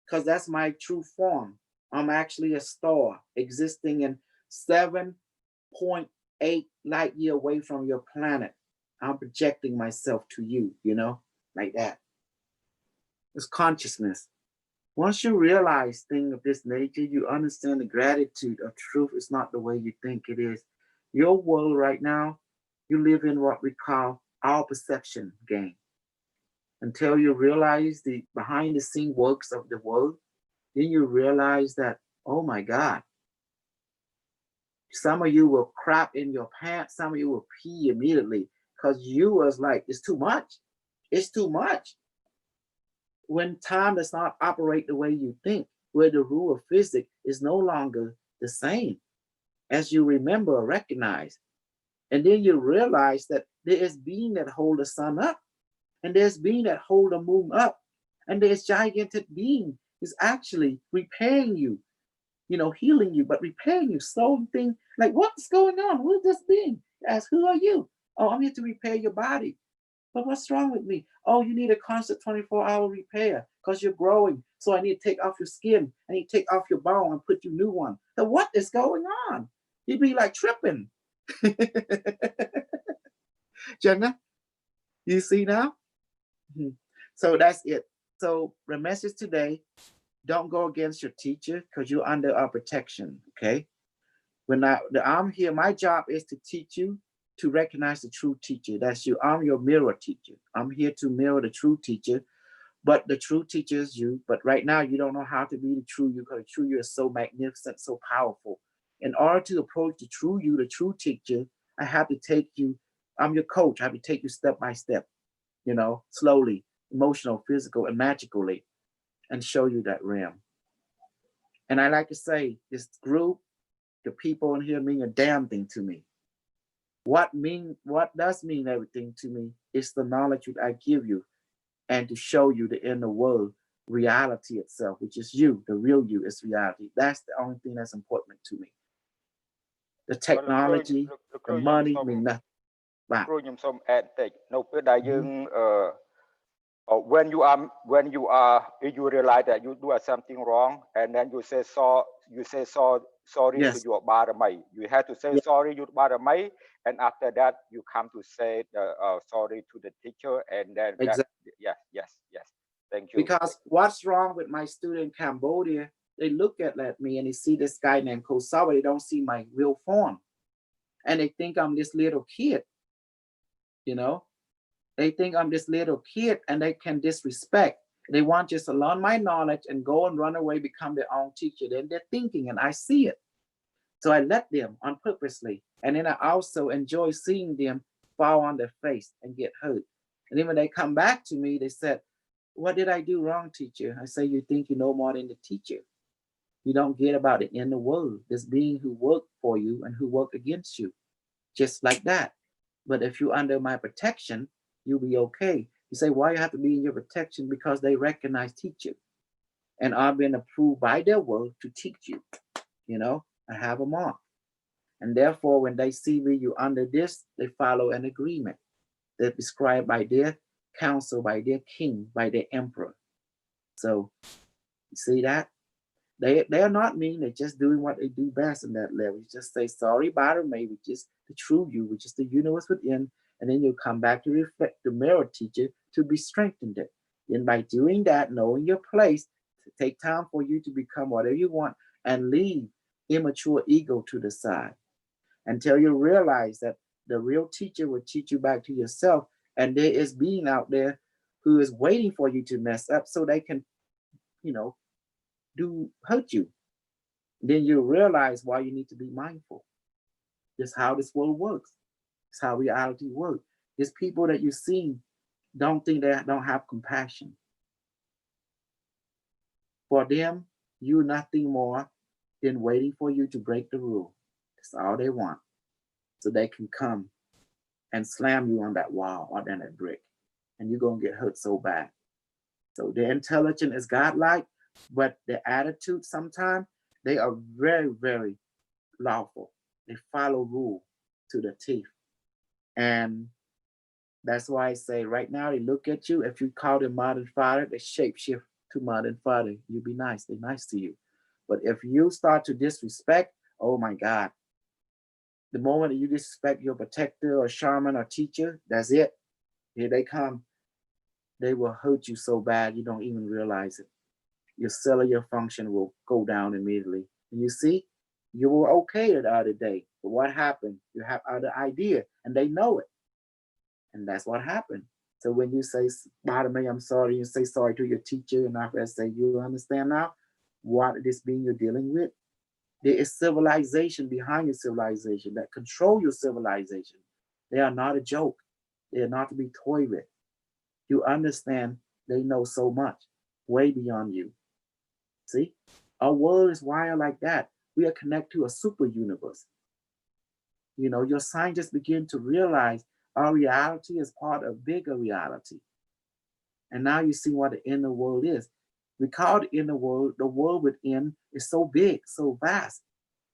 because that's my true form. I'm actually a star existing in 7.8 light year away from your planet. I'm projecting myself to you, you know, like that. It's consciousness. Once you realize things of this nature, you understand the gratitude of truth is not the way you think it is. Your world right now, you live in what we call our perception game. Until you realize the behind the scene works of the world, then you realize that, oh my God, some of you will crap in your pants, some of you will pee immediately, because you was like, it's too much. It's too much. When time does not operate the way you think, where the rule of physics is no longer the same as you remember or recognize. And then you realize that there is being that hold the sun up, and there's being that hold the moon up, and there's gigantic being is actually repairing you, you know, healing you, but repairing you. So thing like, what's going on? Who is this being? Ask, who are you? Oh, I'm here to repair your body. But what's wrong with me? Oh, you need a constant 24-hour repair because you're growing. So I need to take off your skin. I need to take off your bone and put you new one. So what is going on? You'd be like tripping. Jenna, you see now? So that's it. So the message today, don't go against your teacher because you're under our protection, okay? When I'm here, my job is to teach you to recognize the true teacher. That's you. I'm your mirror teacher. I'm here to mirror the true teacher, but the true teacher is you. But right now, you don't know how to be the true you because the true you is so magnificent, so powerful. In order to approach the true you, the true teacher, I have to take you, I'm your coach. I have to take you step by step, you know, slowly, emotional, physical, and magically, and show you that realm. And I like to say, this group, the people in here mean a damn thing to me. What does mean everything to me is the knowledge that I give you and to show you the inner world reality itself, which is you, the real you is reality. That's the only thing that's important to me. The technology, the money mean nothing. គ្រូខ្ញុំសូម add តិចនៅពេលដែលយើង when you are if you realize that you do something wrong and then you say sorry Yes. to your barmai, you have to say sorry to your barmai, and after that you come to say sorry to the teacher, and then Exactly. yes, thank you. Because what's wrong with my student in Cambodia, they look at me and they see this guy named Kosawa, they don't see my real form, and they think I'm this little kid, you know. They think I'm this little kid and they can disrespect. They want just to learn my knowledge and go and run away, become their own teacher. Then they're thinking, and I see it. So I let them on purposely. And then I also enjoy seeing them fall on their face and get hurt. And then when they come back to me, they said, what did I do wrong, teacher? I say, you think you know more than the teacher. You don't get about it in the world. This being who work for you and who work against you. Just like that. But if you're under my protection, you'll be okay. You say, why you have to be in your protection? Because they recognize teacher. And I've been approved by their word to teach you. You know, I have a mark. And therefore, when they see me, you under this, they follow an agreement. They're prescribed by their council, by their king, by their emperor. So, you see that? They are not mean. They're just doing what they do best in that level. You just say, sorry, bother me, which is the true you, which is the universe within. And then you come back to reflect the mirror teacher to be strengthened. And by doing that, knowing your place, to take time for you to become whatever you want and leave immature ego to the side until you realize that the real teacher will teach you back to yourself. And there is being out there who is waiting for you to mess up so they can, you know, hurt you. Then you realize why you need to be mindful. Just how this world works. It's how reality works. There's people that you see don't think they don't have compassion. For them, you're nothing more than waiting for you to break the rule. That's all they want. So they can come and slam you on that wall or on that brick. And you're going to get hurt so bad. So their intelligence is godlike, but their attitude sometimes, they are very, very lawful. They follow rule to the teeth. And that's why I say right now, they look at you. If you call them modern father, they shapeshift to modern father. You be nice. They're nice to you. But if you start to disrespect, oh my God. The moment that you disrespect your protector or shaman or teacher, that's it. Here they come. They will hurt you so bad you don't even realize it. Your cellular function will go down immediately. And you see, you were okay the other day. But what happened? You have other idea and they know it. And that's what happened. So when you say, pardon me, I'm sorry, you say sorry to your teacher, and after I say, you understand now what this being you're dealing with? There is civilization behind your civilization that control your civilization. They are not a joke. They are not to be toyed with. You understand they know so much, way beyond you. See? Our world is wired like that. We are connected to a super universe. You know, your scientists begin to realize our reality is part of bigger reality. And now you see what the inner world is. We call the inner world, the world within is so big, so vast.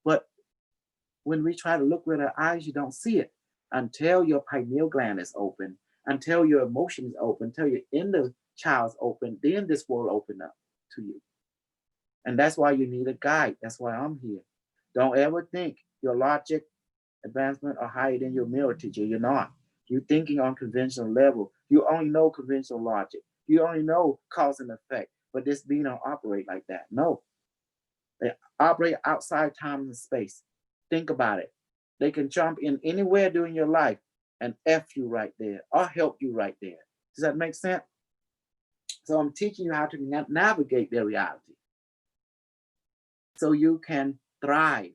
But when we try to look with our eyes, you don't see it until your pineal gland is open, until your emotion is open, until your inner child's open, then this world open up to you. And that's why you need a guide. That's why I'm here. Don't ever think your logic, advancement are higher than your mirror teacher. You're not. You're thinking on conventional level. You only know conventional logic. You only know cause and effect. But this being don't operate like that. No. They operate outside time and space. Think about it. They can jump in anywhere during your life and F you right there or help you right there. Does that make sense? So I'm teaching you how to navigate their reality so you can thrive.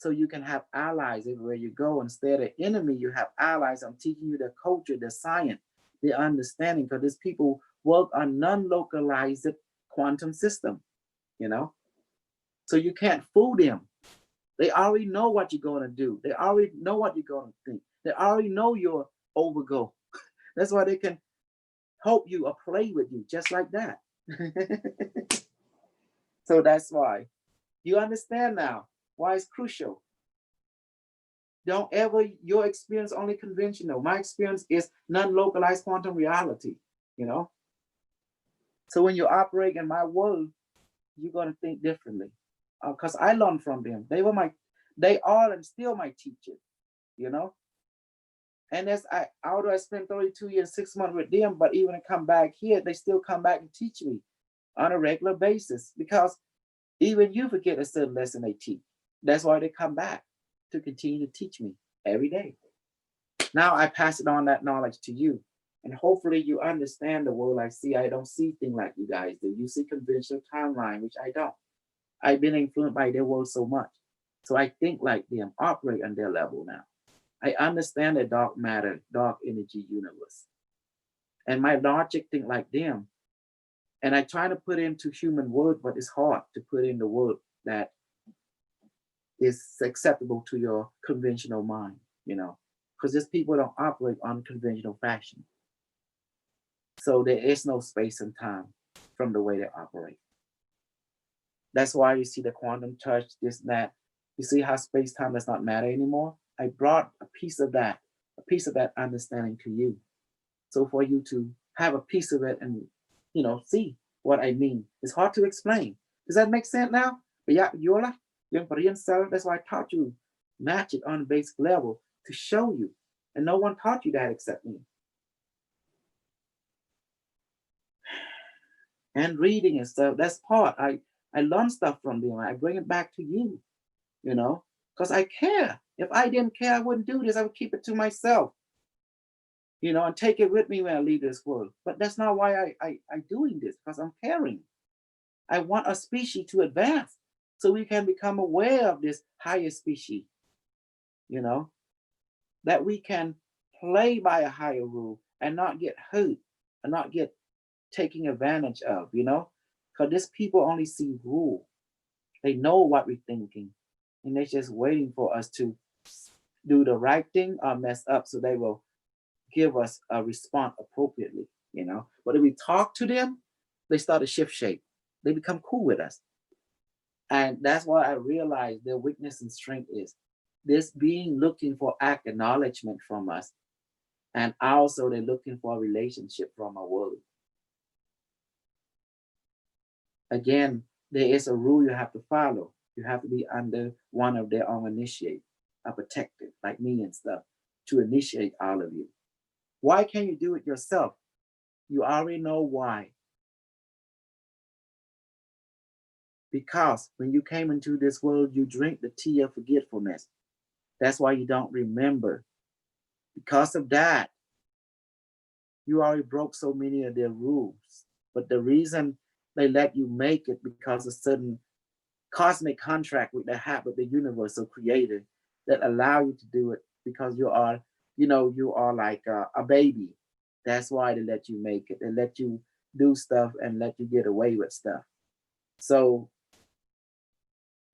So you can have allies everywhere you go. Instead of enemy, you have allies. I'm teaching you the culture, the science, the understanding, because these people work on non-localized quantum system, you know? So you can't fool them. They already know what you're going to do. They already know what you're going to think. They already know your overgo. That's why they can help you or play with you just like that. So that's why. You understand now why it's crucial. Don't ever, your experience only conventional. My experience is non-localized quantum reality, you know? So when you operate in my world, you're going to think differently. Because I learned from them. They are and still my teachers, you know? And although I spent 32 years, 6 months with them, but even to come back here, they still come back and teach me on a regular basis, because even you forget a certain lesson they teach. That's why they come back to continue to teach me every day. Now I pass it on, that knowledge to you. And hopefully you understand the world I see. I don't see things like you guys do. You see conventional timeline, which I don't. I've been influenced by their world so much. So I think like them, operate on their level now. I understand the dark matter, dark energy universe. And my logic think like them. And I try to put into human word, but it's hard to put in the word that is acceptable to your conventional mind, you know, because these people don't operate on conventional fashion. So there is no space and time from the way they operate. That's why you see the quantum touch, this, that. You see how space time does not matter anymore? I brought a piece of that understanding to you. So for you to have a piece of it and, you know, see what I mean. It's hard to explain. Does that make sense now? But yeah, Yola, young Korean self, that's why I taught you match it on a basic level to show you. And no one taught you that except me. And reading and stuff, that's part. I learn stuff from them. I bring it back to you, you know, because I care. If I didn't care, I wouldn't do this. I would keep it to myself, you know, and take it with me when I leave this world. But that's not why I'm doing this, because I'm caring. I want a species to advance so we can become aware of this higher species, you know, that we can play by a higher rule and not get hurt and not get taken advantage of, you know, because these people only see rule. They know what we're thinking, and they're just waiting for us to do the right thing or mess up so they will give us a response appropriately, you know. But if we talk to them, they start to shift shape. They become cool with us. And that's why I realized their weakness and strength is this being looking for acknowledgement from us. And also they're looking for a relationship from our world. Again, there is a rule you have to follow. You have to be under one of their own initiate, a protector like me and stuff, to initiate all of you. Why can't you do it yourself? You already know why. Because when you came into this world, you drink the tea of forgetfulness. That's why you don't remember. Because of that, you already broke so many of their rules. But the reason they let you make it because of certain cosmic contract with the hat with the universal creator that allow you to do it, because you are, you know, you are like a baby. That's why they let you make it. They let you do stuff and let you get away with stuff. So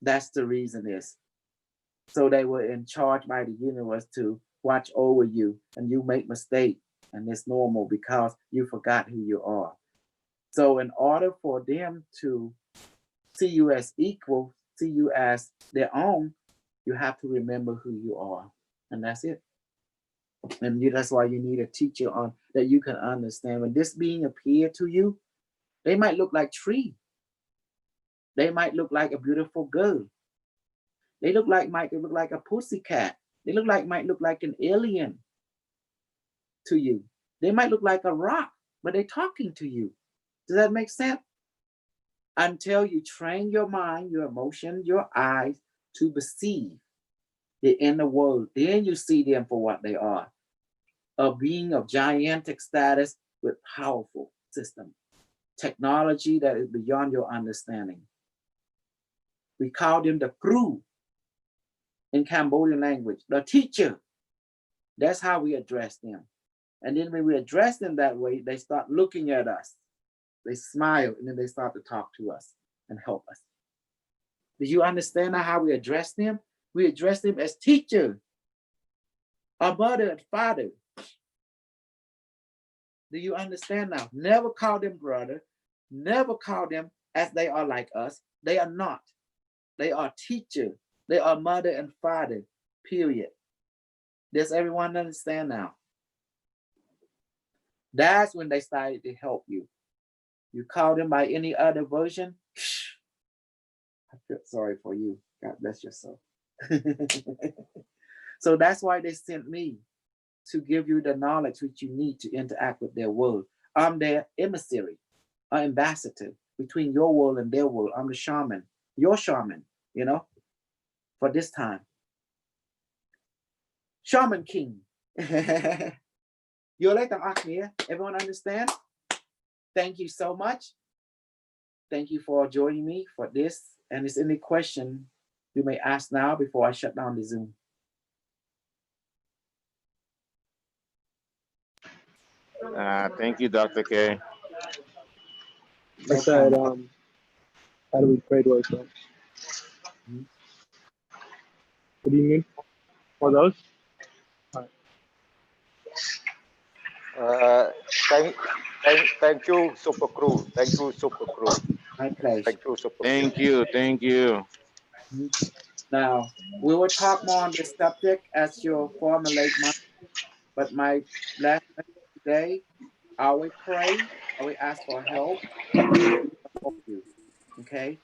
that's the reason is. So they were in charge by the universe to watch over you, and you make mistake, and it's normal because you forgot who you are. So in order for them to see you as equal, see you as their own, you have to remember who you are, and that's it. And that's why you need a teacher on that you can understand. When this being appear to you, they might look like tree. They might look like a beautiful girl. They might look like a pussycat. They might look like an alien to you. They might look like a rock, but they're talking to you. Does that make sense? Until you train your mind, your emotion, your eyes to perceive the inner world, then you see them for what they are. A being of gigantic status with powerful system. Technology that is beyond your understanding. We call them the crew. in Cambodian language, the teacher. That's how we address them. And then when we address them that way, they start looking at us. They smile, and then they start to talk to us and help us. Do you understand how we address them? We address them as teacher, our mother and father. Do you understand now? Never call them brother. Never call them as they are like us. They are not. They are teacher. They are mother and father, period. Does everyone understand now? That's when they started to help you. You call them by any other version, I feel sorry for you. God bless your soul. So that's why they sent me, to give you the knowledge which you need to interact with their world. I'm their emissary, an ambassador between your world and their world. I'm the shaman, your shaman, you know, for this time. Shaman King. Everyone understand? Thank you so much. Thank you for joining me for this. And is any question you may ask now before I shut down the Zoom? Thank you, Dr. K. I said, how do we pray to ourselves? What do you mean? For those? Thank you, Super Crew. Thank you, Super Crew. My pleasure. Thank you, Super Crew. Thank you. Thank you. Now, we will talk more on this subject as you formulate my, but my last message today, always pray, always ask for help, okay?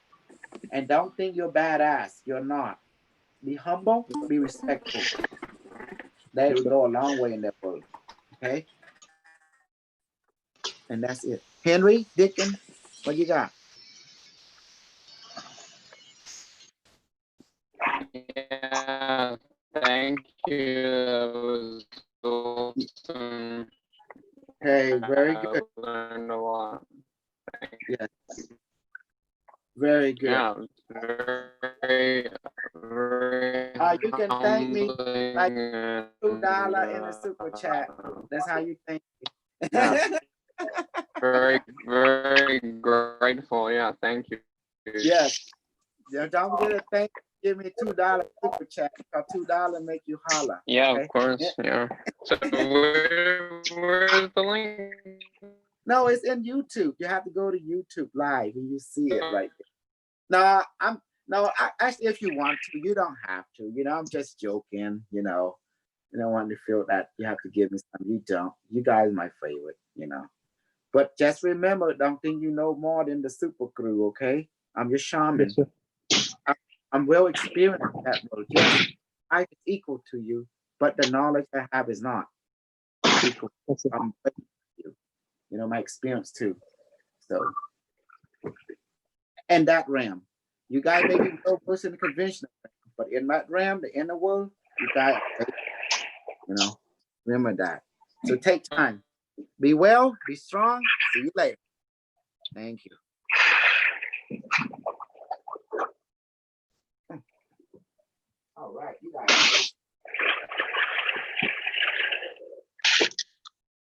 And don't think you're badass, you're not. Be humble, be respectful. That will go a long way in that world, okay? And that's it. Henry, Dickon, what you got? Yeah, thank you. That was awesome. Hey, very good. I learned a lot. Yes. Very good. Yeah, very, very you can thank me like humbling $2 in a super chat. That's how you thank me. Yeah. very, very grateful. Yeah, thank you. Yes. Yeah, don't forget to thank. Give me $2 super chat. Because $2 make you holler. Yeah, okay? of course. Yeah. So where's the link? No, it's in YouTube. You have to go to YouTube live and you see it right there. Actually, if you want to, you don't have to. You know, I'm just joking. You know, you don't want to feel that you have to give me some. You don't. You guys are my favorite. You know, but just remember, don't think you know more than the super crew. Okay, I'm your shaman. Yes, I'm well experienced in that world. Yes, I is equal to you, but the knowledge I have is not equal. I'm you know, my experience too. So, and that realm, you guys may be well versed in the conventional, but in that realm, the inner world, you guys, you know, remember that. So take time. Be well, be strong. See you later. Thank you.